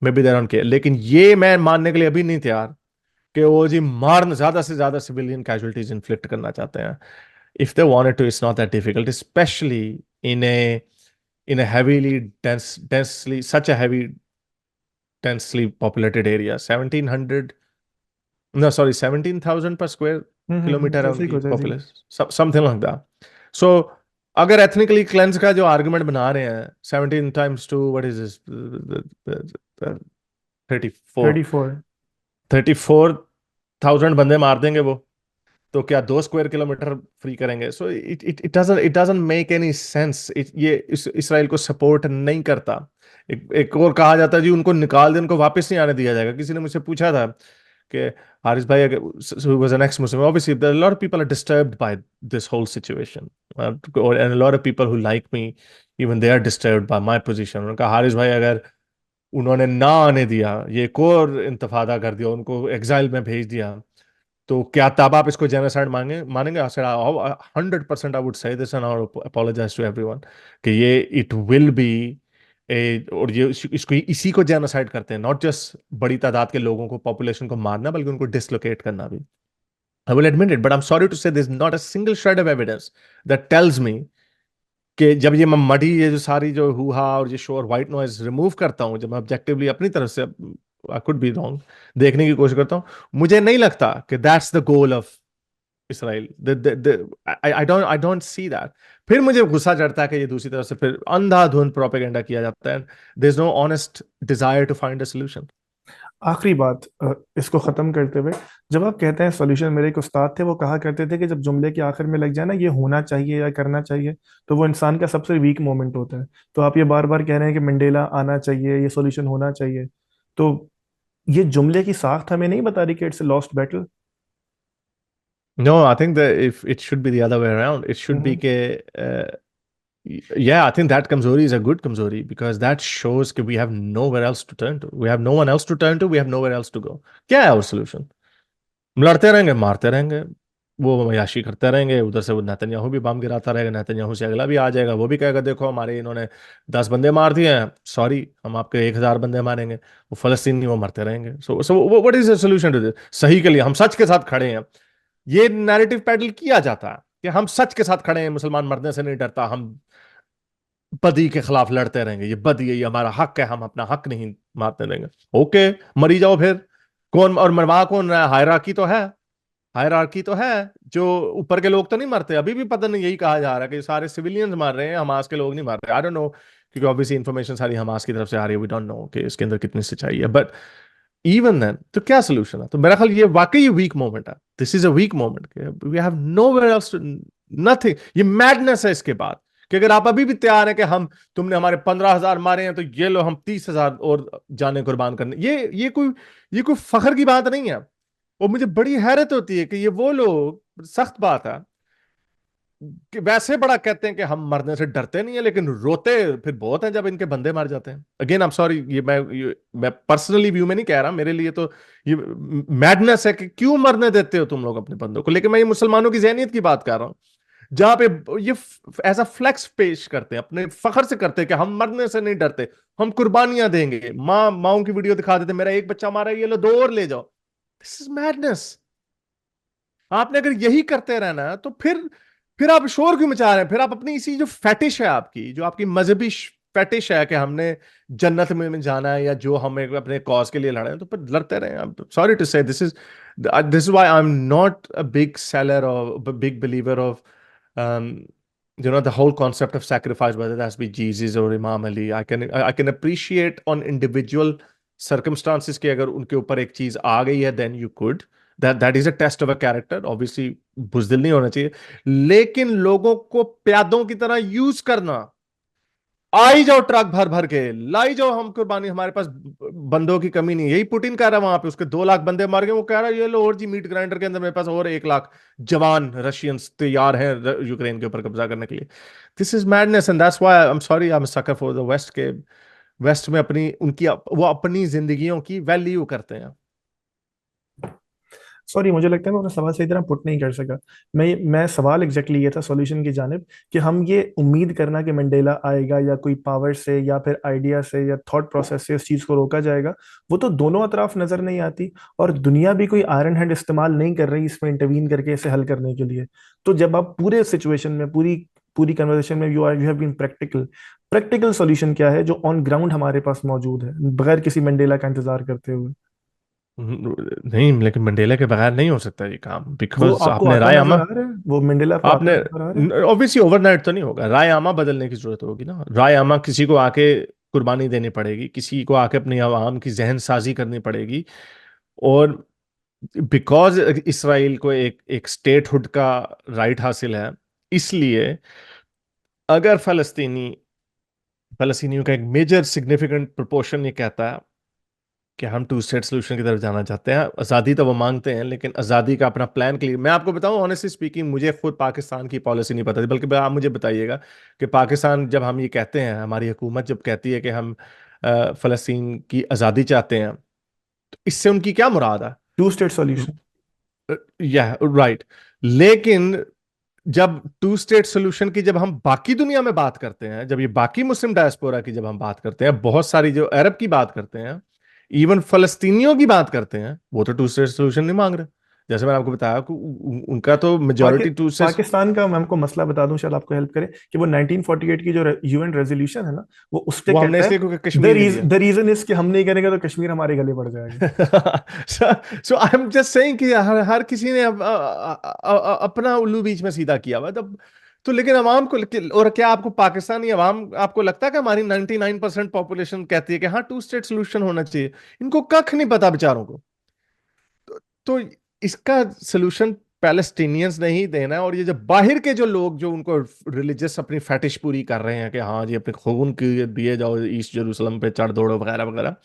maybe they are uncare, लेकिन ये मैं मानने के लिए अभी नहीं तैयार कि वो जी मार ज्यादा से ज्यादा सिविलियन कैजुअलिटीज इन्फ्लिक्ट करना चाहते हैं। If they wanted to, it's not that difficult, especially in a heavily such a heavy, densely populated area. 1700, no, sorry, 17,000 per square kilometer है ऐसे ही उनकी कुछ है जी। population, something like that. So अगर एथनिकली क्लेंस का जो आर्गुमेंट बना रहे हैं, 17 times 2, what is this, 34, 34। 34,000 बंदे मार देंगे वो, तो क्या 2 स्क्वायर किलोमीटर फ्री करेंगे? So it doesn't make any sense. ये इसराइल को सपोर्ट नहीं करता। एक और कहा जाता है जी उनको निकाल दे, उनको वापस नहीं आने दिया जाएगा। किसी ने मुझसे पूछा था कि हारिस भाई, अगर was an ex-Muslim, obviously there are a lot of people are disturbed by this whole situation, and a lot of people who like me, even they are disturbed by my position. उन्होंने कहा हारिस भाई, अगर उन्होंने ना आने दिया, ये एक और इंतफादा कर दिया, उनको एग्जाइल में भेज दिया, तो क्या तब आप इसको जेनोसाइड मानेंगे? I said 100% I would say this and I apologise to everyone कि ये इट विल बी ए, और ये इसको इसी को जेनोसाइड करते हैं, नॉट जस्ट बड़ी तादाद के लोगों को, पॉपुलेशन को मारना, बल्कि उनको डिसलोकेट करना भी। I will admit it, but I am sorry to say this not a single shred of evidence that tells me कि जब ये मैं मडी, ये जो सारी जो हुआ और ये शोर व्हाइट नॉइज रिमूव करता हूं, जब मैं ऑब्जेक्टिवली अपनी तरफ से, आई कुड बी रॉन्ग, देखने की कोशिश करता हूं, मुझे नहीं लगता कि that's the goal of Israel. I don't see that. फिर मुझे गुस्सा चढ़ता है कि ये दूसरी तरफ से फिर अंधाधुंध प्रोपेगेंडा किया जाता है, there is no honest desire to find a solution. आखिरी बात, इसको खत्म करते हुए, जब आप कहते हैं सॉल्यूशन, मेरे एक उस्ताद थे, वो कहा करते थे कि जब जुमले के आखिर में लग जाए ना ये होना चाहिए या करना चाहिए, तो वो इंसान का सबसे वीक मोमेंट होता है। तो आप ये बार बार कह रहे हैं कि मंडेला आना चाहिए, ये सॉल्यूशन होना चाहिए, तो ये जुमले की साख्त हमें नहीं बता रही कि it's lost battle? No, I think that if it should be the other way around, it should be ke, yeah, I think that Kamzori is a good Kamzori because that shows that we have nowhere else to turn to. We have no one else to turn to. We have nowhere else to go. क्या है our solution? लड़ते रहेंगे, मारते रहेंगे, वो मयाशी करते रहेंगे, उधर से वो नेतन्याहू भी बम गिराता रहेगा, नेतन्याहू से अगला भी आ जाएगा, वो भी कहेगा देखो हमारे इन्होंने 10 बंदे मार दिए हैं, सॉरी हम आपके 1,000 बंदे मारेंगे। वो फलस्तीनी वो मरते रहेंगे। So what is the solution to this? सही के लिए हम सच के साथ खड़े हैं, ये नैरेटिव पैडल किया जाता है कि हम सच के साथ खड़े हैं, मुसलमान मरने से नहीं डरता, हम बदी के खिलाफ लड़ते रहेंगे, ये बदी है, ये हमारा हक है, हम अपना हक नहीं मारने देंगे। ओके, मरी जाओ फिर। कौन और मरवा कौन रहा है? हायरार्की तो है, हायरार्की तो है। जो ऊपर के लोग तो नहीं मरते। अभी भी पता नहीं, यही कहा जा रहा है कि सारे सिविलियंस मार रहे हैं, हमास के लोग नहीं मार रहे। आई डोंट नो, क्योंकि ऑब्वियसली इंफॉर्मेशन सारी हमास की तरफ से आ रही है, वी डोंट नो कि इसके अंदर कितनी सच्चाई है। बट इवन देन तो क्या सोल्यूशन है? तो मेरा ख्याल ये वाकई वीक मोमेंट है। This is a weak moment, we have nowhere else to, nothing. ये मैडनेस है इसके बाद कि अगर आप अभी भी तैयार हैं कि हम, तुमने हमारे 15,000 मारे हैं तो ये लो हम 30,000 और जाने कुर्बान करने, ये कोई फख्र की बात नहीं है। और मुझे बड़ी हैरत होती है कि ये वो लोग, सख्त बात है कि वैसे बड़ा कहते हैं कि हम मरने से डरते नहीं है, लेकिन रोते फिर बहुत है जब इनके बंदे मार जाते हैं। अगेन आई एम सॉरी, मैं पर्सनली व्यू में नहीं कह रहा, मेरे लिए तो ये मैडनेस है कि क्यों मरने देते हो तुम लोग अपने बंदों को। लेकिन मैं ये मुसलमानों की जहनीत की बात कर रहा हूं, जहां पे ये ऐसा फ्लेक्स पेश करते हैं, अपने फखर से करते हैं कि हम मरने से नहीं डरते, हम कुर्बानियां देंगे, माओ की वीडियो दिखा देते, मेरा एक बच्चा मारा, ये लो 2 और ले जाओ। This is madness. आपने अगर यही करते रहना है तो फिर आप शोर क्यों मचा रहे हैं? फिर आप अपनी इसी जो फेटिश है आपकी, जो आपकी मजहबी फेटिश है कि हमने जन्नत में जाना है, या जो हम अपने कॉज के लिए लड़े हैं, तो फिर लड़ते रहे। Sorry to say this is why I am not a big seller और big believer of the whole concept of sacrifice, whether that's be Jesus or Imam Ali. I can appreciate on individual circumstances कि अगर उनके ऊपर एक चीज आ गई है, then you could, that is a test of a character, obviously बुजदिल नहीं होना चाहिए। लेकिन लोगों को प्यादों की तरह यूज करना, आई जाओ ट्रक भर भर के, लाई जाओ, हम कुर्बानी, हमारे पास बंदों की कमी नहीं है। यही पुतिन कह रहा है, वहां पे उसके 2 लाख बंदे मार गए, वो कह रहा है ये लो और जी मीट ग्राइंडर के अंदर मेरे पास और 1 लाख जवान रशियंस तैयार हैं यूक्रेन के ऊपर कब्जा करने के लिए। This is madness and that's why I am sorry, I am sucker for the west के। वेस्ट में अपनी उनकी वो अपनी जिंदगियों की वैल्यू करते हैं। सॉरी, मुझे लगता है मैं अपना सवाल सही तरह पुट नहीं कर सका। मैं सवाल एग्जैक्टली ये था सॉल्यूशन की जानिब, कि हम ये उम्मीद करना कि मंडेला आएगा या कोई पावर से या फिर आइडिया से या थॉट प्रोसेस से इस चीज को रोका जाएगा, वो तो दोनों अतराफ नजर नहीं आती। और दुनिया भी कोई आयरन हैंड इस्तेमाल नहीं कर रही इसमें इंटरवीन करके इसे हल करने के लिए। तो जब आप पूरे सिचुएशन में, पूरी पूरी कन्वर्सेशन में you have been practical, practical solution क्या है जो ऑन ग्राउंड हमारे पास मौजूद है, बगैर किसी मंडेला का इंतजार करते हुए? नहीं, लेकिन मंडेला के बगैर नहीं हो सकता ये काम, वो बिकॉज आपको आपने आता राय नजर आमा, आ रहा है? वो मंडेला आपको आता आपने नजर आ रहा है? ऑब्वियसली ओवरनाइट तो नहीं होगा, राय आमा बदलने की जरूरत होगी ना। राय आमा किसी को आके कुर्बानी देनी पड़ेगी, किसी को आके अपनी आवाम की जहन साजी करनी पड़ेगी। और बिकॉज इसराइल को एक एक स्टेटहुड का राइट हासिल है, इसलिए अगर फलस्तीनी फलस्तीनियों का एक मेजर सिग्निफिकेंट प्रोपोर्शन ये कहता है कि हम टू स्टेट सोल्यूशन की तरफ जाना चाहते हैं। आज़ादी तो वो मांगते हैं, लेकिन आज़ादी का अपना प्लान क्लियर। मैं आपको बताऊं ऑनेस्टली स्पीकिंग, मुझे खुद पाकिस्तान की पॉलिसी नहीं पता थी, बल्कि आप मुझे बताइएगा कि पाकिस्तान जब हम ये कहते हैं, हमारी हुकूमत जब कहती है कि हम फ़लस्तीन की आज़ादी चाहते हैं, तो इससे उनकी क्या मुराद है? Two state solution. यह राइट। लेकिन जब टू स्टेट सोल्यूशन की जब हम बाकी दुनिया में बात करते हैं, जब ये बाकी मुस्लिम डायस्पोरा की जब हम बात करते हैं, बहुत सारी जो अरब की बात करते हैं, इवन फलस्तीनियों की बात करते हैं, वो तो टू स्टेट सोल्यूशन नहीं मांग रहे। जैसे मैंने आपको बताया कि उनका तो पाकि, मेजोरिटी टू स्टेट। पाकिस्तान का मैं आपको मसला बता दूं, शायद आपको हेल्प करे, कि वो 1948 की जो यूएन रेजोल्यूशन है ना, वो उस पे वो हमने कहता है इसलिए क्योंकि कश्मीर ले लिया। द रीजन इज कि हम नहीं करेंगे तो कश्मीर हमारे गले पड़ जाएगा। सो आई एम जस्ट सेइंग कि हर किसी ने अपना उल्लू बीच में सीधा किया हुआ तब। तो लेकिन अवाम को, और क्या आपको पाकिस्तानी अवाम, आपको लगता है कि हमारी 99% पॉपुलेशन कहती है कि हाँ टू स्टेट सोल्यूशन होना चाहिए? इनको कख नहीं पता बेचारों को। तो इसका सोल्यूशन पैलेस्टीनियंस ने ही देना है। और ये जो बाहर के जो लोग जो उनको रिलीजियस अपनी फैटिश पूरी कर रहे हैं कि हाँ जी अपने खून की दिए जाओ ईस्ट जेरूसलम पे चढ़ दौड़ो वगैरह वगैरह,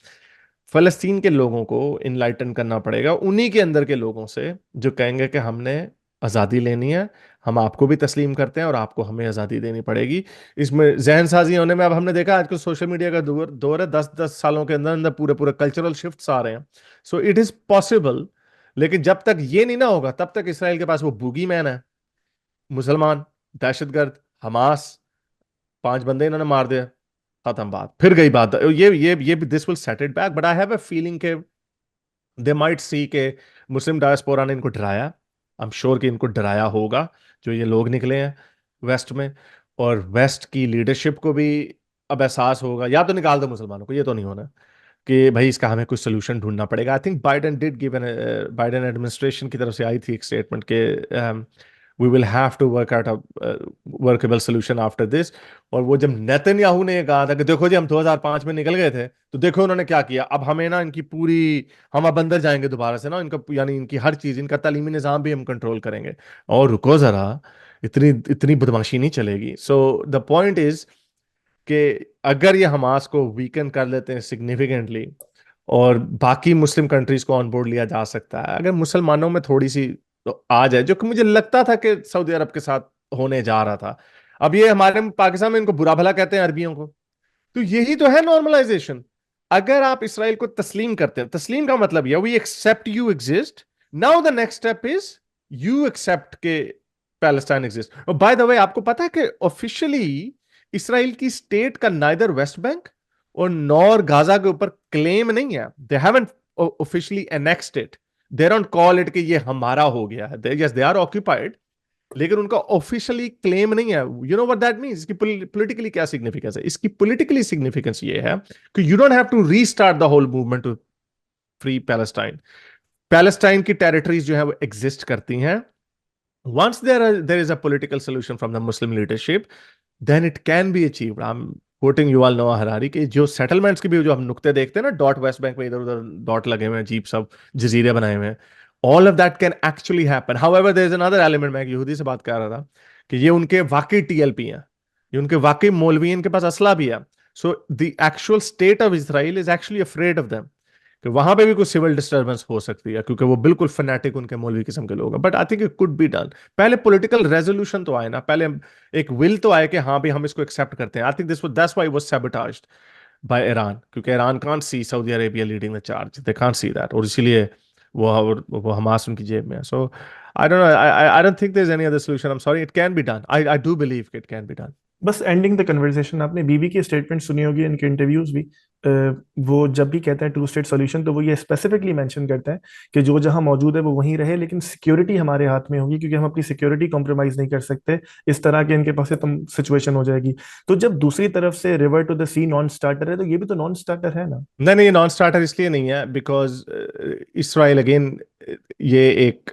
फलस्तीन के लोगों को इनलाइटन करना पड़ेगा, उन्हीं के अंदर के लोगों से जो कहेंगे कि हमने आज़ादी लेनी है, हम आपको भी तस्लीम करते हैं और आपको हमें आज़ादी देनी पड़ेगी। इसमें जहन साजी होने में अब हमने देखा आजकल सोशल मीडिया का दौर है, 10-10 सालों के अंदर अंदर पूरे पूरे कल्चरल शिफ्ट्स आ रहे हैं। So it is possible. लेकिन जब तक ये नहीं ना होगा तब तक इसराइल के पास वो बूगी मैन है, मुसलमान, दहशतगर्द, हमास, 5 बंदे इन्होंने मार दिया, खत्म बात, फिर गई बात। ये this will set it back, but I have a feeling के दे माइट सी के मुस्लिम डायस्पोरा ने इनको डराया। आई एम श्योर कि इनको डराया होगा जो ये लोग निकले हैं वेस्ट में। और वेस्ट की लीडरशिप को भी अब एहसास होगा, या तो निकाल दो मुसलमानों को, ये तो नहीं होना, कि भाई इसका हमें कुछ सोल्यूशन ढूंढना पड़ेगा। I think Biden did give an, Biden administration की तरफ से आई थी एक स्टेटमेंट के we will have to work out a workable solution after this. और वो जब नेतन्याहू ने कहा था कि देखो जी हम 2005 में निकल गए थे, तो देखो उन्होंने क्या किया, अब हमें ना इनकी पूरी, हम अब अंदर जाएंगे दोबारा से ना इनका, यानी इनकी हर चीज, इनका तालीमी निज़ाम भी हम कंट्रोल करेंगे। और रुको जरा, इतनी इतनी बदमाशी नहीं चलेगी। सो द पॉइंट इज कि अगर ये हमास को वीकन कर लेते हैं सिग्निफिकेंटली, और बाकी मुस्लिम कंट्रीज को ऑन बोर्ड लिया जा सकता है, अगर मुसलमानों में थोड़ी सी तो आ जाए, जो कि मुझे लगता था कि सऊदी अरब के साथ होने जा रहा था। अब ये हमारे पाकिस्तान में इनको बुरा भला कहते हैं अरबियों को, तो यही तो है नॉर्मलाइजेशन। अगर आप इसराइल को तस्लीम करते हैं, तस्लीम का मतलब यह we accept you exist, now the next step is you accept के पैलेस्टाइन एग्जिस्ट। और बाय द वे आपको पता है कि ऑफिशियली इसराइल की स्टेट का नाइदर वेस्ट बैंक और नॉर गाजा के ऊपर क्लेम नहीं है। They haven't officially annexed it, they don't call it कि ये हमारा हो गया है। यस दे आर ऑक्यूपाइड, लेकिन उनका ऑफिशियली क्लेम नहीं है। You know what that means, इसकी पॉलिटिकली क्या सिग्निफिकेंस है? इसकी पॉलिटिकली सिग्निफिकेंस ये है कि you don't have to restart the whole movement to free Palestine. Palestine की टेरिटरीज जो है वो एग्जिस्ट करती हैं। Once there is a political solution from the Muslim leadership, then it can be achieved. I am quoting Yuval Noah Harari के जो सेटलमेंट्स की भी जो हम नुक्ते देखते हैं ना, डॉट वेस्ट बैंक में इधर उधर डॉट लगे हुए हैं, अजीब सब जजीरे बनाए हुए हैं, all of that can actually happen. However there is another element, मैं एक यहूदी से बात कर रहा था कि ये उनके वाकई टीएलपी हैं, ये उनके वाकई मौलवी, इनके पास असला भी है। So the actual state of Israel is actually afraid of them, कि वहां पे भी कुछ सिविल डिस्टर्बेंस हो सकती है, क्योंकि वो बिल्कुल फनेटिक उनके मौलवी किस्म के लोग हैं। But I think it could be done. पहले पॉलिटिकल रेजोल्यूशन तो आए ना, पहले एक विल तो आए कि हाँ भी हम इसको एक्सेप्ट करते हैं। I think this that's why was sabotaged by Iran, क्योंकि Iran can't see Saudi Arabia leading the charge, they can't see that, और इसीलिए वो हमास उनकी जेब में है। So I don't know, I don't think there is any other solution. I am sorry, it can be done, I do believe it can be done. बस एंडिंग द कन्वर्सेशन, आपने बीबी की स्टेटमेंट सुनी होगी, इनके इंटरव्यूज भी। अ, वो जब भी कहते हैं टू स्टेट सॉल्यूशन, तो वो ये स्पेसिफिकली मेंशन करते हैं कि जो जहां मौजूद है वो वहीं रहे, लेकिन सिक्योरिटी हमारे हाथ में होगी, क्योंकि हम अपनी सिक्योरिटी कॉम्प्रोमाइज नहीं कर सकते। इस तरह के इनके पास तुम सिचुएशन हो जाएगी। तो जब दूसरी तरफ से river to the sea non starter है, तो ये भी तो नॉन स्टार्टर है ना। नहीं नहीं, ये नॉन स्टार्टर इसलिए नहीं है बिकॉज इसराइल अगेन, ये एक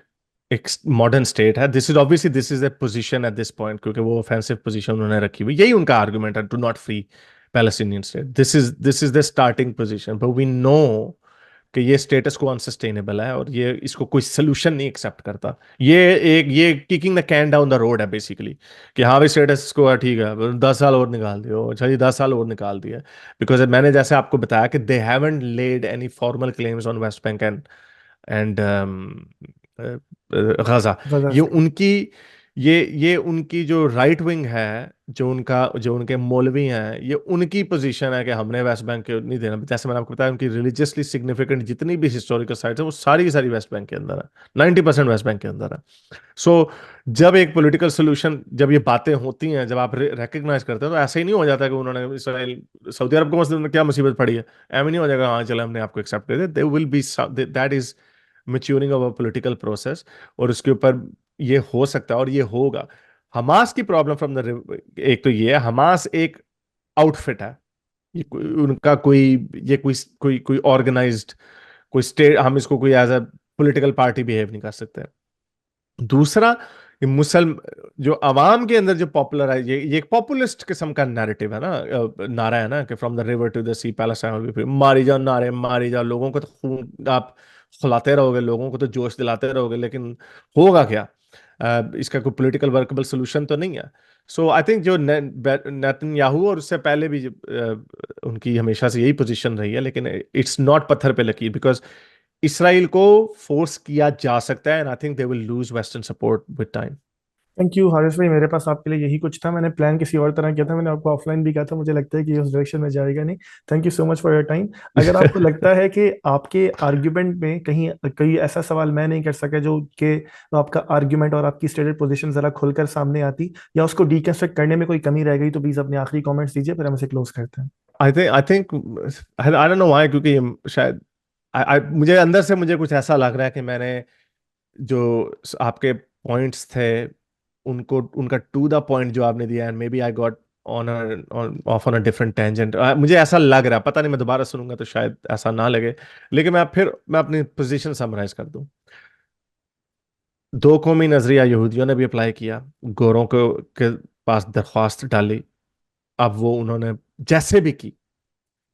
एक मॉडर्न स्टेट है। This is obviously this is the position at this point, क्योंकि वो ऑफेंसिव पोजीशन उन्होंने रखी हुई, यही उनका आर्गुमेंट है to not free Palestinian state. This is the starting position, but we know कि ये स्टेटस को अनसस्टेनेबल है और ये इसको कोई सोल्यूशन नहीं एक्सेप्ट करता। ये ये kicking the can down the road है बेसिकली, कि हाँ भाई स्टेटस को ठीक है 10 साल और निकाल दियो, अच्छा जी 10 साल और निकाल दिया। बिकॉज मैंने जैसे आपको बताया कि they haven't laid any formal claims on West Bank and Gaza. Gaza ये से। उनकी ये उनकी जो राइट विंग है, जो उनके मौलवी हैं, ये उनकी पोजीशन है कि हमने वेस्ट बैंक को नहीं देना। जैसे मैंने आपको बताया उनकी रिलीजियसली सिग्निफिकेंट जितनी भी हिस्टोरिकल साइट्स है वो सारी की सारी वेस्ट बैंक के अंदर है, 90% वेस्ट बैंक के अंदर है। सो जब एक पॉलिटिकल सोल्यूशन, जब ये बातें होती हैं, जब आप रिकग्नाइज करते हैं, तो ऐसे ही नहीं हो जाता कि उन्होंने इसराइल सऊदी अरब को मसलन क्या मुसीबत पड़ी है, एम नहीं हो जाएगा हाँ चलो हमने आपको एक्सेप्ट कर दिया। They will be, that is maturing of a political process, और उसके ऊपर ये हो सकता है और ये होगा। हमास की प्रॉब्लम फ्रॉम द, एक तो ये है हमास एक आउटफिट है, उनका कोई, ये कोई ऑर्गेनाइज्ड कोई स्टेट, हम इसको कोई as a political party behave नहीं कर सकते। दूसरा, ये मुसल जो अवाम के अंदर जो पॉपुलर है, ये एक पॉपुलिस्ट किस्म का नैरेटिव है ना, नारा है ना कि from the river to the sea Palestine will be free. मारी जाओ नारे, मारी जाओ, लोगों को तो खून आप खिलाते रहोगे, लोगों को तो जोश दिलाते रहोगे, लेकिन होगा क्या? इसका कोई पॉलिटिकल वर्केबल सोल्यूशन तो नहीं है। सो आई थिंक जो नेतन्याहू, और उससे पहले भी उनकी हमेशा से यही पोजीशन रही है, लेकिन इट्स नॉट पत्थर पे लकीर, बिकॉज इसराइल को फोर्स किया जा सकता है, and I think they will lose western support with time. Thank you Haris भाई, मेरे पास आपके लिए यही कुछ था। मैंने प्लान किसी और तरह किया था, मैंने आपको ऑफलाइन भी कहा था, मुझे लगता है कि ये उस डायरेक्शन में जाएगा नहीं। Thank you so much for your time. अगर आपको लगता है कि आपके आर्ग्यूमेंट में कहीं कहीं ऐसा सवाल मैं नहीं कर सका जो कि तो आपका आर्ग्यूमेंट और आपकी स्टेटेड पोजीशन जरा खुलकर सामने आती, या उसको डिकंस्ट्रक्ट करने में कोई कमी रह गई, तो प्लीज अपने आखिरी कमेंट्स दीजिए, फिर हम इसे क्लोज करते हैं। I think I don't know why, क्योंकि शायद मुझे अंदर से मुझे कुछ ऐसा लग रहा है कि मैंने जो आपके पॉइंट्स थे उनको, उनका टू द पॉइंट जो आपने दिया, and maybe I got on off on a different tangent. मुझे ऐसा लग रहा है, पता नहीं, मैं दोबारा सुनूंगा तो शायद ऐसा ना लगे, लेकिन मैं अपनी पोजीशन समराइज कर दूं। दो कौमी नजरिया यहूदियों ने भी अप्लाई किया, गोरों को के पास दरख्वास्त डाली, अब वो उन्होंने जैसे भी की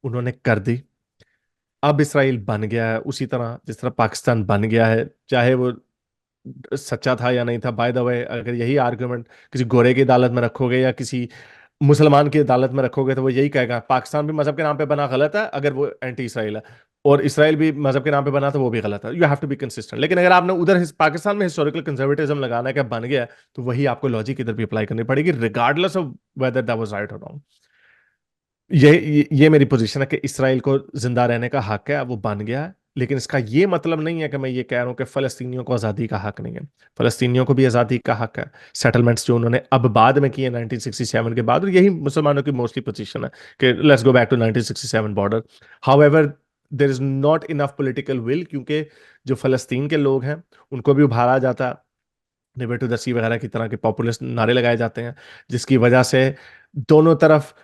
उन्होंने कर दी। अब इसराइल बन गया है उसी तरह जिस तरह पाकिस्तान बन गया है, चाहे वो सच्चा था या नहीं था। बाय द वे, अगर यही आर्गुमेंट किसी गोरे की अदालत में रखोगे या किसी मुसलमान की अदालत में रखोगे, तो वो यही कहेगा पाकिस्तान भी मजहब के नाम पे बना गलत है, अगर वो एंटी इसराइल है, और इसराइल भी मजहब के नाम पे बना तो वो भी गलत है। You have to be consistent. लेकिन अगर आपने उधर पाकिस्तान में हिस्टोरिकल कंजर्वेटिज्म लगाना है कि बन गया है, तो वही आपको लॉजिक इधर भी अप्लाई करनी पड़ेगी, regardless of whether that was right और रॉन्ग। ये मेरी पोजीशन है कि इसराइल को जिंदा रहने का हक है, वो बन गया है। लेकिन इसका ये मतलब नहीं है कि मैं ये कह रहा हूं कि फलस्तीनियों को आज़ादी का हक नहीं है। फलस्तीनियों को भी आज़ादी का हक है। सेटलमेंट्स जो उन्होंने अब बाद में किए 1967 के बाद, और यही मुसलमानों की मोस्टली पोजीशन है कि let's go back to 1967 border. However, there is not enough political will, क्योंकि जो फलस्तीन के लोग हैं उनको भी उभारा जाता, रिवर टू द सी वगैरह की तरह के पॉपुलिस्ट नारे लगाए जाते हैं, जिसकी वजह से दोनों तरफ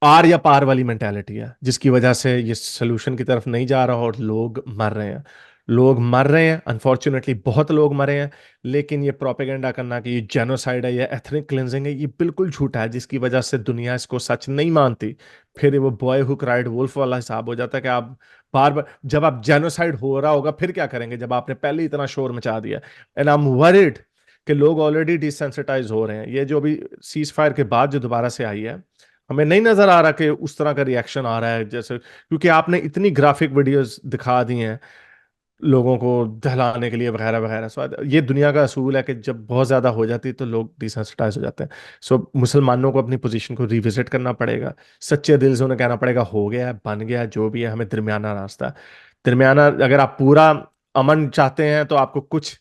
आर या पार वाली मेंटेलिटी है, जिसकी वजह से ये सोल्यूशन की तरफ नहीं जा रहा और लोग मर रहे हैं। लोग मर रहे हैं, अनफॉर्चुनेटली बहुत लोग मरे हैं। लेकिन ये प्रोपेगेंडा करना कि ये जेनोसाइड है या एथनिक क्लिनजिंग है, ये बिल्कुल झूठा है, जिसकी वजह से दुनिया इसको सच नहीं मानती। फिर वो बॉय हु क्राइड वुल्फ वाला हिसाब हो जाता है कि आप बार बार, जब आप जेनोसाइड हो रहा होगा फिर क्या करेंगे, जब आपने पहले ही इतना शोर मचा दिया। एंड आई एम वरिड कि लोग ऑलरेडी डिसेंसिटाइज हो रहे हैं। ये जो अभी सीज फायर के बाद जो दोबारा से आई है, हमें नहीं नजर आ रहा कि उस तरह का रिएक्शन आ रहा है, जैसे क्योंकि आपने इतनी ग्राफिक वीडियोस दिखा दी हैं लोगों को दहलाने के लिए वगैरह वगैरह। सो ये दुनिया का असूल है कि जब बहुत ज्यादा हो जाती है तो लोग डिसेंसिटाइज हो जाते हैं। सो मुसलमानों को अपनी पोजीशन को रिविजिट करना पड़ेगा, सच्चे दिल से उन्हें कहना पड़ेगा हो गया है, बन गया है, जो भी है, हमें दरमियाना रास्ता, दरमियाना, अगर आप पूरा अमन चाहते हैं तो आपको कुछ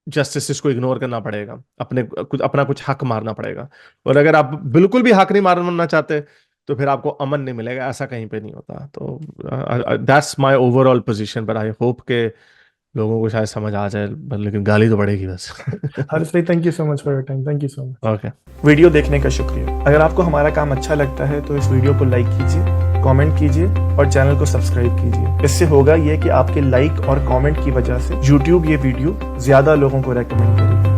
जस्टिस को इग्नोर करना पड़ेगा, अपना कुछ हक मारना पड़ेगा। और अगर आप बिल्कुल भी हक नहीं मारना चाहते तो फिर आपको अमन नहीं मिलेगा, ऐसा कहीं पे नहीं होता। तो that's my overall position, but I hope के लोगों को शायद समझ आ जाए, लेकिन गाली तो पड़ेगी बस। हरीश भाई, thank you so much for your time. Thank you so much. Okay. Video देखने का शुक्रिया। अगर आपको हमारा काम अच्छा लगता है तो इस वीडियो को लाइक कीजिए, कमेंट कीजिए और चैनल को सब्सक्राइब कीजिए। इससे होगा ये कि आपके लाइक और कमेंट की वजह से YouTube ये वीडियो ज्यादा लोगों को रेकमेंड करेगी।